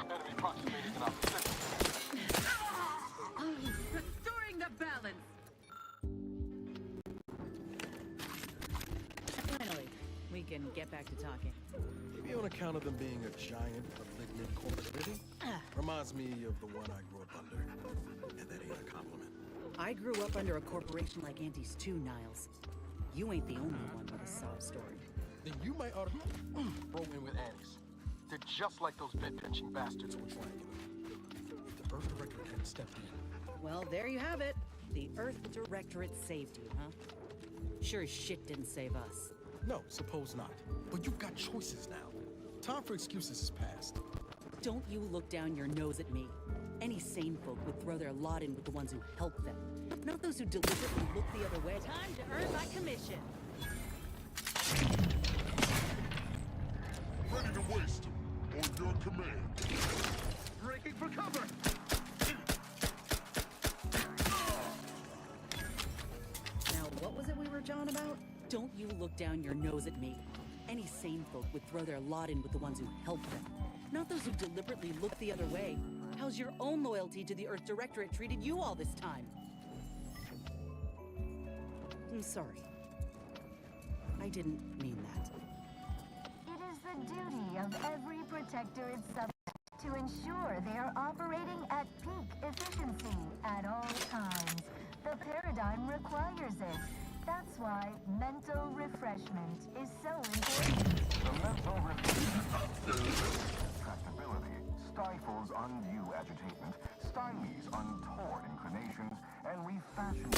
Enemy approximating in our position. Restoring the balance! Finally, we can get back to talking. Maybe on account of them being a giant malignant corporation. Reminds me of the one I grew up under. And that ain't a compliment. I grew up under a corporation like Auntie's too, Niles. You ain't the only one with a sob story. Then you might ought to throw in with Annie's. They're just like those bed-pinching bastards we're trying to. If the Earth Director hadn't stepped in. Well, there you have it. The Earth Directorate saved you, huh? Sure as shit didn't save us. No, suppose not. But you've got choices now. Time for excuses is past. Don't you look down your nose at me. Any sane folk would throw their lot in with the ones who help them, not those who deliberately look the other way. Time to earn my commission. Ready to waste on your command. Breaking for cover! Now, what was it we were jawing about? Don't you look down your nose at me. Any sane folk would throw their lot in with the ones who help them, not those who deliberately look the other way. How's your own loyalty to the Earth Directorate treated you all this time? I'm sorry. I didn't mean that. It is the duty of every Protectorate subject to ensure they are operating at peak efficiency at all times. The paradigm requires it. That's why mental refreshment is so important. The mental refreshment tractability stifles undue agitation, stymies untoward inclinations, and refashions the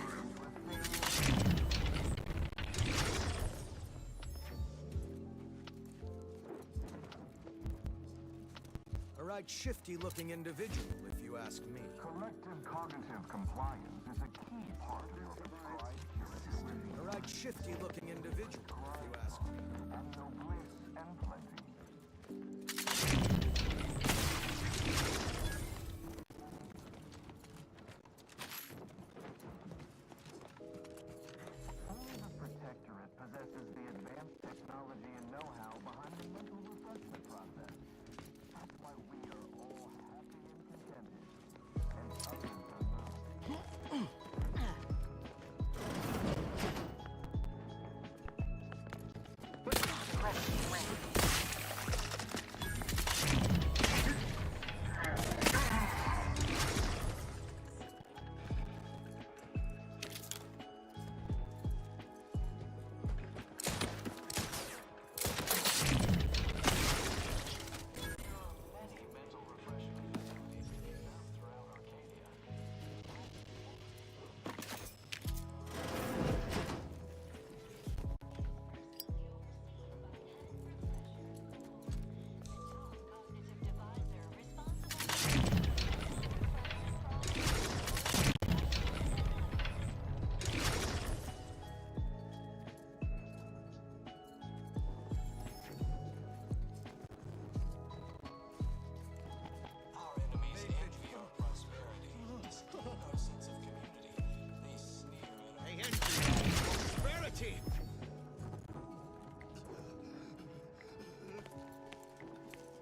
world into a thing. A right shifty-looking individual, if you ask me. Collective cognitive compliance is a key part of your prescribed curative regime. A right shifty-looking individual, if you ask me. And no bliss and plenty. Only the Protectorate possesses the advanced technology and know-how behind the mental refreshment process. That's why we are all happy and contented, and others are not.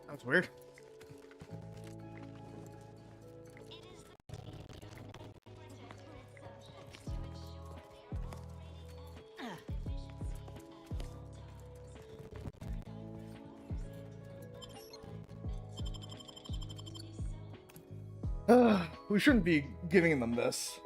That's weird. We shouldn't be giving them this.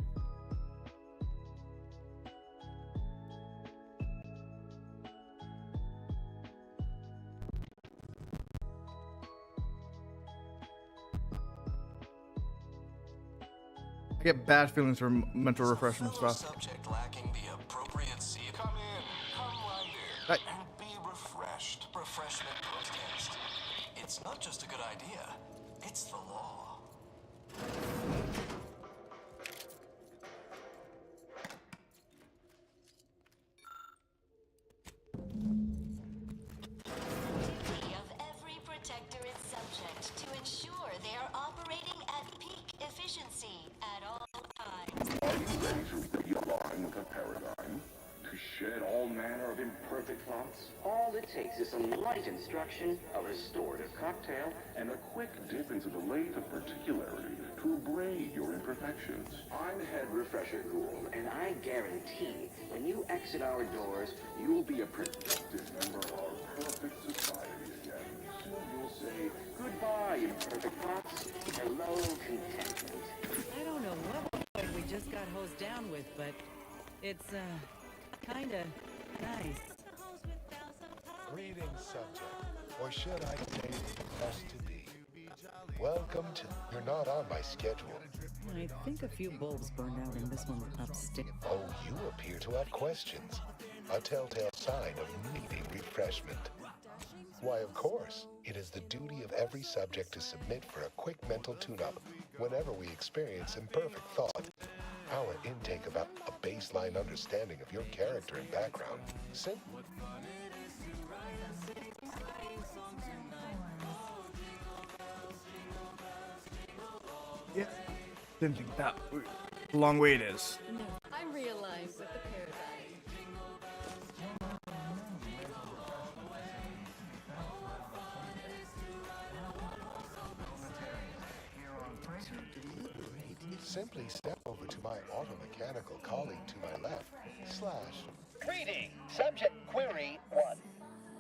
get bad feelings from mental refreshment stuff. Subject lacking the appropriate C. Come in. Come right in. Right. And be refreshed. Refreshment post-haste. It's not just a good idea. It's the law. Of every protectorate subject to ensure they are operating at peak efficiency at all times. Are you ready to realign the paradigm? To shed all manner of imperfect thoughts? All it takes is some light instruction, a restorative cocktail, And a quick dip into the lake of particularity to abrade your imperfections. I'm Head Refresher Ghoul, and I guarantee when you exit our doors, You'll be a productive member of our perfect society again. Soon you'll say, goodbye, imperfect thoughts. Hello, contentment. I don't know what we just got hosed down with, but it's, kinda nice. Greetings, subject. Or should I say, best to be. Welcome to... You're not on my schedule. I think a few bulbs burned out in this one upstairs. Oh, you appear to have questions. A telltale sign of needing refreshment. Why, of course. It is the duty of every subject to submit for a quick mental tune-up whenever we experience imperfect thought. Our intake about a baseline understanding of your character and background. Simple. Yeah. Didn't think that long way it is. I'm realigned with the paradigm. Simply step over to my automechanical colleague to my left, / Greeting, subject query 1.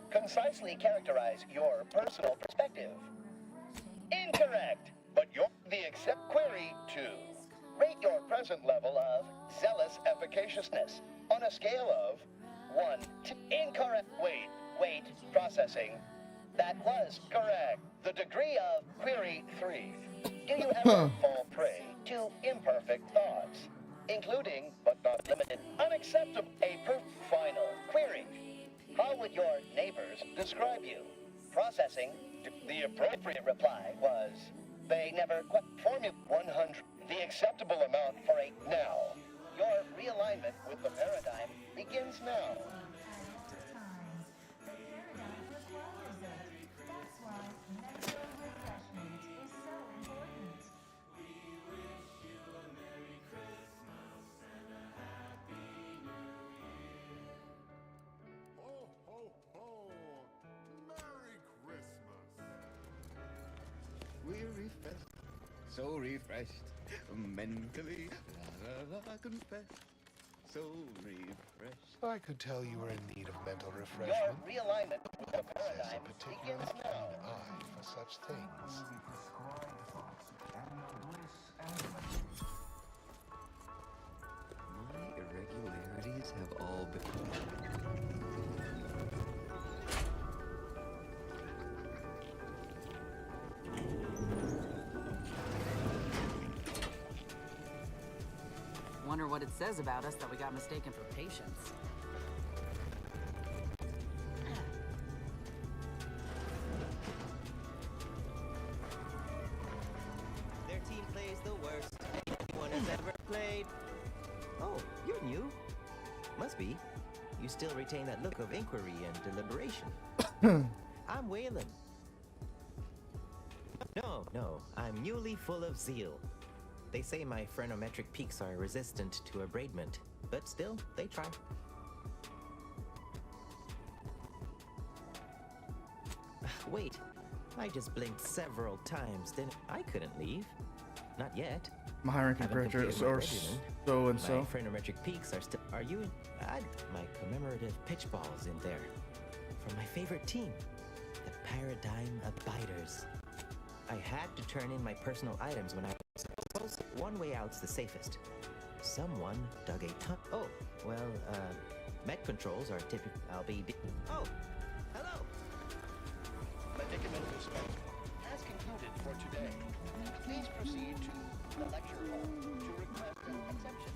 Concisely characterize your personal perspective. Incorrect, but you're the accept query 2. Rate your present level of zealous efficaciousness on a scale of 1 to incorrect. Wait, processing. That was correct. The degree of query 3. Do you ever fall prey to imperfect thoughts, including, but not limited, unacceptable, final query? How would your neighbors describe you? Processing. The appropriate reply was, they never formula 100. The acceptable amount for a now. Your realignment with the paradigm begins now. That's why mental refreshment is so important. Ho, ho, ho! Merry Christmas! We're refreshed, so refreshed, mentally, confess, so refreshed. I could tell you were in need of mental Your refreshment. realignment with the paradigm A particularly begins keen now. eye for such things. My irregularities have all been... Wonder what it says about us that we got mistaken for patients. Their team plays the worst anyone has ever played. Oh, you're new. Must be. You still retain that look of inquiry and deliberation. I'm Waylon. No, I'm newly full of zeal. They say my phrenometric peaks are resistant to abradement, but still, they try. Wait, I just blinked several times, then I couldn't leave. Not yet. My high ranking Haven't character completed or my regimen. so and My so. phrenometric peaks are still... Are you in... my commemorative pitch balls in there. From my favorite team, the Paradigm Abiders. I had to turn in my personal items when I... Suppose one way out's the safest. Someone dug a ton... Oh, well, met controls are typical... I'll be... Oh, hello! Medicament inspection has concluded for today. Please proceed to the lecture hall to request an exception.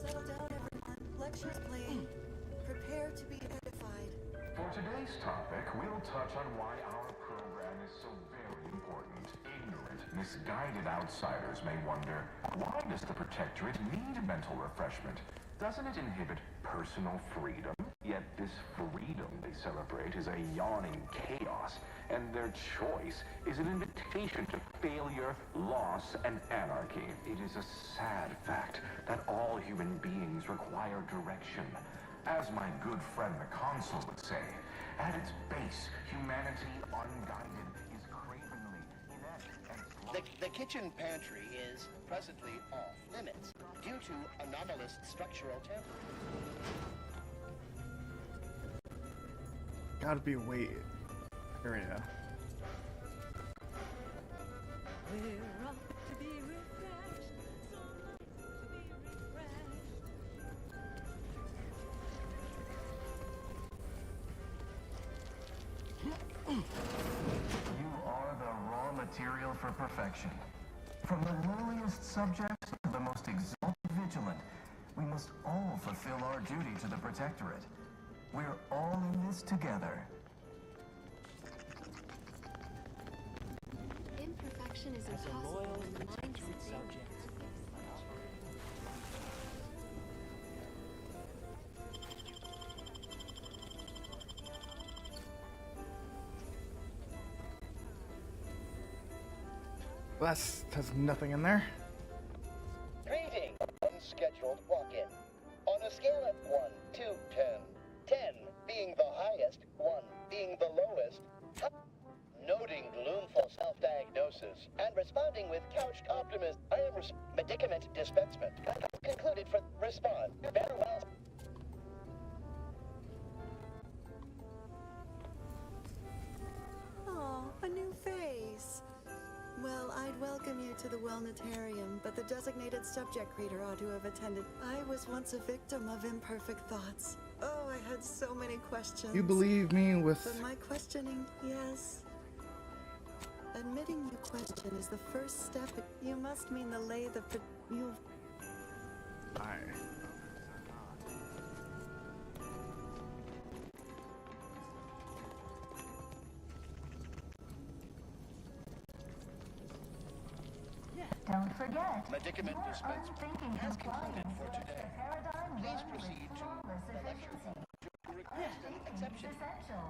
Settle down, everyone. Lecture's playing. Prepare to be edified. For today's topic, we'll touch on why our program is so very important. Ignorant, misguided outsiders may wonder, why does the Protectorate need mental refreshment? Doesn't it inhibit personal freedom? Yet this freedom they celebrate is a yawning chaos, and their choice is an invitation to failure, loss, and anarchy. It is a sad fact that all human beings require direction. As my good friend the Consul would say, at its base, humanity unguided is cravenly, inept, and The kitchen pantry is presently off limits due to anomalous structural tampering. Gotta be way area. We're off to be refreshed. So nice to be you are the raw material for perfection. From the lowliest subject to the most exalted vigilant, we must all fulfill our duty to the Protectorate. We're all in this together. Imperfection is impossible in the minds of subject. That's has nothing in there. Greeting, unscheduled walk-in. On a scale of 1 to 10, 10 being the highest, 1 being the lowest, noting gloomful self-diagnosis and responding with couched optimism, I am medicament dispensement. Concluded for respond. Better well. Aw, a new face. Well, I'd welcome you to the Wellnetarium, but the designated subject reader ought to have attended. I was once a victim of imperfect thoughts. Oh, I had so many questions. You believe me with... But my questioning, yes. Admitting you question is the first step. You must mean the lathe of... You... Alright. Don't forget, Medicament your dispensement unthinking has concluded compliance for with today. the paradigm Please run with proceed to flawless the lecture efficiency. hall to request an Thinking exception. is essential.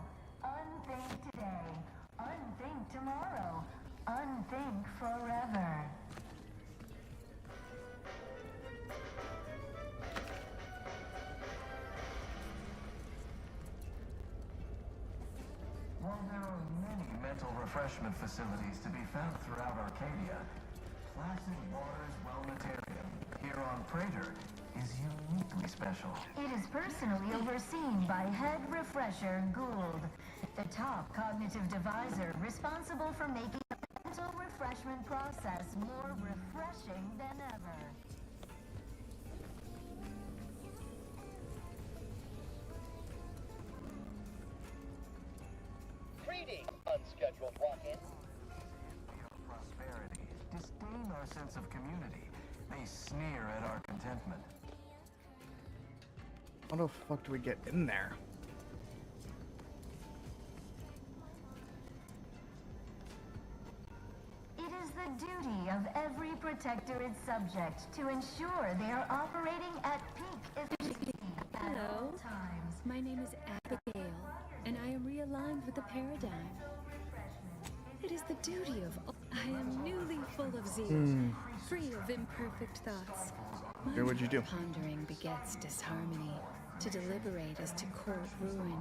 Unthink today. Unthink tomorrow. Unthink forever. While there are many mental refreshment facilities to be found throughout Arcadia, Placid Waters Wellnetarium here on Praetor is uniquely special. It is personally overseen by Head Refresher Gould, the top cognitive deviser responsible for making the mental refreshment process more refreshing than ever. Greeting, unscheduled walk-in. Prosperity, disdain our sense of community. They sneer at our contentment. How the fuck do we get in there? It is the duty of every Protectorate subject to ensure they are operating at peak efficiency at Hello. all times. My name is Abigail, and I am realigned with the paradigm. It is the duty of all. I am newly full of zeal, free of imperfect thoughts. Okay, what'd you do? Pondering begets disharmony. To deliberate is to court ruin.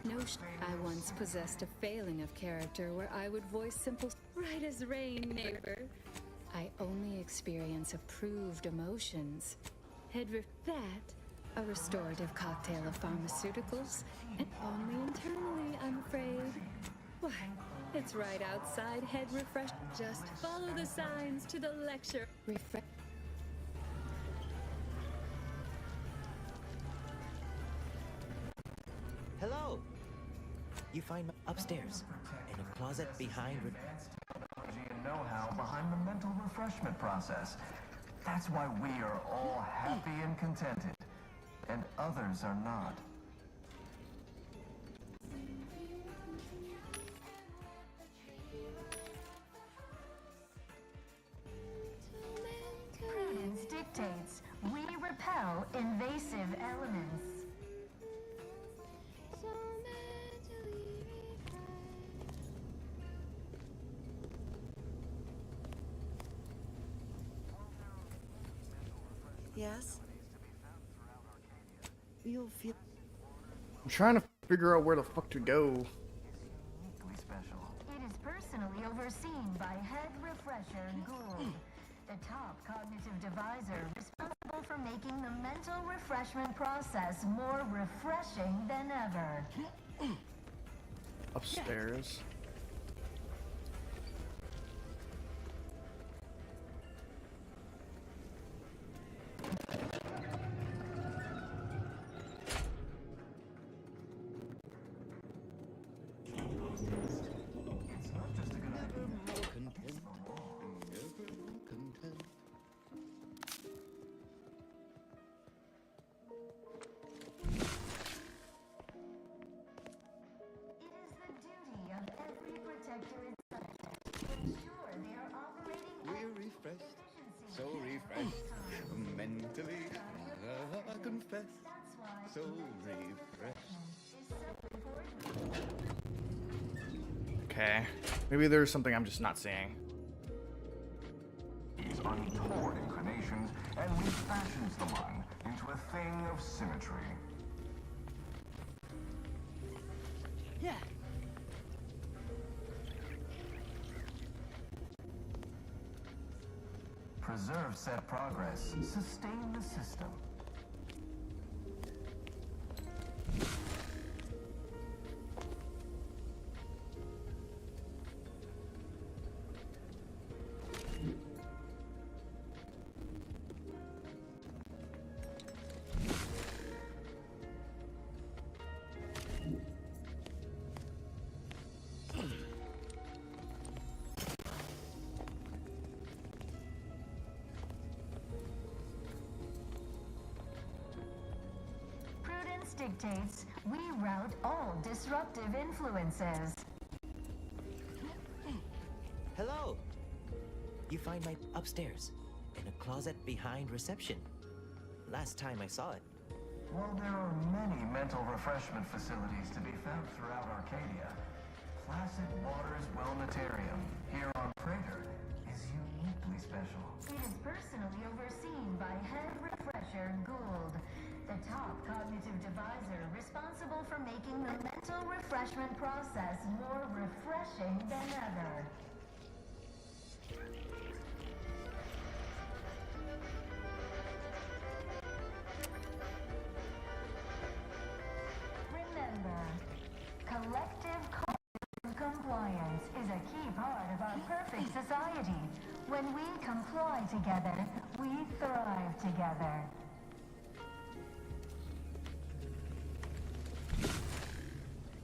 I once possessed a failing of character where I would voice simple, right as rain, neighbor. I only experience approved emotions. A restorative cocktail of pharmaceuticals, and only internally, I'm afraid. Why, it's right outside Head Refresh. Just follow the signs to the lecture. Refresh. Hello. You find me upstairs, in a closet behind... Technology and know-how behind the mental refreshment process. That's why we are all happy and contented, and others are not. Prudence dictates we repel invasive elements. Yes? You'll feel... I'm trying to figure out where the fuck to go. It is personally overseen by Head Refresher Gould, the top cognitive devisor responsible for making the mental refreshment process more refreshing than ever. Upstairs. We're refreshed, so refreshed, mentally, I confess, so refreshed. Okay. Maybe there's something I'm just not seeing. These untoward inclinations and refashions the mind into a thing of symmetry. Yeah. Preserve set progress. Sustain the system. Dictates we route all disruptive influences. Hello! You find my upstairs, in a closet behind reception. Last time I saw it. While there are many mental refreshment facilities to be found throughout Arcadia, Placid Waters Wellnetarium here on Praetor is uniquely special. It is personally overseen by Head Refresher Gould, the top cognitive devisor responsible for making the mental refreshment process more refreshing than ever. Remember, collective cognitive compliance is a key part of our perfect society. When we comply together, we thrive together.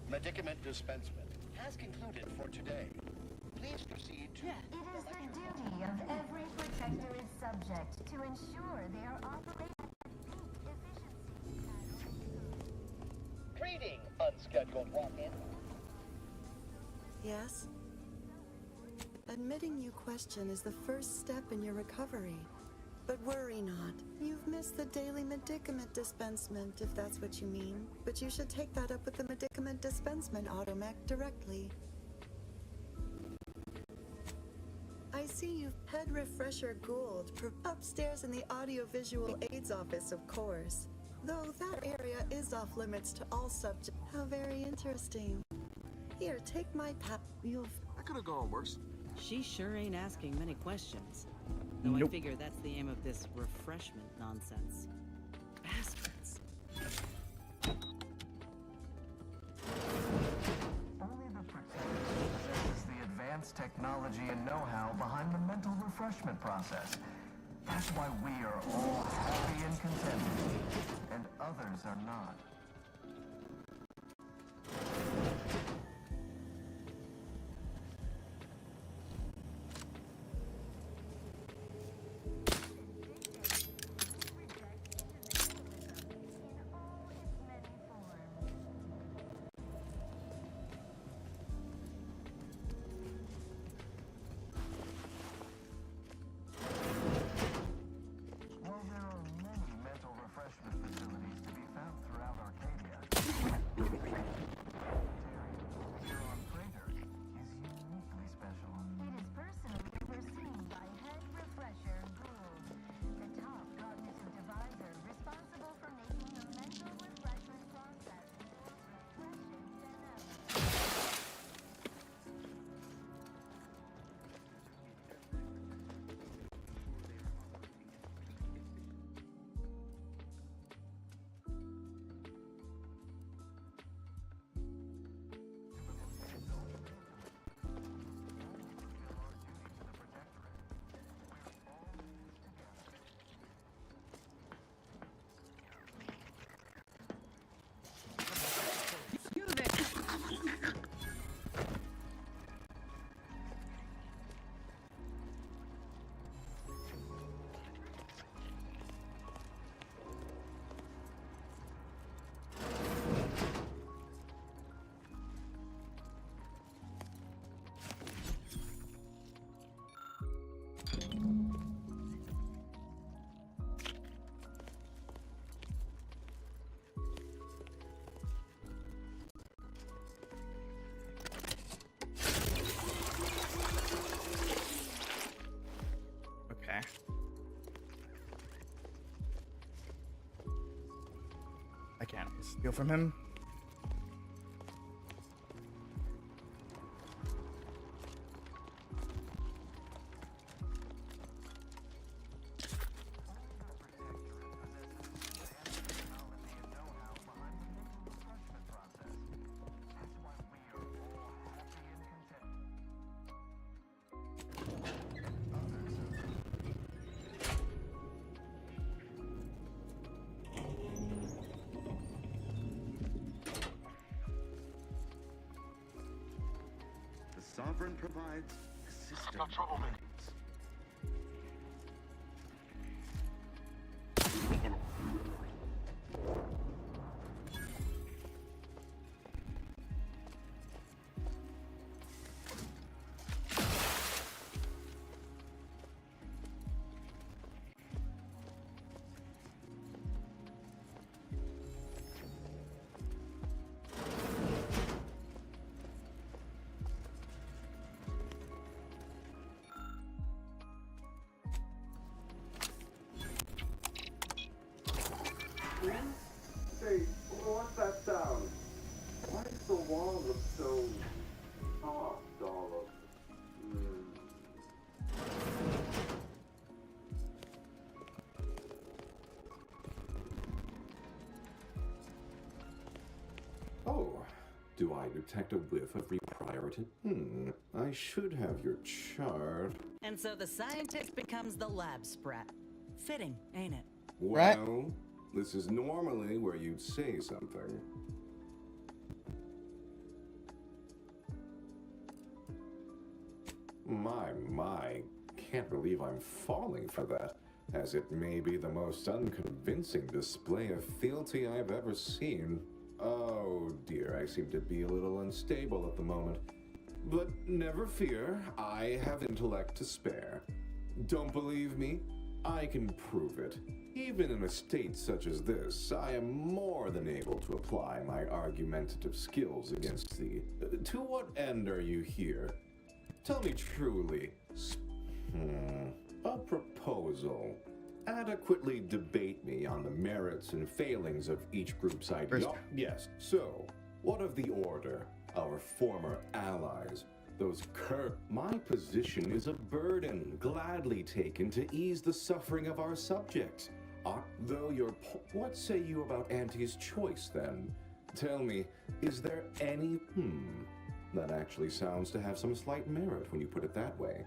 Medicament dispensement has concluded for today. Please proceed to... It is the duty of every protectorate subject to ensure they are operating at peak efficiency. Greeting, unscheduled walk-in. Yes? Admitting you question is the first step in your recovery. But worry not. You've missed the daily medicament dispensement, if that's what you mean. But you should take that up with the medicament dispensement automech directly. I see you've Head Refresher Gould upstairs in the audiovisual aids office, of course. Though that area is off limits to all subjects. How very interesting. Here, take my you'll... I could have gone worse. She sure ain't asking many questions. Though I figure that's the aim of this refreshment nonsense. Bastards. Only the Protector possesses the advanced technology and know-how behind the mental refreshment process. That's why we are all happy and contented, and others are not. can't steal from him. Sovereign provides, the system provides. Hey, what's that sound? Why does the wall look so soft all of Oh, do I detect a whiff of repriority? I should have your chart. And so the scientist becomes the lab sprat. Fitting, ain't it? Well, this is normally where you'd say something. My, can't believe I'm falling for that, as it may be the most unconvincing display of fealty I've ever seen. Oh dear, I seem to be a little unstable at the moment. But never fear, I have intellect to spare. Don't believe me? I can prove it. Even in a state such as this, I am more than able to apply my argumentative skills against thee. To what end are you here? Tell me truly. A proposal. Adequately debate me on the merits and failings of each group's ideology. Yes, so, what of the Order, our former allies? My position is a burden gladly taken to ease the suffering of our subjects. Though what say you about Auntie's choice, then? Tell me, is there any... That actually sounds to have some slight merit when you put it that way.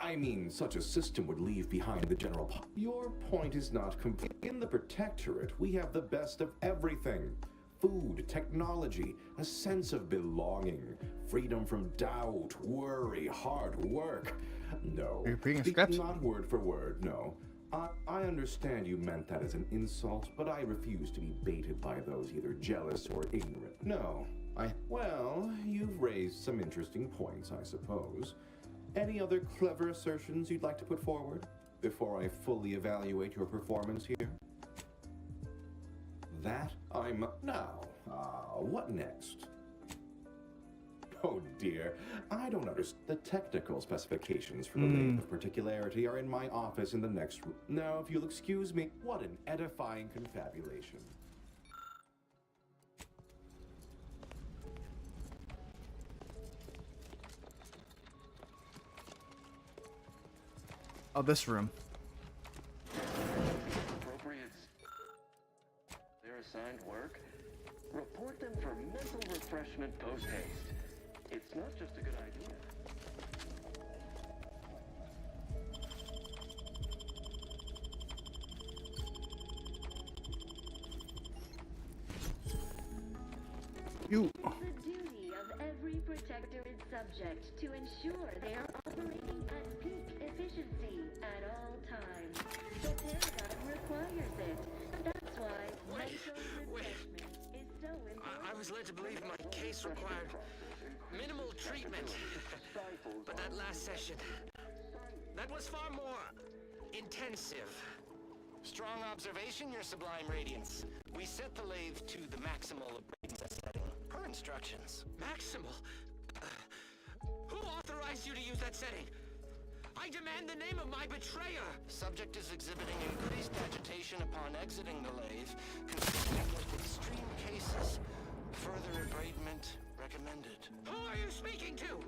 I mean, such a system would leave behind the general Your point is not complete. In the Protectorate, we have the best of everything. Food, technology, a sense of belonging, freedom from doubt, worry, hard work. No, not word for word, no. I understand you meant that as an insult, but I refuse to be baited by those either jealous or ignorant. No, well, you've raised some interesting points, I suppose. Any other clever assertions you'd like to put forward before I fully evaluate your performance here? That I'm... Now, what next? Oh dear, I don't understand. The technical specifications for the name of particularity are in my office in the next room. Now, if you'll excuse me, what an edifying confabulation. Oh, this room. Appropriates their assigned work. Report them for mental refreshment post-haste. It's not just a good idea. The duty of every protectorate subject to ensure they are operating at peak efficiency at all times. The paradigm requires it. That's why mental refreshment is so important. I was led to believe my case required minimal treatment. But that last session, that was far more intensive. Strong observation, Your Sublime Radiance. We set the lathe to the maximal abrasive setting. Per instructions. Maximal? Who authorized you to use that setting? I demand the name of my betrayer! Subject is exhibiting increased agitation upon exiting the lathe, consistent with extreme cases. Further abradement recommended. Who are you speaking to?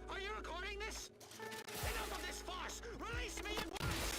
Are you recording this? Enough of this farce! Release me at once!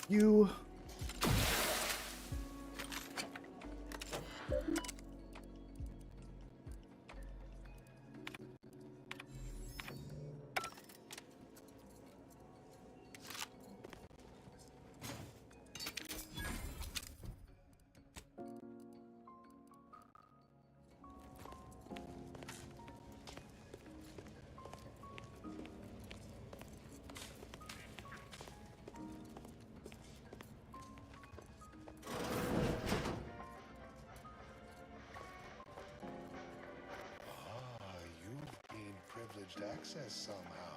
You. Access somehow.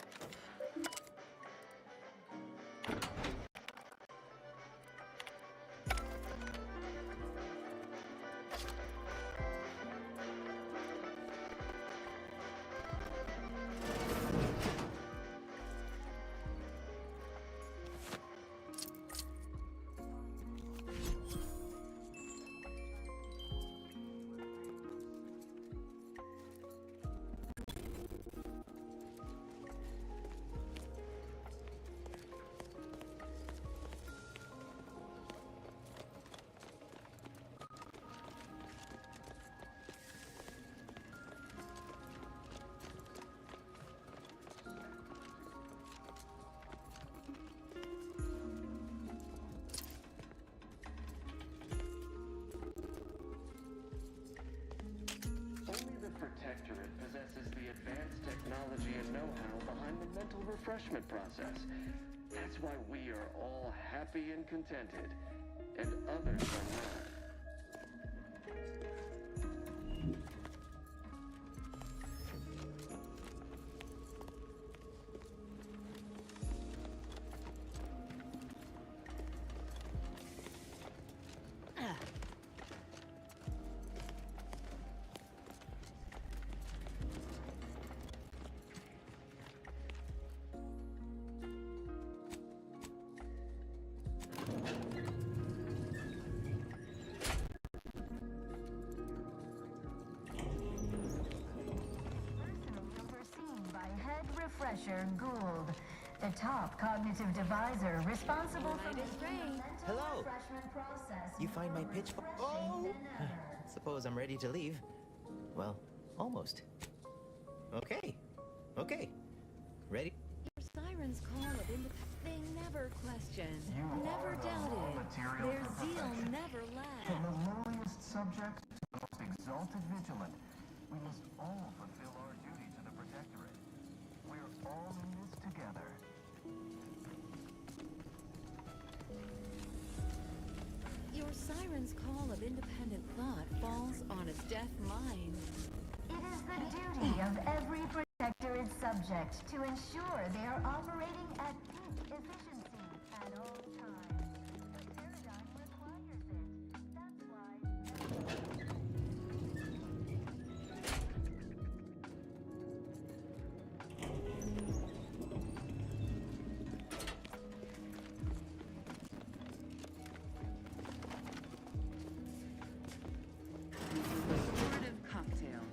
Only the Protectorate possesses the advanced technology and know-how behind the mental refreshment process. That's why we are all happy and contented, and others are not. Refresher Gould, the top cognitive devisor responsible for the Hello. refreshment process. You find my pitch? Oh! Suppose I'm ready to leave. Well, almost. Okay. Okay. Ready? Your siren's call of they never questioned, never doubted. Their zeal never lagged. From the lowliest subject to the most exalted vigilant, we must all fulfill our duty to the Protectorate. We're all in this together. Your siren's call of independent thought falls on a deaf mind. It is the duty of every Protectorate subject to ensure they are operating at peak efficiency at all times. The paradigm requires it. That's why...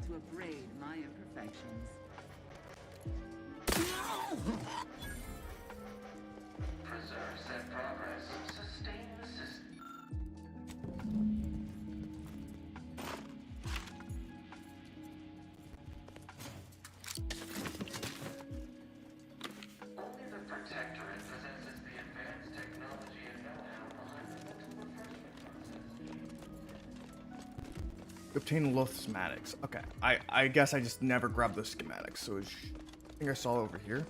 To abrade my imperfections. Obtain loaf schematics. Okay, I guess I just never grabbed those schematics, so I think I saw over here.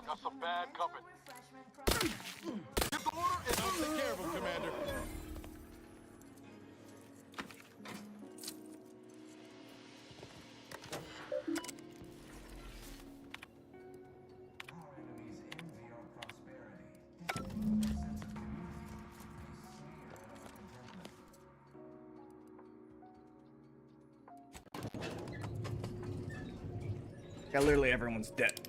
Got some bad company. Get the order and I'll take care of him, Commander. Yeah, literally everyone's dead.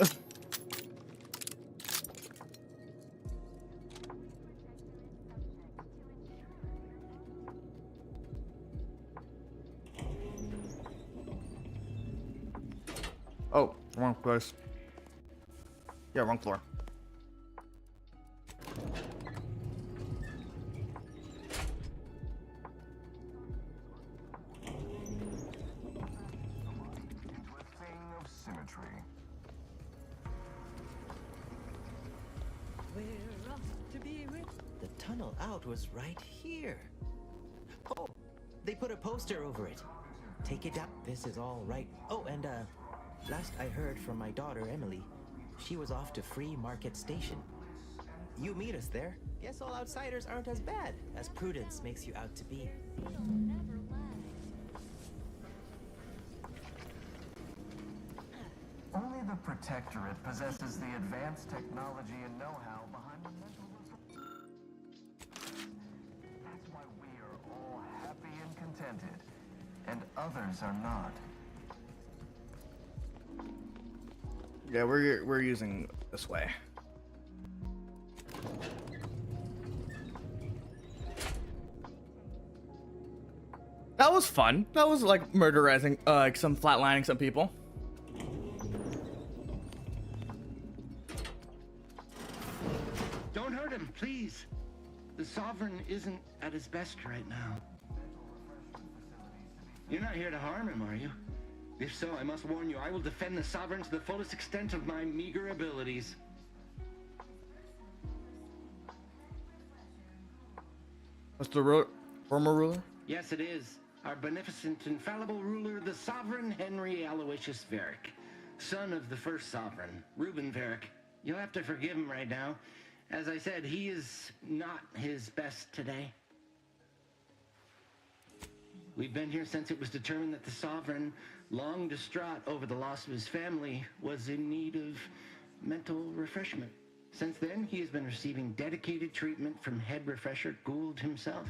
Oh, wrong place. Yeah, wrong floor. We're off to be rich. The tunnel out was right here. Oh, they put a poster over it. Take it up. This is all right. Oh, and last I heard from my daughter Emily, she was off to Free Market Station. You meet us there. Guess all outsiders aren't as bad as Prudence makes you out to be. Only the Protectorate possesses the advanced technology and know-how behind the mental That's why we are all happy and contented, and others are not. Yeah, we're using this way. That was fun. That was like murderizing, like some flatlining some people. Don't hurt him, please. The Sovereign isn't at his best right now. You're not here to harm him, are you? If so, I must warn you, I will defend the Sovereign to the fullest extent of my meager abilities. What's the former ruler? Yes, it is. Our beneficent, infallible ruler, the Sovereign Henry Aloysius Varick, son of the first Sovereign, Reuben Varick. You'll have to forgive him right now. As I said, he is not his best today. We've been here since it was determined that the Sovereign, long distraught over the loss of his family, was in need of mental refreshment. Since then, he has been receiving dedicated treatment from head refresher Gould himself.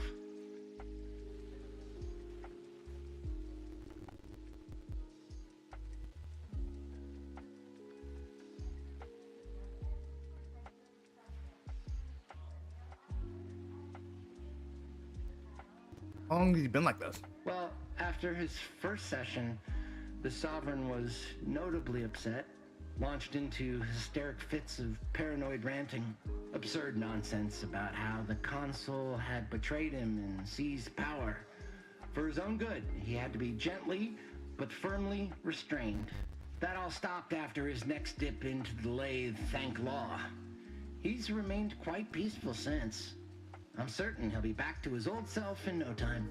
How long has he been like this? Well, after his first session, the Sovereign was notably upset, launched into hysteric fits of paranoid ranting, absurd nonsense about how the Consul had betrayed him and seized power. For his own good, he had to be gently but firmly restrained. That all stopped after his next dip into the lathe, thank law. He's remained quite peaceful since. I'm certain he'll be back to his old self in no time.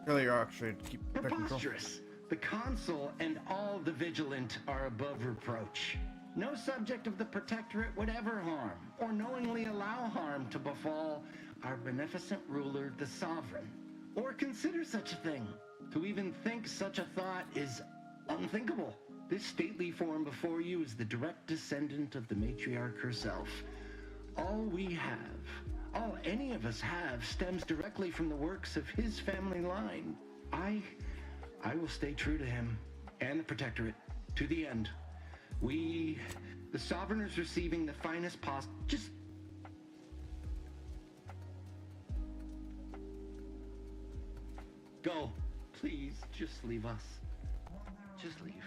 Really, you're actually keep Preposterous. The Consul and all the Vigilant are above reproach. No subject of the Protectorate would ever harm, or knowingly allow harm to befall our beneficent ruler, the Sovereign, or consider such a thing. To even think such a thought is unthinkable. This stately form before you is the direct descendant of the matriarch herself. All we have All any of us have stems directly from the works of his family line. I will stay true to him and the Protectorate to the end. The Sovereigners receiving the finest just... Go. Please, just leave us. Just leave.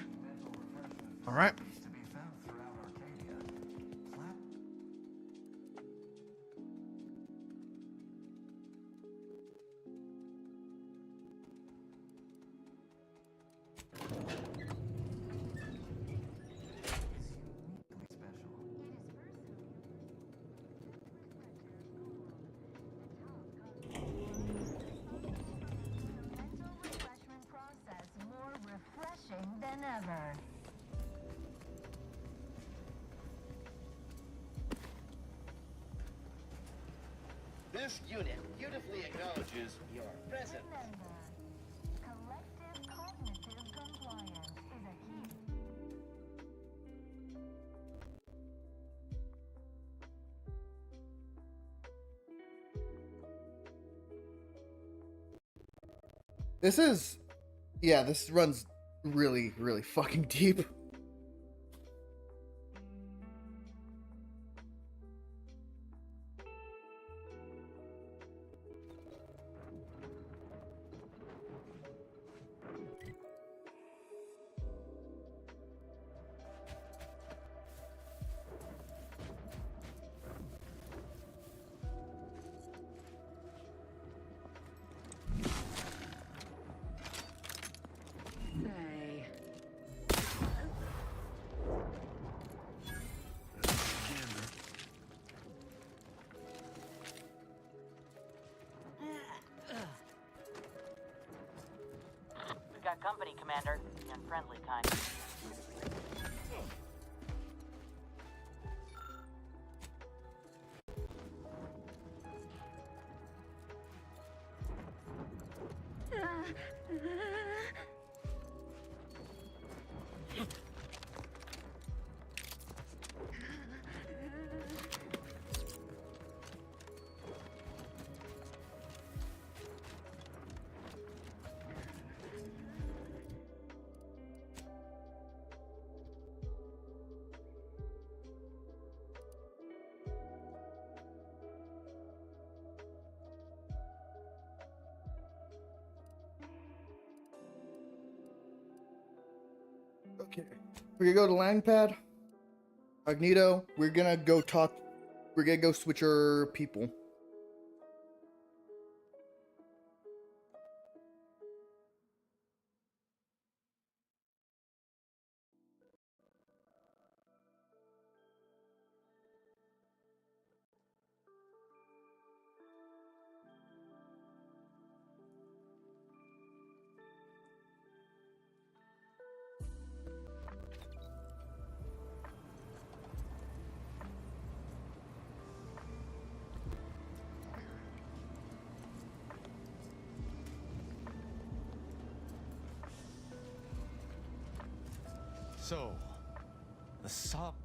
All right. Than ever. This unit beautifully acknowledges your presence. Remember, collective cognitive compliance is a key. This runs really, really fucking deep. Got company, Commander. The unfriendly kind. Okay. We're gonna go to landing pad. Magneto, we're gonna go switch our people. So,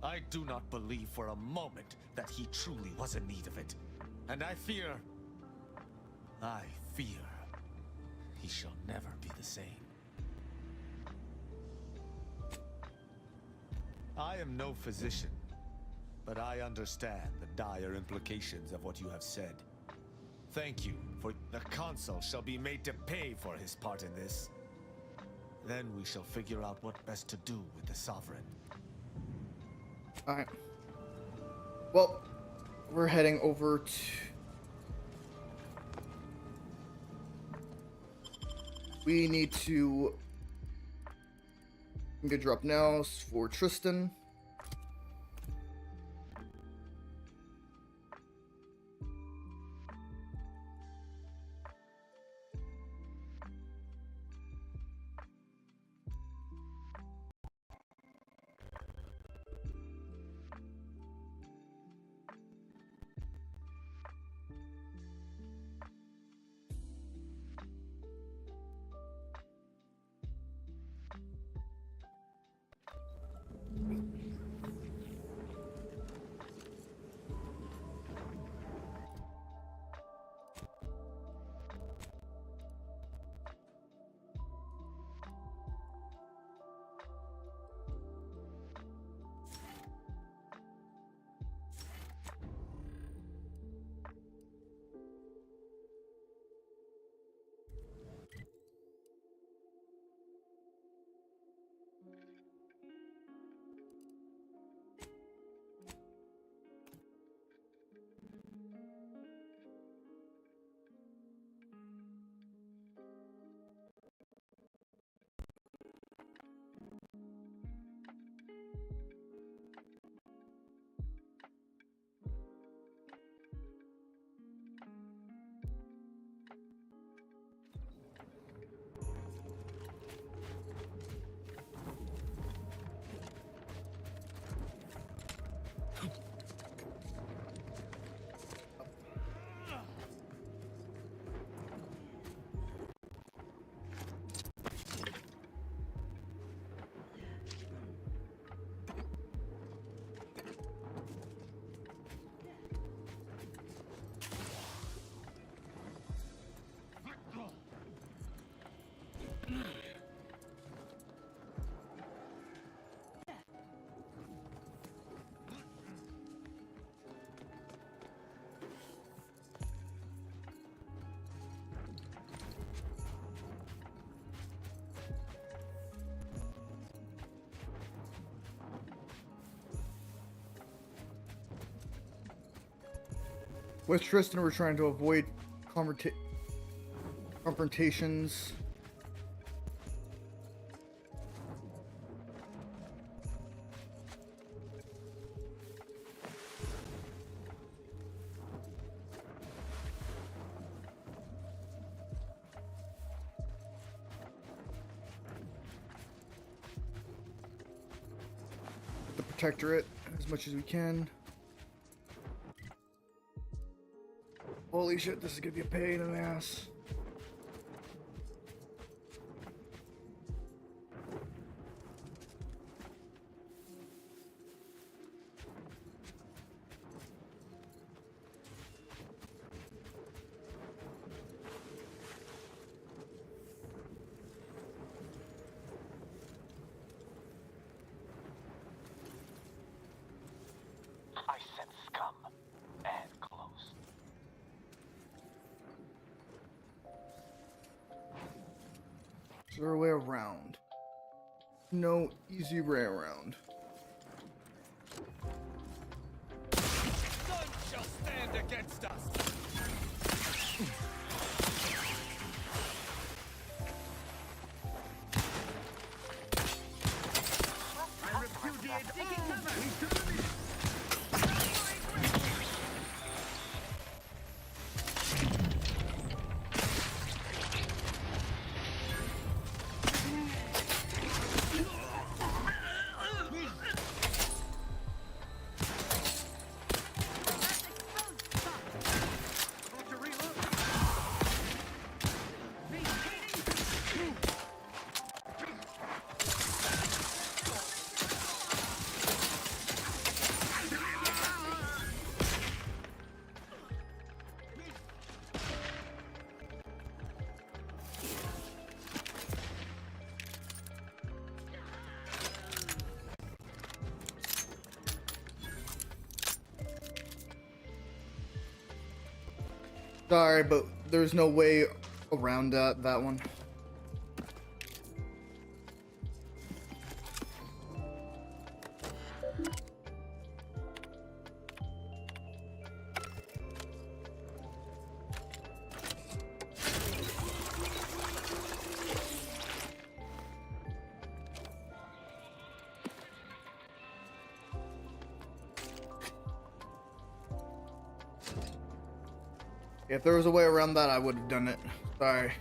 I do not believe for a moment that he truly was in need of it. And I fear he shall never be the same. I am no physician, but I understand the dire implications of what you have said. Thank you, for the Consul shall be made to pay for his part in this. Then we shall figure out what best to do with the Sovereign. Alright. Well, we're heading over to... We need to... I'm gonna drop now for Tristan. With Tristan, we're trying to avoid confrontations. The Protectorate as much as we can. Holy shit, this is gonna be a pain in the ass. I sense scum and close. Is there a way around? No easy way around. None shall stand against us. I repudiate taking cover. Sorry, but there's no way around that one. If there was a way around that, I would have done it. Sorry.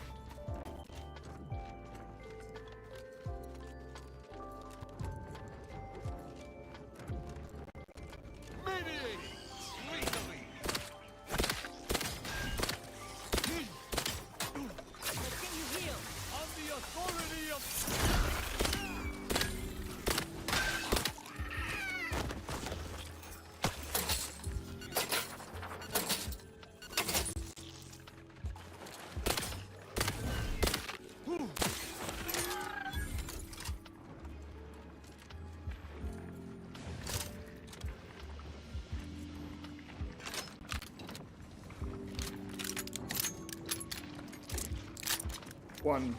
One,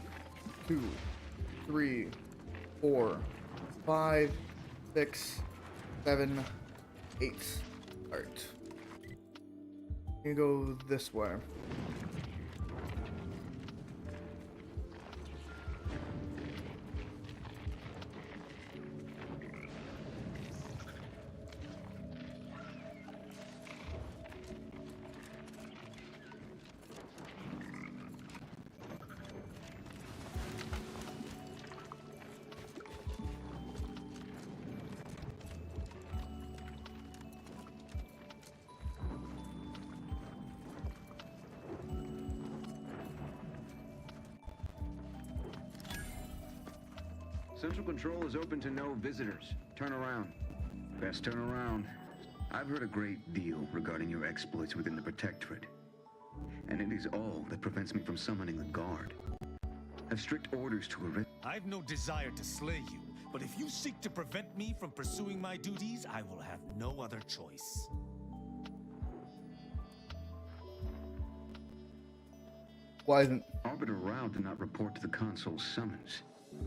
2, 3, 4, 5, 6, 7, 8. Alright. You go this way. Central Control is open to no visitors. Turn around. Best turn around. I've heard a great deal regarding your exploits within the Protectorate. And it is all that prevents me from summoning the Guard. I have strict orders to arrest. I've no desire to slay you, but if you seek to prevent me from pursuing my duties, I will have no other choice. Why isn't Arbiter Rao did not report to the Consul's summons.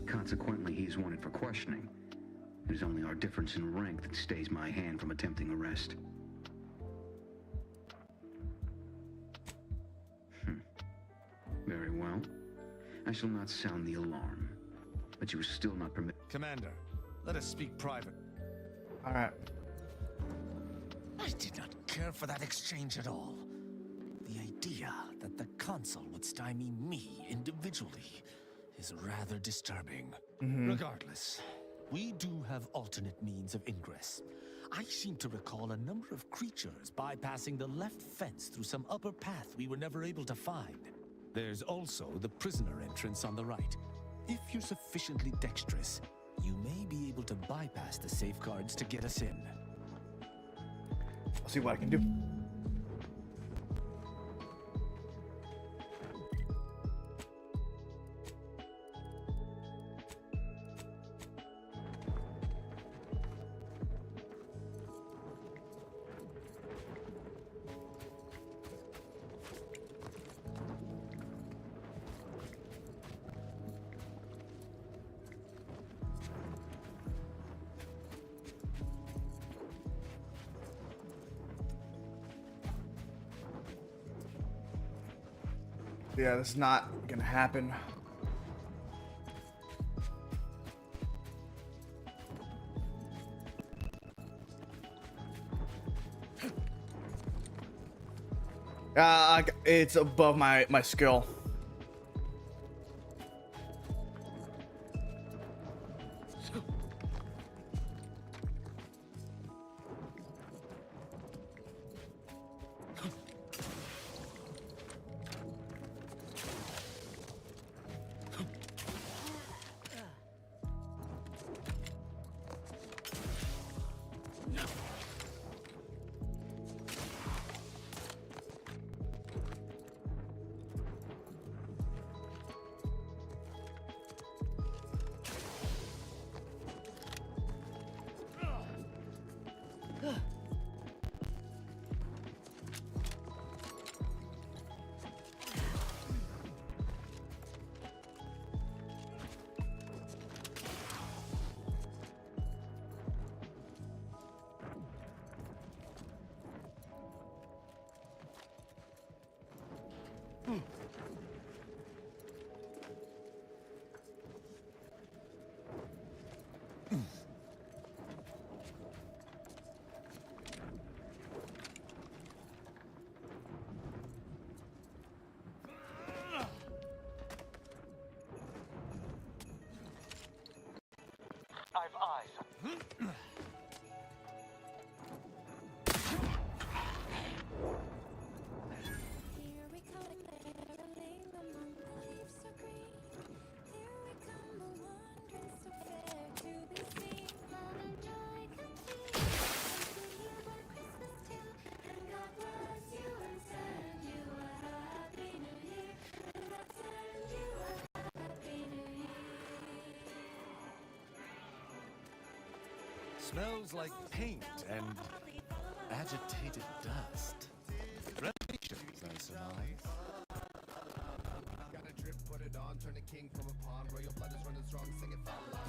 Consequently, he is wanted for questioning. It is only our difference in rank that stays my hand from attempting arrest. I shall not sound the alarm, but you are still not permitted. Commander, let us speak private. All right. I did not care for that exchange at all. The idea that the Council would stymie me individually is rather disturbing. Regardless, we do have alternate means of ingress. I seem to recall a number of creatures bypassing the left fence through some upper path we were never able to find. There's also the prisoner entrance on the right. If you're sufficiently dexterous, you may be able to bypass the safeguards to get us in. I'll see what I can do. Yeah, this is not gonna happen. It's above my skill. I've eyes. Smells like paint and agitated dust. Revelations, I surmise. Got a drip, put it on, turn a king from a pawn. Royal blood is running strong, sing it foul loud.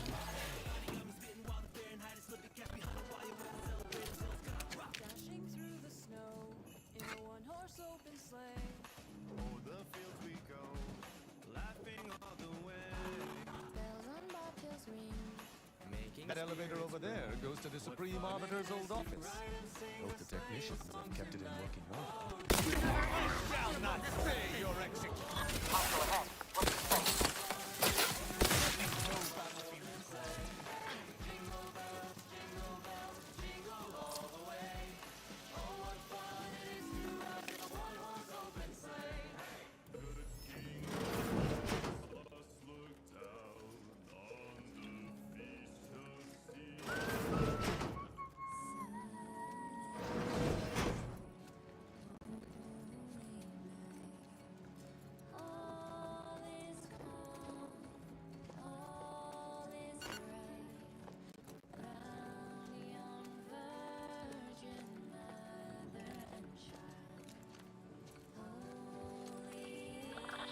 Dashing through the snow in a one-horse open sleigh. O'er the fields we go, laughing all the way. Bells on bobtails ring. That elevator over there goes to the Supreme Arbiter's old office. Hope the technicians have kept it in working order. You shall not say your execution. I'll go ahead. What's the place?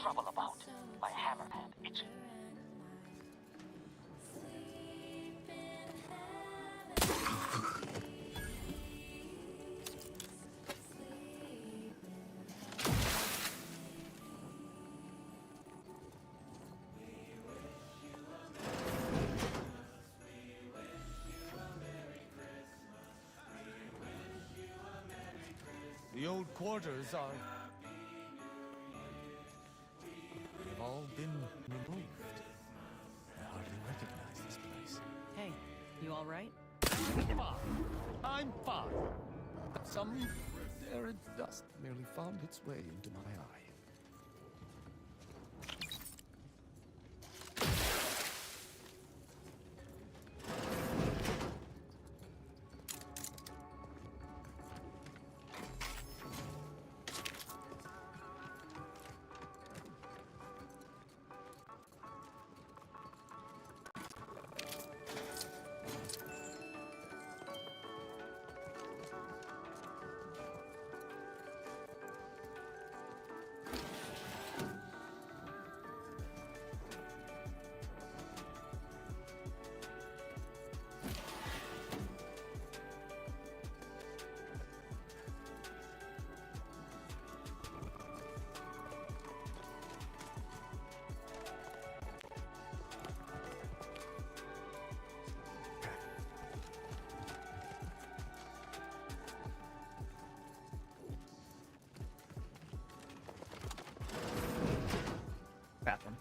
Trouble about. My hammerhead itching. The old quarters are... They've all been removed. I hardly recognize this place. Hey, you all right? I'm fine. Some arid dust merely found its way into my eye. Bathroom.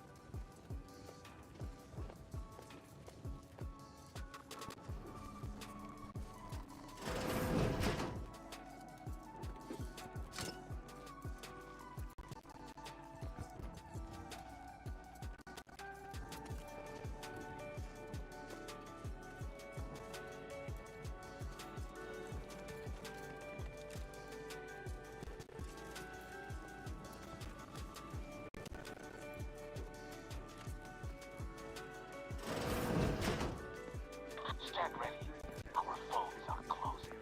Stand ready. Our foes are closing.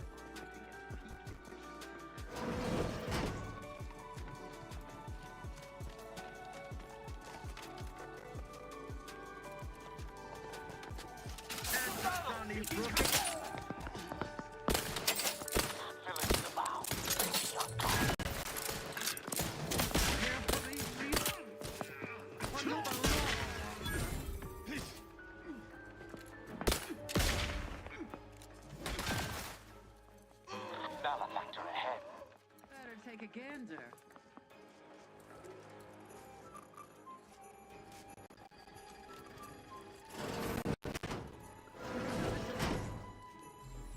Malefactor ahead. Better take a gander.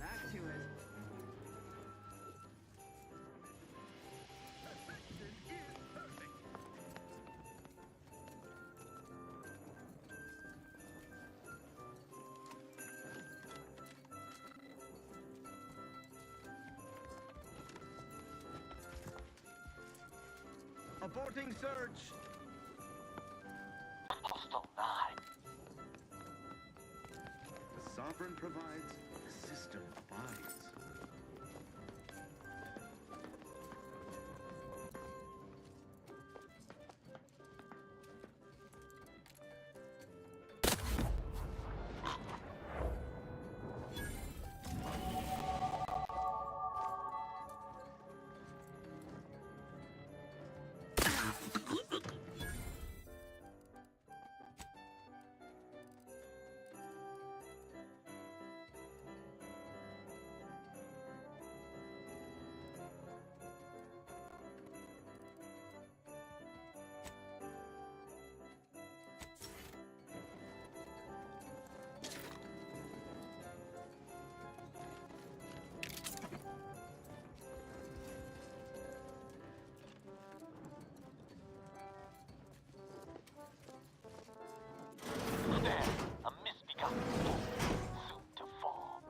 Back to it. Aborting search. Hostile nigh. The sovereign provides, the system abides. There, a misbegotten fool, soon to fall.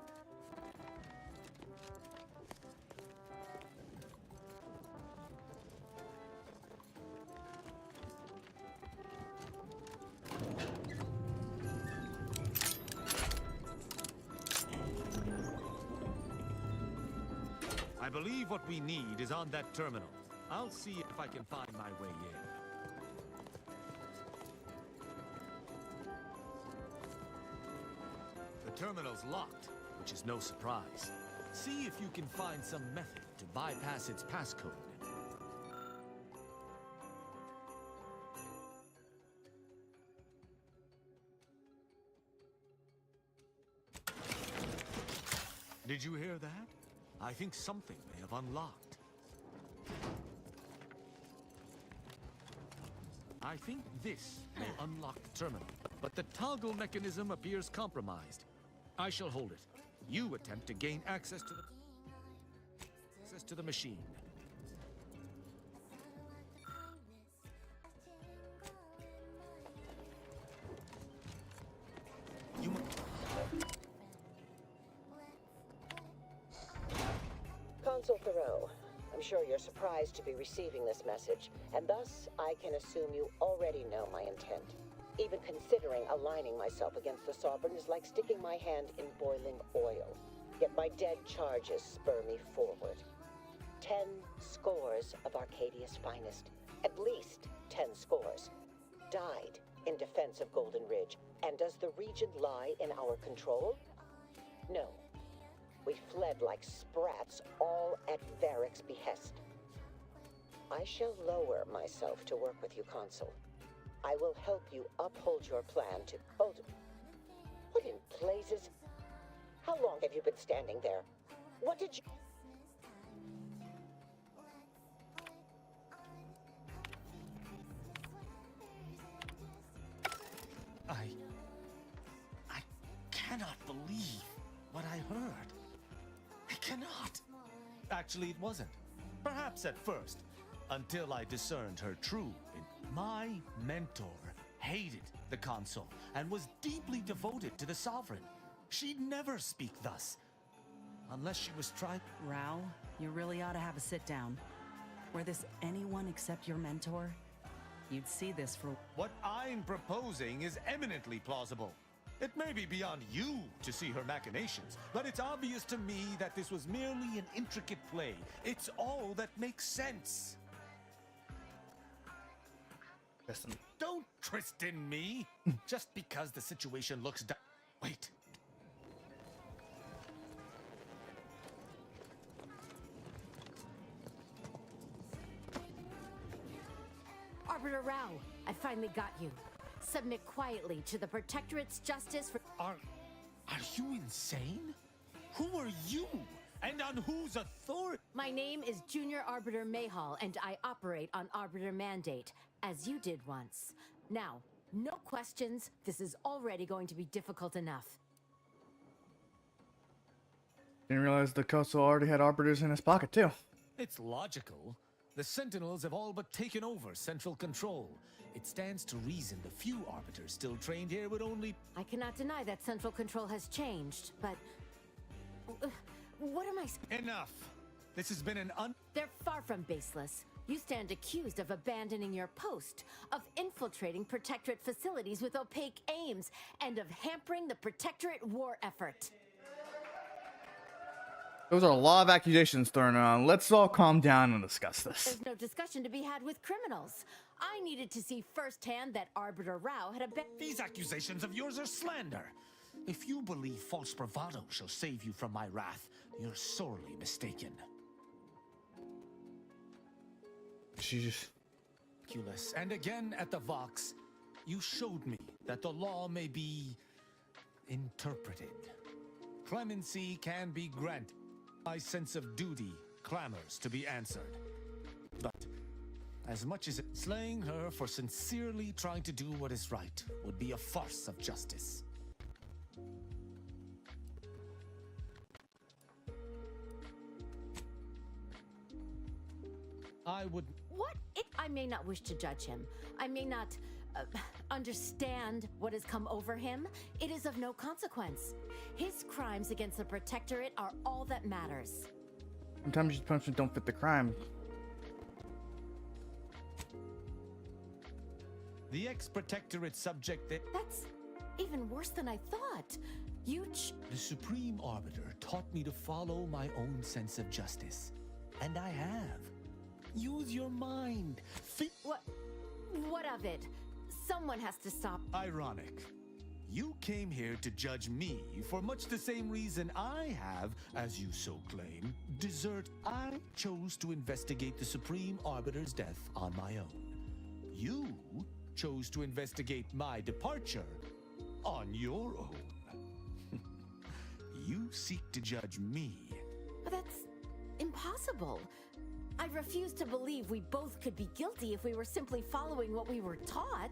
I believe what we need is on that terminal. I'll see if I can find my way in. The terminal's locked, which is no surprise. See if you can find some method to bypass its passcode. Did you hear that? I think something may have unlocked. I think this may unlock the terminal, but the toggle mechanism appears compromised. I shall hold it. You attempt to gain access to the machine. Consul Thoreau, I'm sure you're surprised to be receiving this message, and thus I can assume you already know my intent. Even considering aligning myself against the Sovereign is like sticking my hand in boiling oil. Yet my dead charges spur me forward. 10 scores of Arcadia's finest, at least 10 scores, died in defense of Golden Ridge. And does the region lie in our control? No. We fled like sprats, all at Varric's behest. I shall lower myself to work with you, Consul. I will help you uphold your plan to... Hold... What in blazes? How long have you been standing there? What did you... I cannot believe what I heard. I cannot. Actually, it wasn't. Perhaps at first, until I discerned her true. My mentor hated the Consul and was deeply devoted to the Sovereign. She'd never speak thus, unless she was trying... Rao, you really ought to have a sit-down. Were this anyone except your mentor, you'd see this for... What I'm proposing is eminently plausible. It may be beyond you to see her machinations, but it's obvious to me that this was merely an intricate play. It's all that makes sense. Listen. Don't twist in me, just because the situation looks... Wait. Arbiter Rao, I finally got you. Submit quietly to the Protectorate's justice for... Are you insane? Who are you? And on whose authority? My name is Junior Arbiter Mayhall, and I operate on Arbiter Mandate, as you did once. Now, no questions. This is already going to be difficult enough. Didn't realize the Consul already had arbiters in his pocket, too. It's logical. The Sentinels have all but taken over central control. It stands to reason the few arbiters still trained here would only... I cannot deny that central control has changed, but... what am I... Enough! This has been an They're far from baseless. You stand accused of abandoning your post, of infiltrating Protectorate facilities with opaque aims, and of hampering the Protectorate war effort. Those are a lot of accusations thrown around. Let's all calm down and discuss this. There's no discussion to be had with criminals. I needed to see firsthand that Arbiter Rao had These accusations of yours are slander. If you believe false bravado shall save you from my wrath, you're sorely mistaken. Jesus. And again at the Vox, you showed me that the law may be interpreted. Clemency can be granted. My sense of duty clamors to be answered. But as much as slaying her for sincerely trying to do what is right would be a farce of justice. I would... What? I may not wish to judge him. I may not understand what has come over him. It is of no consequence. His crimes against the Protectorate are all that matters. Sometimes your punishment don't fit the crime. The ex-Protectorate subject that... That's even worse than I thought. The Supreme Arbiter taught me to follow my own sense of justice. And I have. Use your mind. What of it? Someone has to stop. Ironic. You came here to judge me for much the same reason I have, as you so claim, desert. I chose to investigate the Supreme Arbiter's death on my own. You chose to investigate my departure on your own. You seek to judge me. That's impossible. I refuse to believe we both could be guilty if we were simply following what we were taught.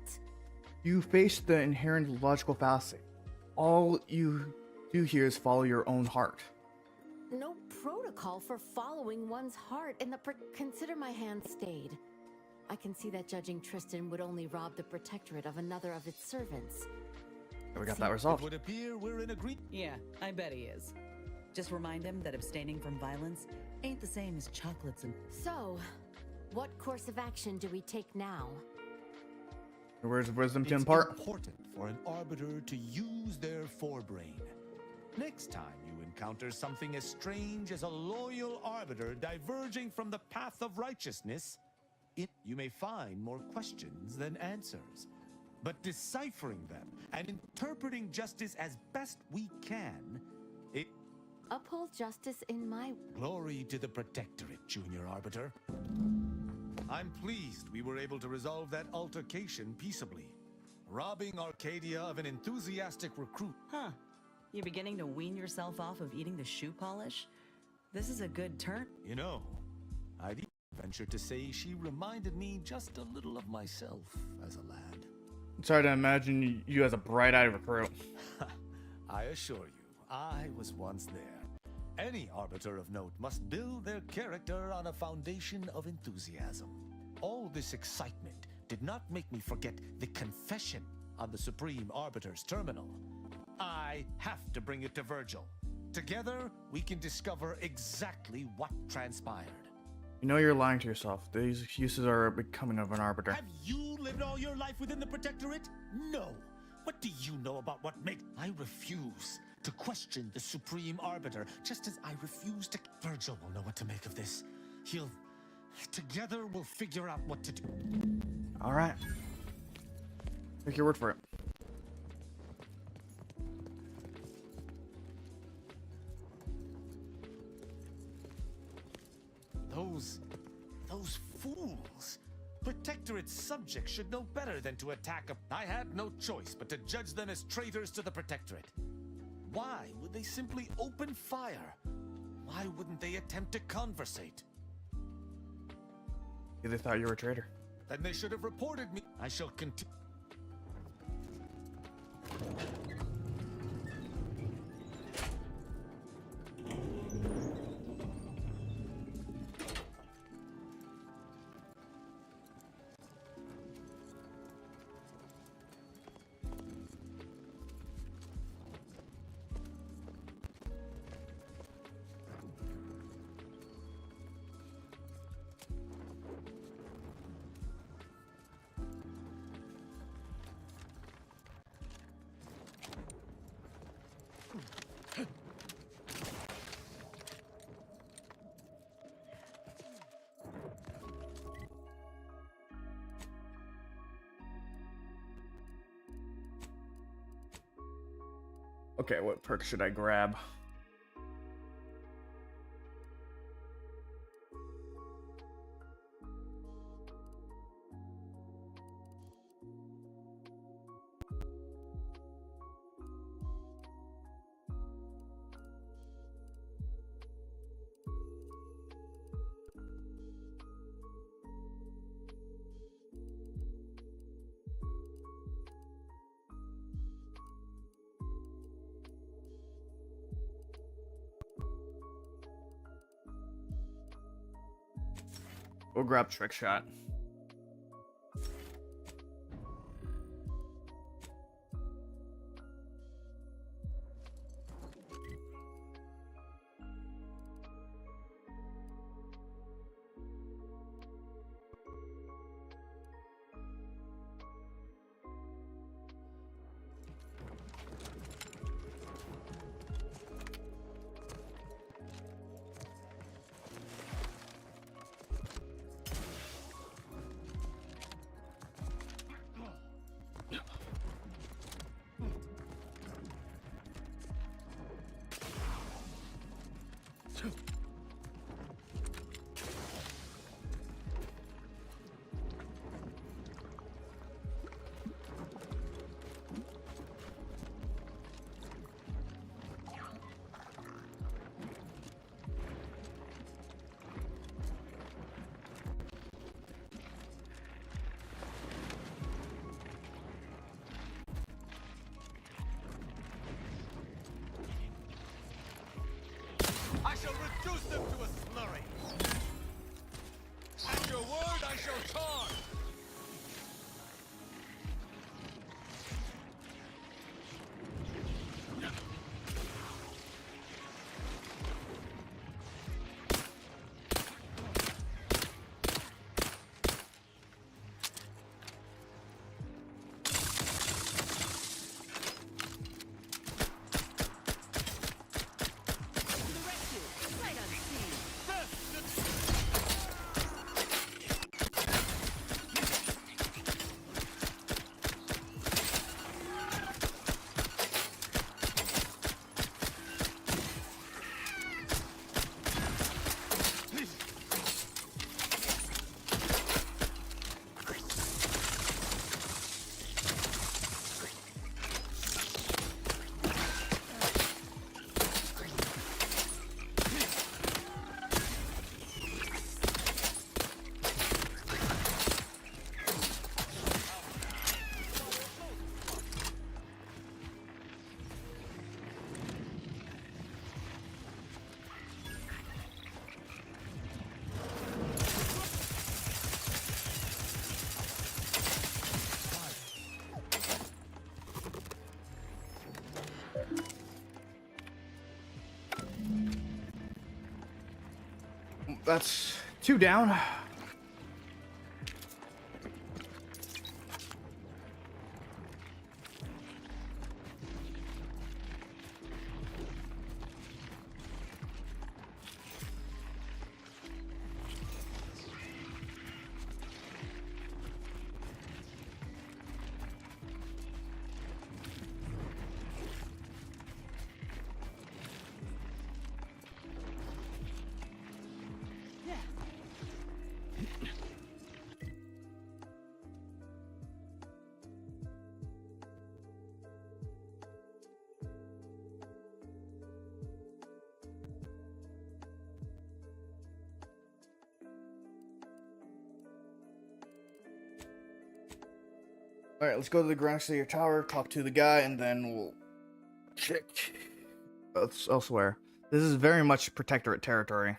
You face the inherent logical fallacy. All you do here is follow your own heart. No protocol for following one's heart, and consider my hand stayed. I can see that judging Tristan would only rob the Protectorate of another of its servants. We got that resolved. It would appear we're in agreement. Yeah, I bet he is. Just remind him that abstaining from violence ain't the same as chocolates and... So, what course of action do we take now? Where's wisdom to It's impart? important for an arbiter to use their forebrain. Next time you encounter something as strange as a loyal arbiter diverging from the path of righteousness, you may find more questions than answers. But deciphering them and interpreting justice as best we can, Uphold justice in my... Glory to the Protectorate, Junior Arbiter. I'm pleased we were able to resolve that altercation peaceably, robbing Arcadia of an enthusiastic recruit. Huh. You beginning to wean yourself off of eating the shoe polish? This is a good turn. You know, I'd even venture to say she reminded me just a little of myself as a lad. It's hard to imagine you as a bright-eyed recruit. I assure you, I was once there. Any arbiter of note must build their character on a foundation of enthusiasm. All this excitement did not make me forget the confession on the Supreme Arbiter's terminal. I have to bring it to Virgil. Together, we can discover exactly what transpired. You know you're lying to yourself. These excuses are becoming of an arbiter. Have you lived all your life within the Protectorate? No. What do you know about what makes... I refuse to question the Supreme Arbiter, just as I refuse to... Virgil will know what to make of this. He'll... Together, we'll figure out what to do. All right. Take your word for it. Those fools. Protectorate subjects should know better than to attack a... I had no choice but to judge them as traitors to the Protectorate. Why would they simply open fire? Why wouldn't they attempt to conversate? They thought you were a traitor. Then they should have reported me. I shall continue. Okay, what perk should I grab? We'll grab Trick Shot. Reduce them to a slurry. At your word, I shall charge. That's 2 down. Alright, let's go to the ground to your tower, talk to the guy, and then we'll check elsewhere. This is very much Protectorate territory.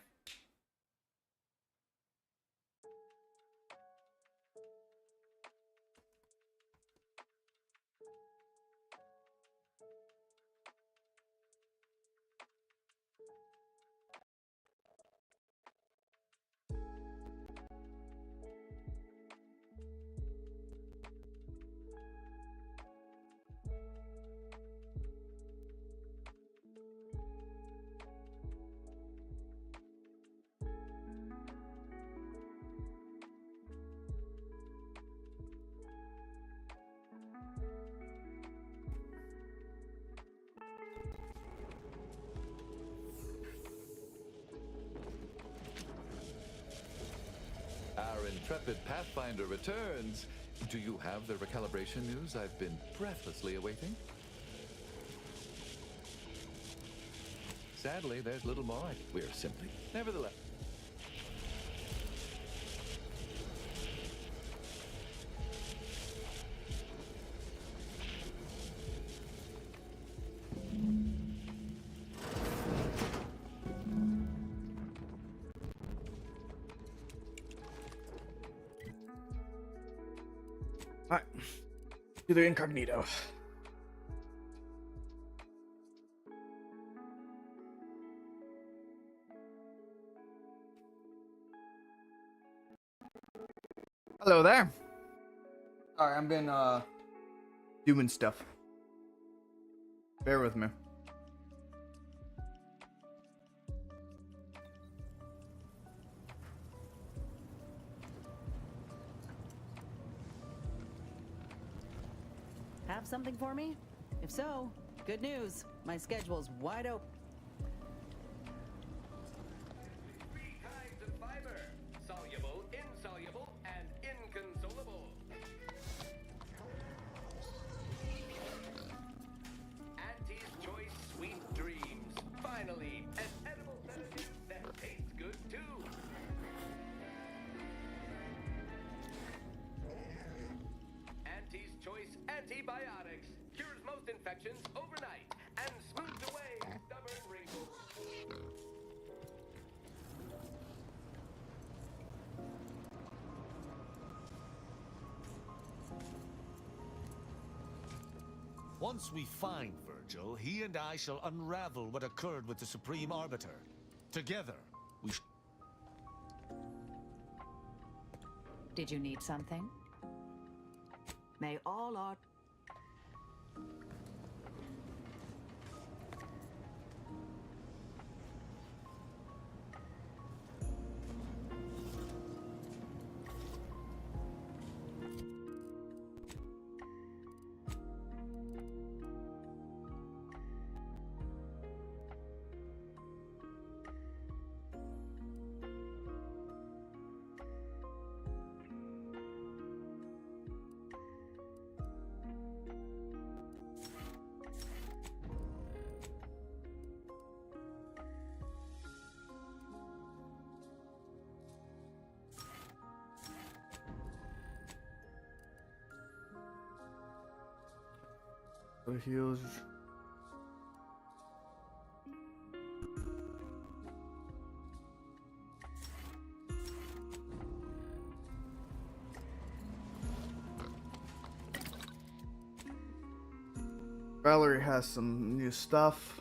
Our intrepid Pathfinder returns. Do you have the recalibration news I've been breathlessly awaiting? Sadly, there's little more. We're simply... Nevertheless... Alright. Do the incognito. Hello there. Sorry, I've been doing stuff. Bear with me. Have something for me? If so, good news. My schedule's wide open. Three kinds of fiber: soluble, insoluble, and inconsolable. Auntie's Choice Sweet Dreams. Finally, an edible sedative that tastes good too. Auntie's Choice Antibiotics cures most infections overnight and smooths away stubborn wrinkles. Once we find Virgil, he and I shall unravel what occurred with the Supreme Arbiter. Together, we Did you need something? May all our... So heals. Valerie has some new stuff.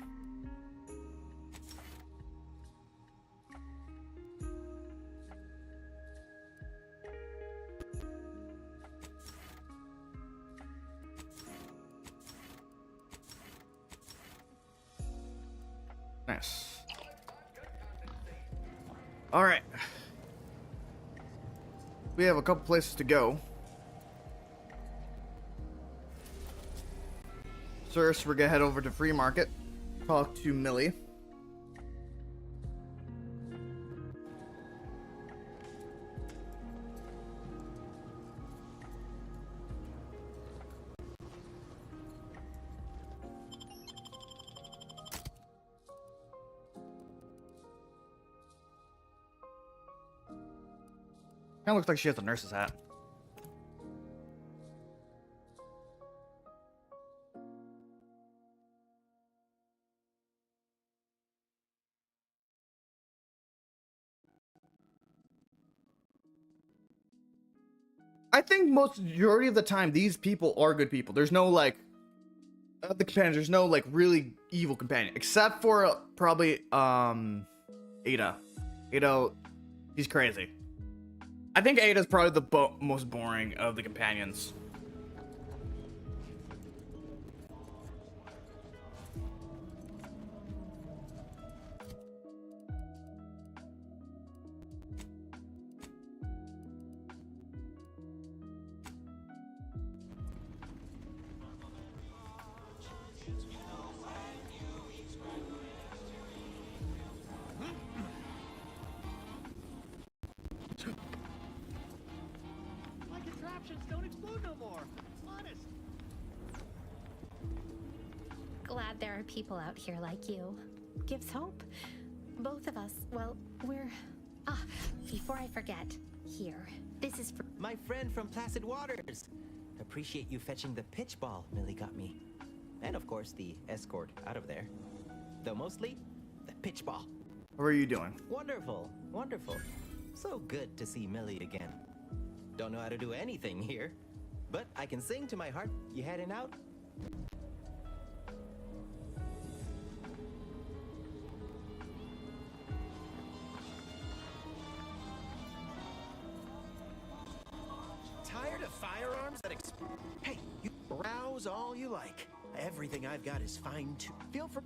Nice. All right. We have a couple places to go. First, we're gonna head over to Free Market, talk to Millie. Kinda looks like she has a nurse's hat. I think majority of the time these people are good people. There's no like the companions. There's no like really evil companion, except for probably Ada. Ada, he's crazy. I think Ada's probably the most boring of the companions. Don't explode no more. Honest. Glad there are people out here like you. Gives hope. Both of us, well, we're... before I forget, here. This is for... My friend from Placid Waters. Appreciate you fetching the pitch ball Millie got me. And of course, the escort out of there. Though mostly, the pitch ball. How are you doing? Wonderful, wonderful. So good to see Millie again. Don't know how to do anything here, but I can sing to my heart. You heading out? Tired of firearms that Hey, you browse all you like. Everything I've got is fine too. Feel for...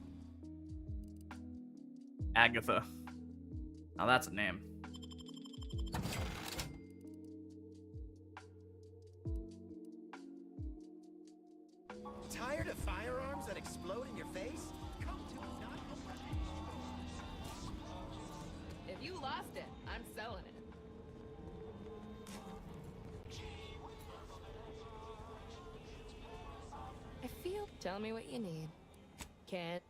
Agatha. Now that's a name. Tired of firearms that explode in your face? Come to not. If you lost it, I'm selling it. I feel. Tell me what you need. Can't.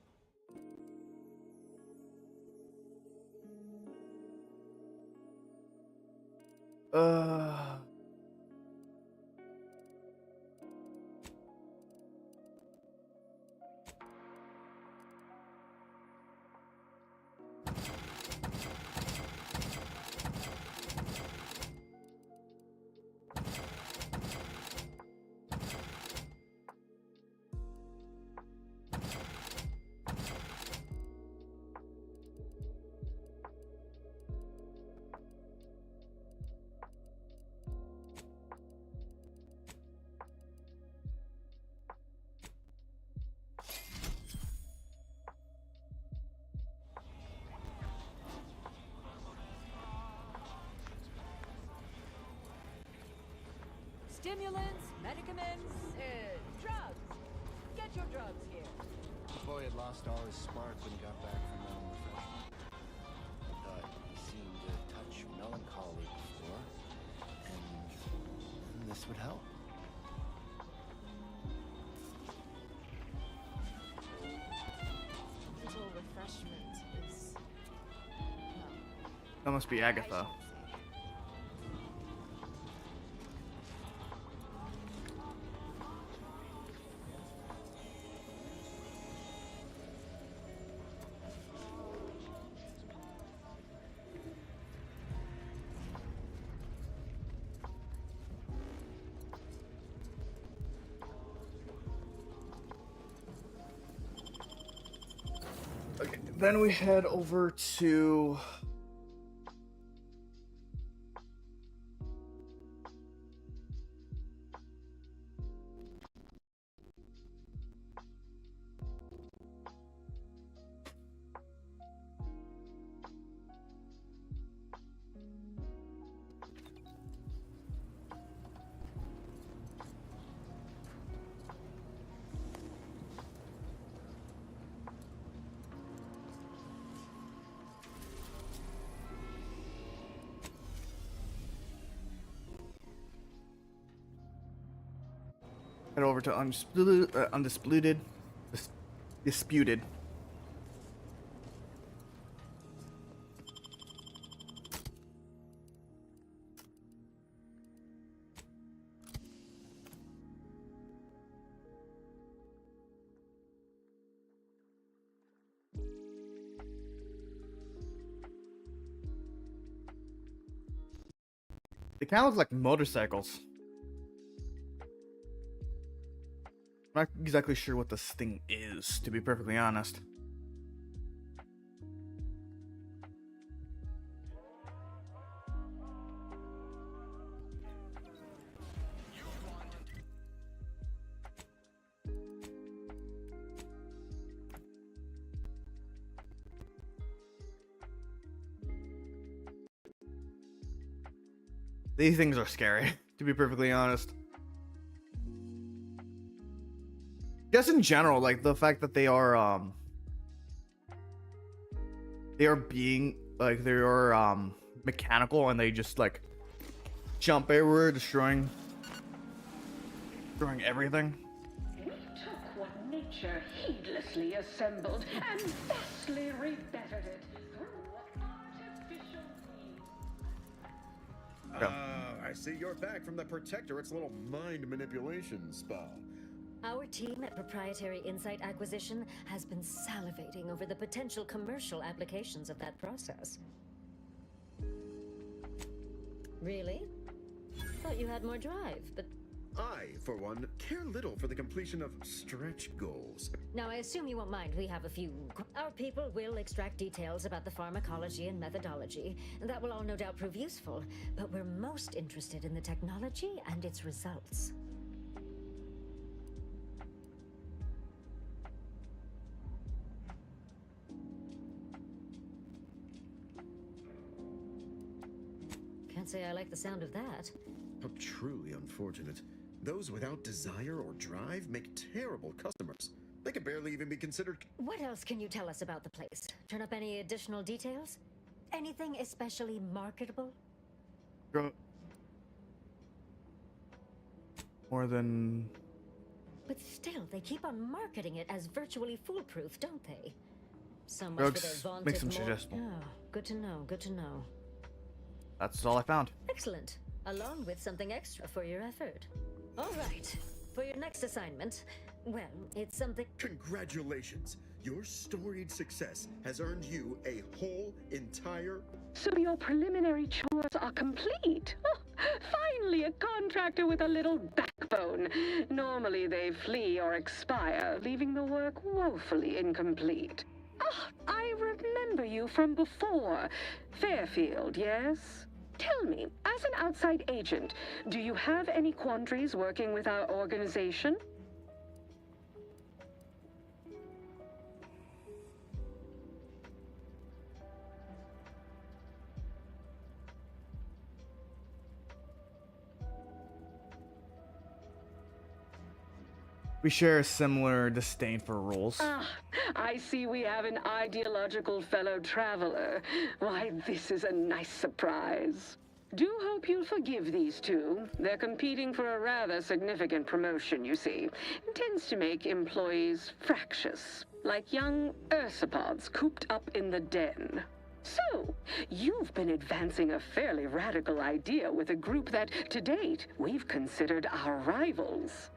Stimulants, medicaments, drugs. Get your drugs here. The boy had lost all his spark when he got back from mental refreshment. I thought he seemed to touch melancholy before, and this would help. Mental refreshment is... That must be Agatha. Okay, then we head over to head over to disputed. They kind of look like motorcycles. I'm not exactly sure what this thing is, to be perfectly honest. These things are scary, to be perfectly honest. Just in general, like the fact that they are being like they are mechanical and they just like jump everywhere, destroying everything. We took what nature heedlessly assembled and vastly rebettered it through artificial means. I see you're back from the Protectorate's little mind manipulation spa. Our team at Proprietary Insight Acquisition has been salivating over the potential commercial applications of that process. Really? Thought you had more drive, but... I, for one, care little for the completion of stretch goals. Now, I assume you won't mind. We have a few... Our people will extract details about the pharmacology and methodology. That will all no doubt prove useful, but we're most interested in the technology and its results. Can't say I like the sound of that. How truly unfortunate. Those without desire or drive make terrible customers. They can barely even be considered... What else can you tell us about the place? Turn up any additional details? Anything especially marketable? More than... But still, they keep on marketing it as virtually foolproof, don't they? So much for their Drugs vaunted makes them more... suggestible. Oh, good to know, good to know. That's all I found. Excellent. Along with something extra for your effort. All right. For your next assignment, well, it's something... Congratulations! Your storied success has earned you a whole entire... So your preliminary chores are complete. Oh, finally, a contractor with a little backbone. Normally they flee or expire, leaving the work woefully incomplete. Ah, I remember you from before. Fairfield, yes? Tell me, as an outside agent, do you have any quandaries working with our organization? We share a similar disdain for rules. Ah, I see we have an ideological fellow traveler. Why, this is a nice surprise. Do hope you'll forgive these two. They're competing for a rather significant promotion, you see. It tends to make employees fractious, like young ursopods cooped up in the den. So, you've been advancing a fairly radical idea with a group that, to date, we've considered our rivals.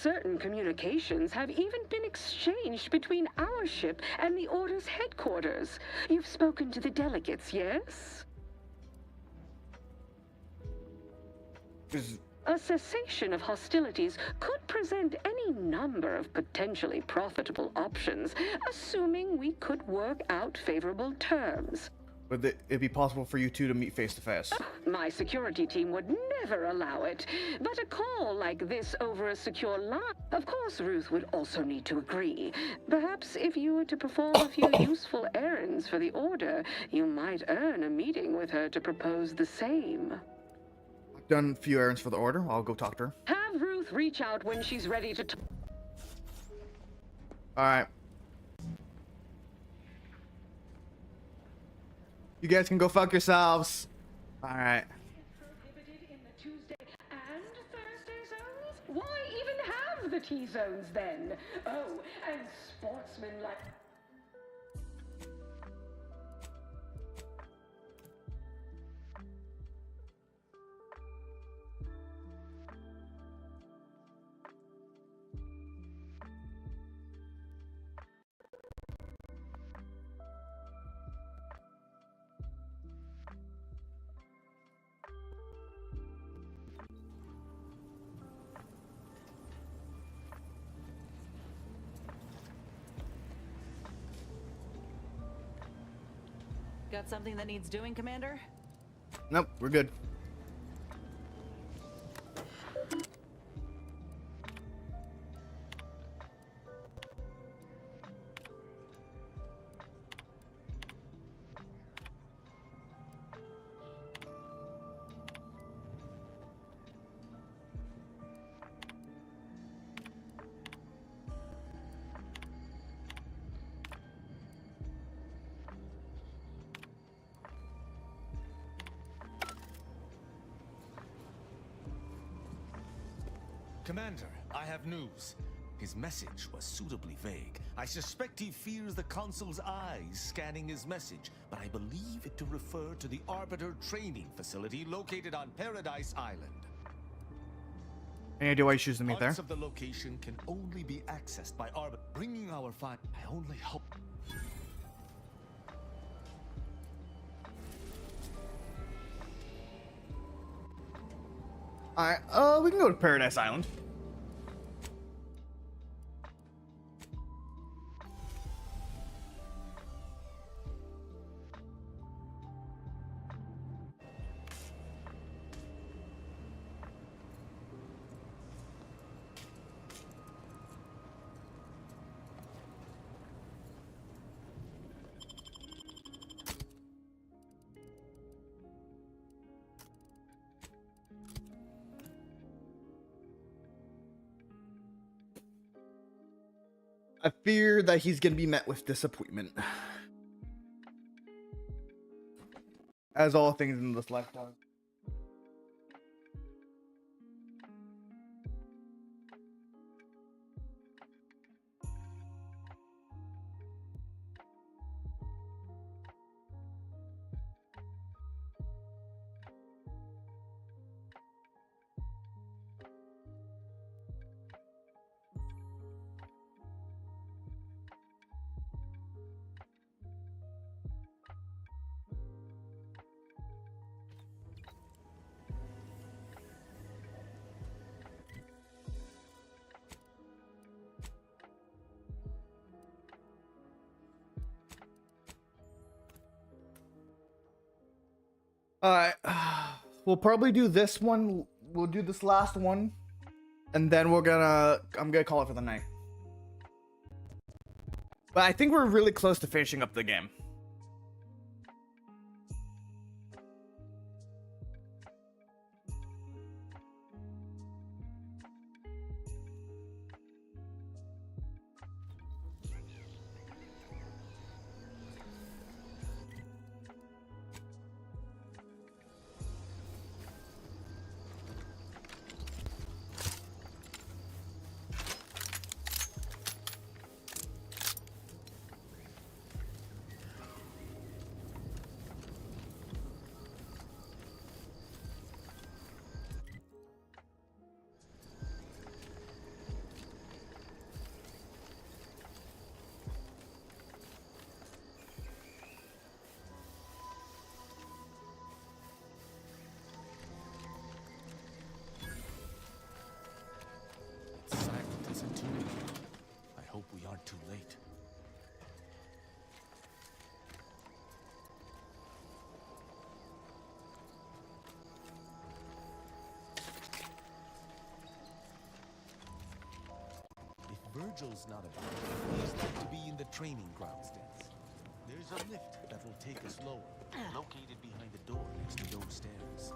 Certain communications have even been exchanged between our ship and the Order's headquarters. You've spoken to the delegates, yes? A cessation of hostilities could present any number of potentially profitable options, assuming we could work out favorable terms. Would it be possible for you two to meet face to face? My security team would never allow it. But a call like this over a secure line... Of course, Ruth would also need to agree. Perhaps if you were to perform a few useful errands for the Order, you might earn a meeting with her to propose the same. I've done a few errands for the Order. I'll go talk to her. Have Ruth reach out when she's ready to... Alright. You guys can go fuck yourselves. Alright. Prohibited in the Tuesday and Thursday zones? Why even have the T-zones then? Oh, and sportsmanlike... Got something that needs doing, Commander? Nope, we're good. Commander, I have news. His message was suitably vague. I suspect he fears the Consul's eyes scanning his message, but I believe it to refer to the Arbiter training facility located on Paradise Island. Any idea why you choose to meet there? Parts of the location can only be accessed by Arbiter. Bringing our find. I only hope. Alright, we can go to Paradise Island. I fear that he's gonna be met with disappointment. As all things in this lifetime. Alright, we'll probably do this one. We'll do this last one, and then I'm gonna call it for the night. But I think we're really close to finishing up the game. Virgil's not about. He's like to be in the training grounds dance. There's a lift that will take us lower, located behind the door next to those stairs.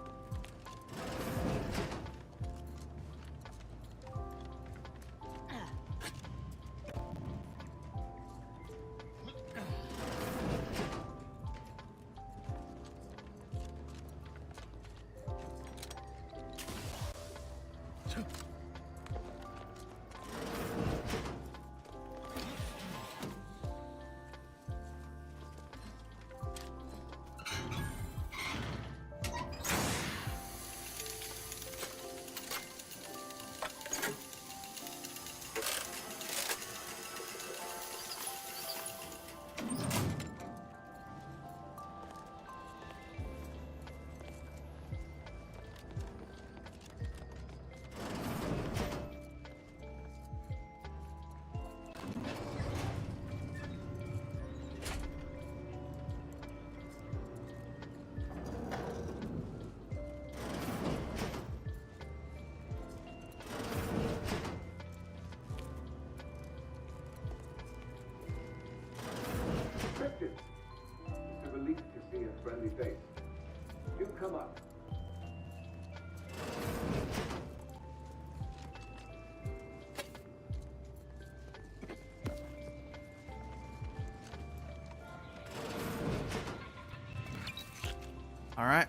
It's a relief to see a friendly face. Do come up. All right.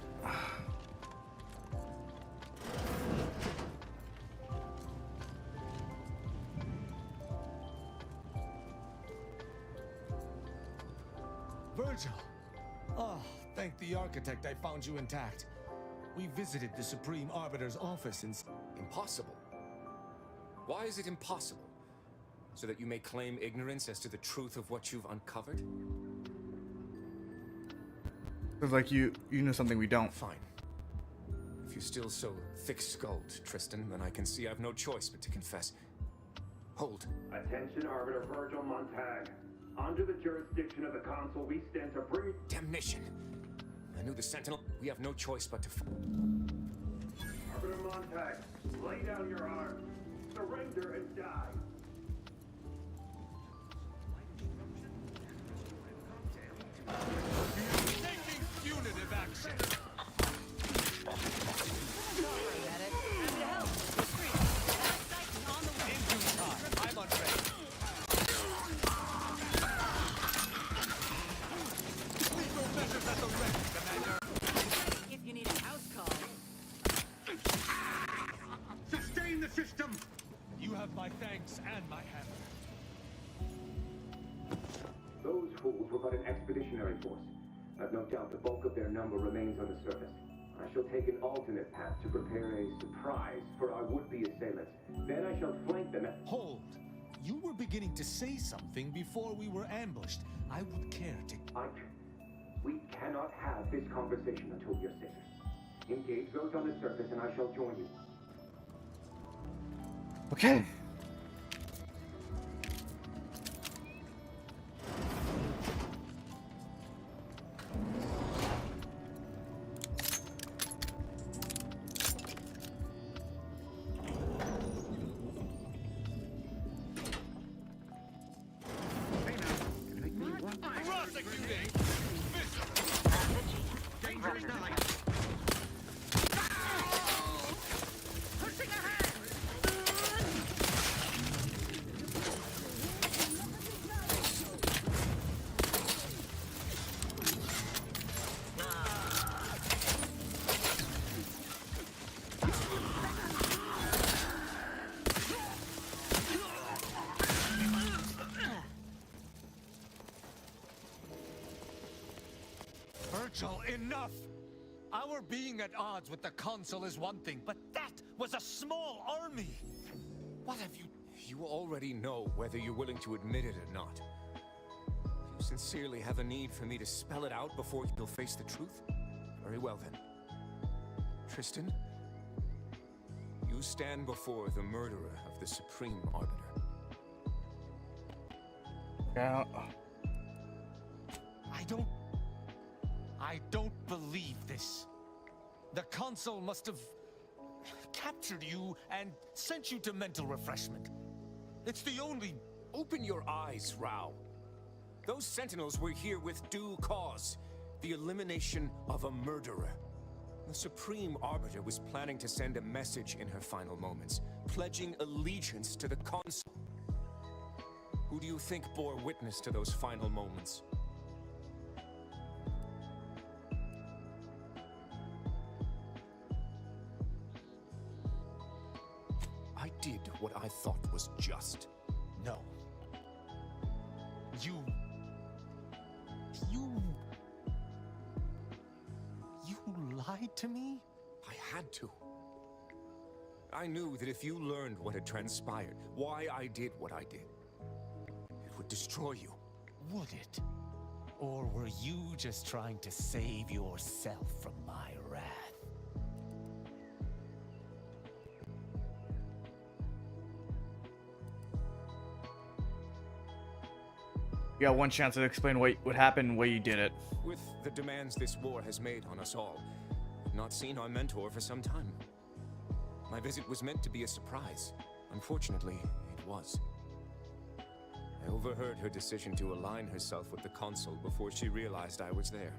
Virgil! Oh, thank the architect I found you intact. We visited the Supreme Arbiter's office and... Impossible? Why is it impossible? So that you may claim ignorance as to the truth of what you've uncovered? Feels like you know something we don't. Fine. If you're still so thick-skulled, Tristan, then I can see I've no choice but to confess. Hold. Attention, Arbiter Virgil Montag. Under the jurisdiction of the Council, we stand to bring... Damnation! I knew the Sentinel. We have no choice but to... Arbiter Montag, lay down your arms. Surrender and die. Taking punitive action! In due time, I'm on ready. Legal measures at the ready, Commander. If you need a house call. Sustain the system! You have my thanks and my hammer. Those fools were but an expeditionary force. I've no doubt the bulk of their number remains on the surface. I shall take an alternate path to prepare a surprise for our would-be assailants. Then I shall flank them at... Hold! You were beginning to say something before we were ambushed. I would care to... We cannot have this conversation until we are safe. Engage those on the surface and I shall join you. Okay. Virgil, enough! Our being at odds with the Council is one thing, but that was a small army! What have you... You already know whether you're willing to admit it or not. If you sincerely have a need for me to spell it out before you'll face the truth, very well then. Tristan, you stand before the murderer of the Supreme Arbiter. Yeah. I don't believe this. The Council must have captured you and sent you to mental refreshment. It's the only... Open your eyes, Rao. Those sentinels were here with due cause. The elimination of a murderer. The Supreme Arbiter was planning to send a message in her final moments, pledging allegiance to the Consul. Who do you think bore witness to those final moments? I did what I thought was just. No. You lied to me? I had to. I knew that if you learned what had transpired, why I did what I did, it would destroy you. Would it? Or were you just trying to save yourself from my wrath? You got one chance to explain what happened, why you did it. With the demands this war has made on us all, I've not seen our mentor for some time. My visit was meant to be a surprise. Unfortunately, it was. I overheard her decision to align herself with the Consul before she realized I was there.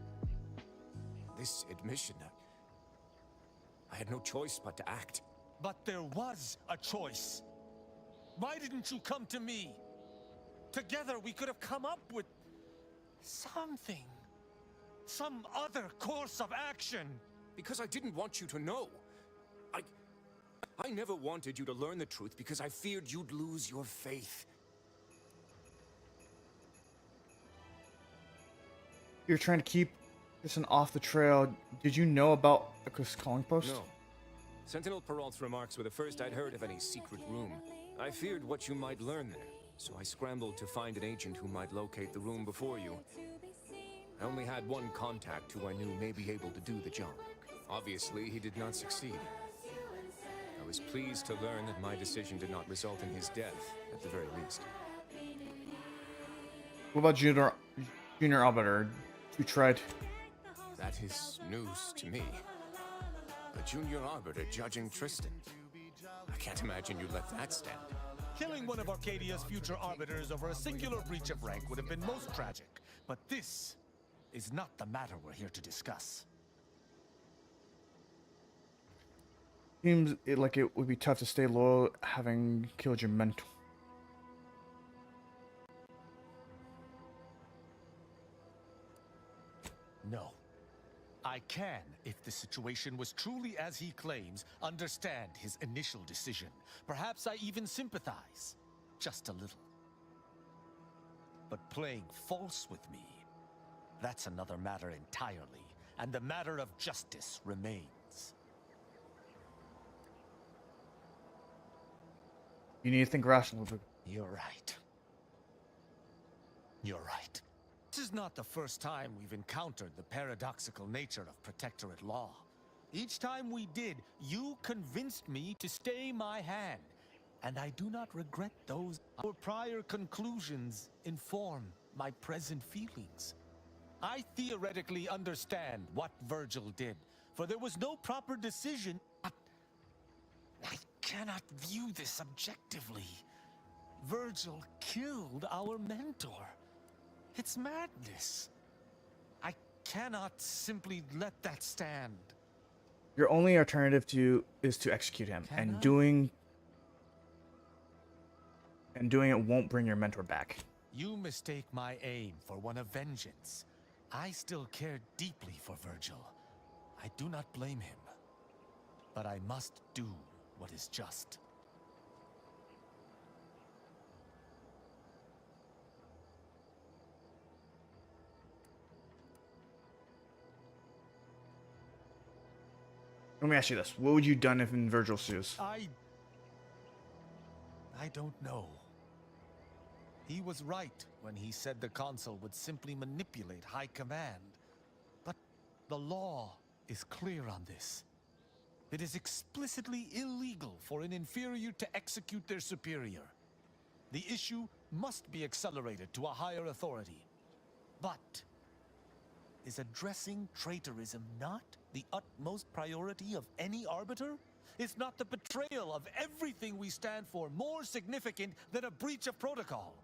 This admission, I had no choice but to act. But there was a choice. Why didn't you come to me? Together we could have come up with something. Some other course of action. Because I didn't want you to know. I never wanted you to learn the truth because I feared you'd lose your faith. You're trying to keep Tristan off the trail. Did you know about Echo's calling post? No. Sentinel Peralt's remarks were the first I'd heard of any secret room. I feared what you might learn there, so I scrambled to find an agent who might locate the room before you. I only had one contact who I knew may be able to do the job. Obviously, he did not succeed. I was pleased to learn that my decision did not result in his death, at the very least. What about Junior Arbiter? You tried. That is news to me. A Junior Arbiter judging Tristan. I can't imagine you let that stand. Killing one of Arcadia's future arbiters over a singular breach of rank would have been most tragic. But this is not the matter we're here to discuss. Seems like it would be tough to stay loyal having killed your mentor. No. I can, if the situation was truly as he claims, understand his initial decision. Perhaps I even sympathize. Just a little. But playing false with me, that's another matter entirely. And the matter of justice remains. You need to think rationally. You're right. You're right. This is not the first time we've encountered the paradoxical nature of Protectorate law. Each time we did, you convinced me to stay my hand. And I do not regret those. Our prior conclusions inform my present feelings. I theoretically understand what Virgil did, for there was no proper decision. But I cannot view this objectively. Virgil killed our mentor. It's madness. I cannot simply let that stand. Your only alternative is to execute him, and doing it won't bring your mentor back. You mistake my aim for one of vengeance. I still care deeply for Virgil. I do not blame him. But I must do what is just. Let me ask you this. What would you done if in Virgil's shoes? I don't know. He was right when he said the Consul would simply manipulate high command. But the law is clear on this. It is explicitly illegal for an inferior to execute their superior. The issue must be accelerated to a higher authority. But is addressing traitorism not the utmost priority of any arbiter? Is not the betrayal of everything we stand for more significant than a breach of protocol?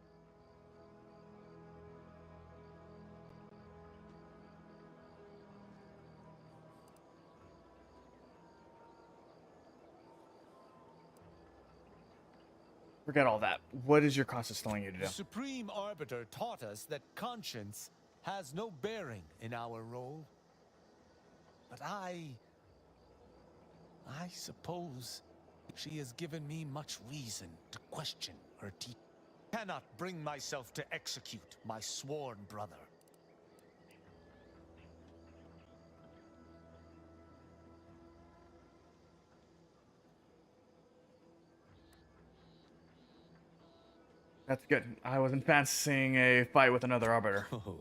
Forget all that. What is your conscience telling you to do? The Supreme Arbiter taught us that conscience has no bearing in our role. But I suppose she has given me much reason to question her teaching. I cannot bring myself to execute my sworn brother. That's good. I wasn't fancying a fight with another arbiter. Oh,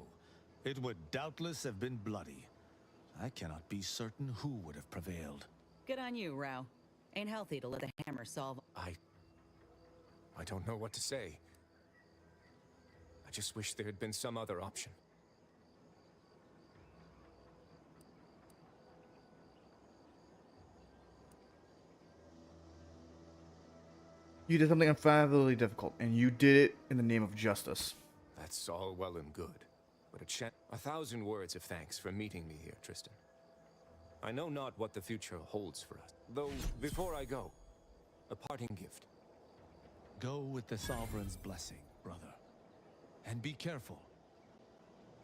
it would doubtless have been bloody. I cannot be certain who would have prevailed. Good on you, Rao. Ain't healthy to let the hammer solve. I don't know what to say. I just wish there had been some other option. You did something unfathomably difficult, and you did it in the name of justice. That's all well and good. But 1,000 words of thanks for meeting me here, Tristan. I know not what the future holds for us. Though, before I go, a parting gift. Go with the Sovereign's blessing, brother. And be careful.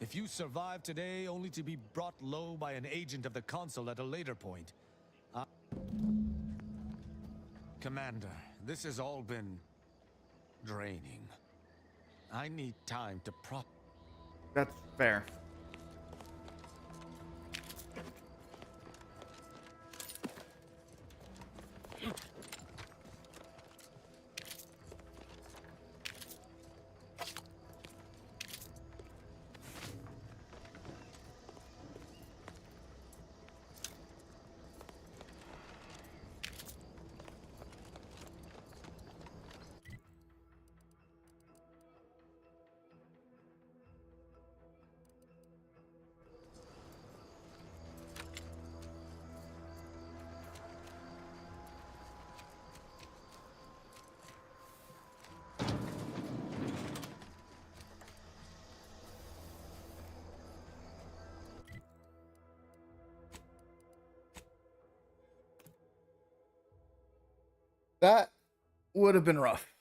If you survive today only to be brought low by an agent of the Consul at a later point... Commander, this has all been draining. I need time to That's fair. That would have been rough.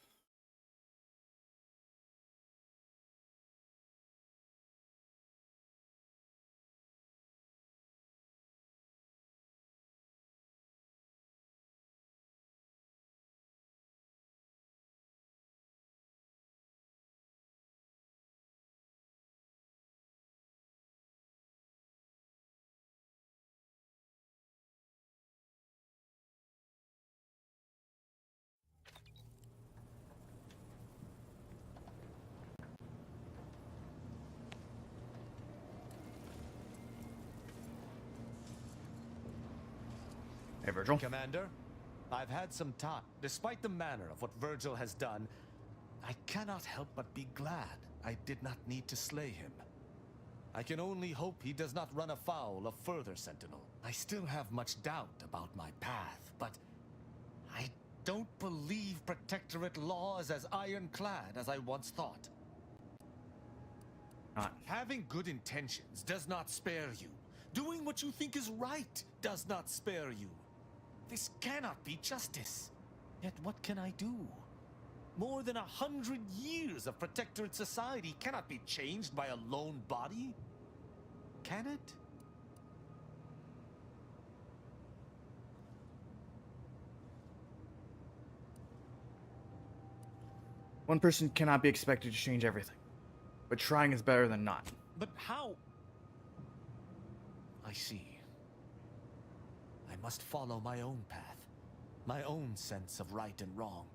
Hey, Virgil. Commander, I've had some time. Despite the manner of what Virgil has done, I cannot help but be glad I did not need to slay him. I can only hope he does not run afoul of further Sentinel. I still have much doubt about my path, but I don't believe Protectorate law is as ironclad as I once thought. Having good intentions does not spare you. Doing what you think is right does not spare you. This cannot be justice. Yet what can I do? More than 100 years of Protectorate society cannot be changed by a lone body. Can it? One person cannot be expected to change everything, but trying is better than not. But how? I see. I must follow my own path, my own sense of right and wrong.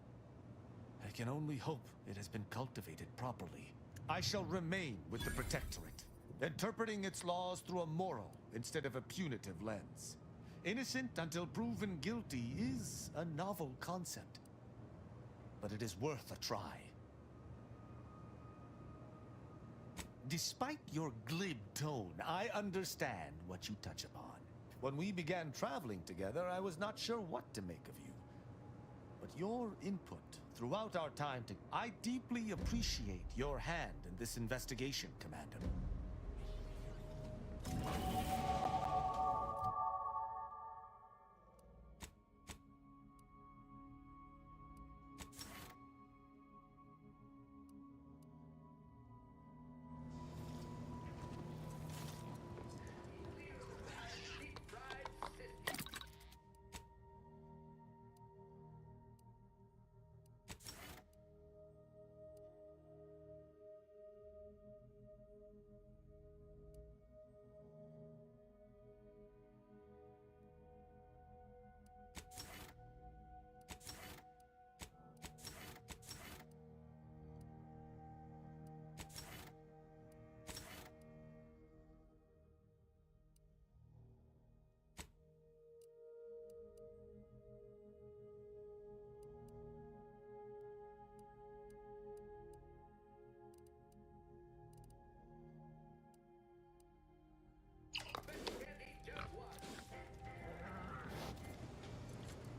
I can only hope it has been cultivated properly. I shall remain with the Protectorate, interpreting its laws through a moral instead of a punitive lens. Innocent until proven guilty is a novel concept, but it is worth a try. Despite your glib tone, I understand what you touch upon. When we began traveling together, I was not sure what to make of you. But your input throughout our time together, I deeply appreciate your hand in this investigation, Commander.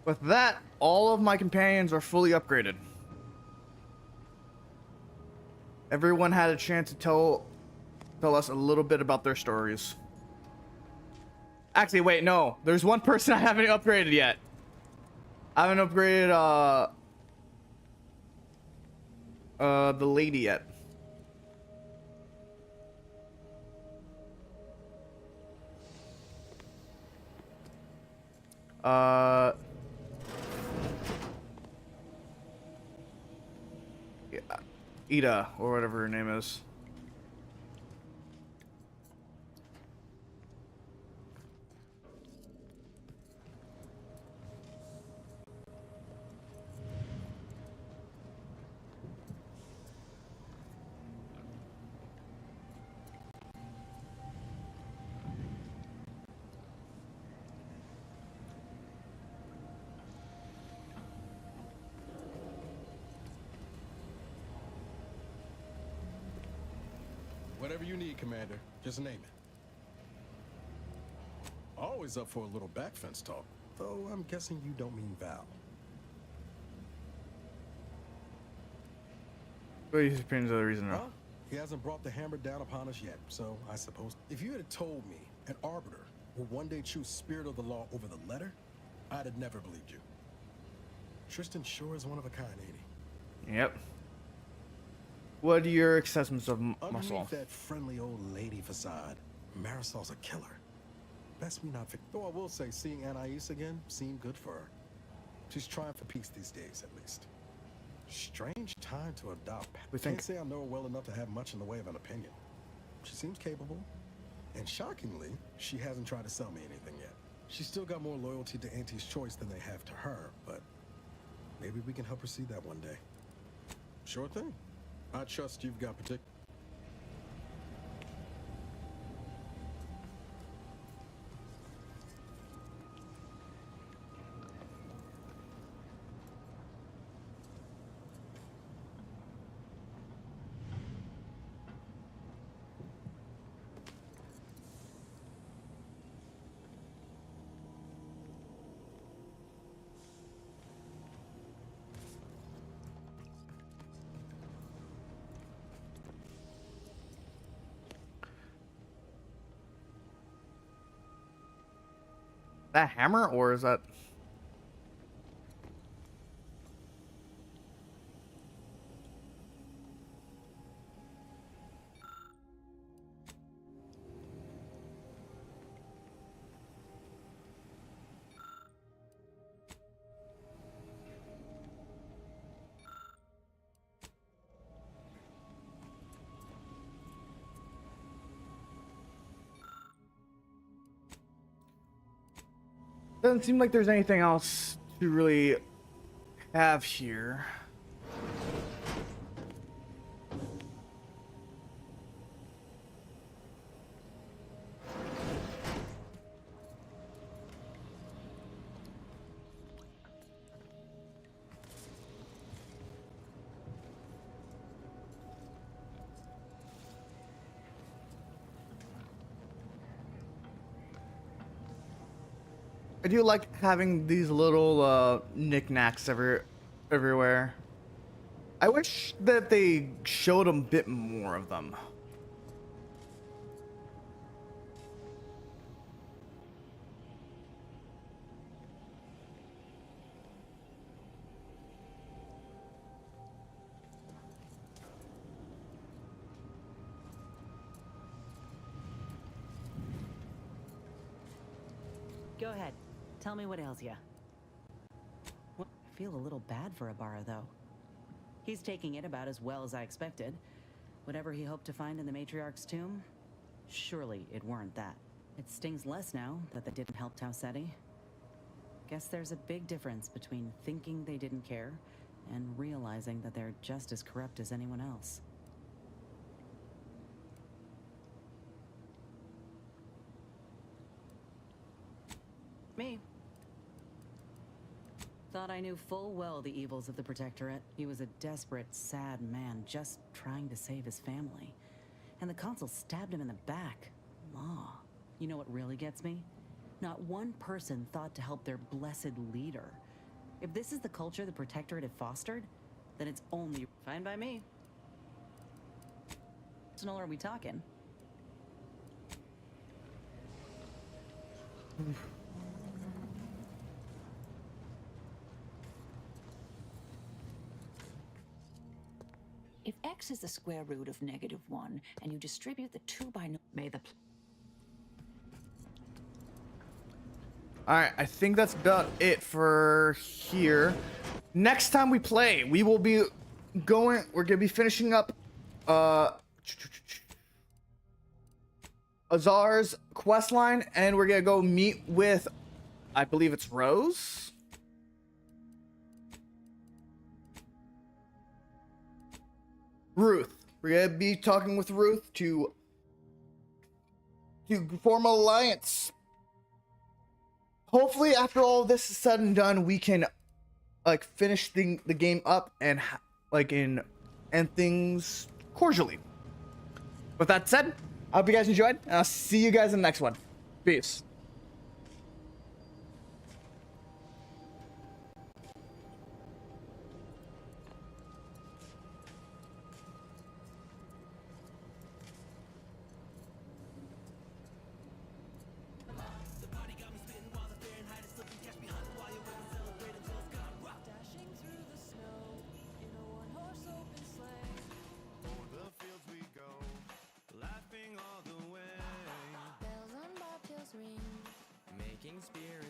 With that, all of my companions are fully upgraded. Everyone had a chance to tell us a little bit about their stories. Actually, wait, no. There's one person I haven't upgraded yet. I haven't upgraded the lady yet. Ida, or whatever her name is. Whatever you need, Commander. Just name it. Always up for a little back fence talk. Though I'm guessing you don't mean Val. What do you think the reason? Well, he hasn't brought the hammer down upon us yet, so I suppose if you had told me an arbiter will one day choose spirit of the law over the letter, I'd have never believed you. Tristan sure is one of a kind, ain't he? Yep. What are your assessments of Muscle? Underneath that friendly old lady facade, Marisol's a killer. Best we not though I will say seeing Anais again seemed good for her. She's trying for peace these days, at least. Strange time to adopt. Can't say I know her well enough to have much in the way of an opinion. She seems capable, and shockingly, she hasn't tried to sell me anything yet. She's still got more loyalty to Auntie's choice than they have to her, but maybe we can help her see that one day. Sure thing. I trust you've got particular. That hammer, or is that? Doesn't seem like there's anything else to really have here. I do like having these little knickknacks everywhere. I wish that they showed a bit more of them. Go ahead. Tell me what ails ya. I feel a little bad for Ibarra, though. He's taking it about as well as I expected. Whatever he hoped to find in the matriarch's tomb, surely it weren't that. It stings less now that they didn't help Tausetti. Guess there's a big difference between thinking they didn't care and realizing that they're just as corrupt as anyone else. Me. Thought I knew full well the evils of the Protectorate. He was a desperate, sad man just trying to save his family. And the consul stabbed him in the back. Law. You know what really gets me? Not one person thought to help their blessed leader. If this is the culture the Protectorate had fostered, then it's only fine by me. Personal, are we talking? If x is the square root of -1, and you distribute the 2 by may the Alright, I think that's about it for here. Next time we play, we're gonna be finishing up Azar's quest line, and we're gonna go meet with, I believe it's Rose. Ruth. We're gonna be talking with Ruth to form an alliance. Hopefully, after all this is said and done, we can like finish the game up and end things cordially. With that said, I hope you guys enjoyed, and I'll see you guys in the next one. Peace. Making spirit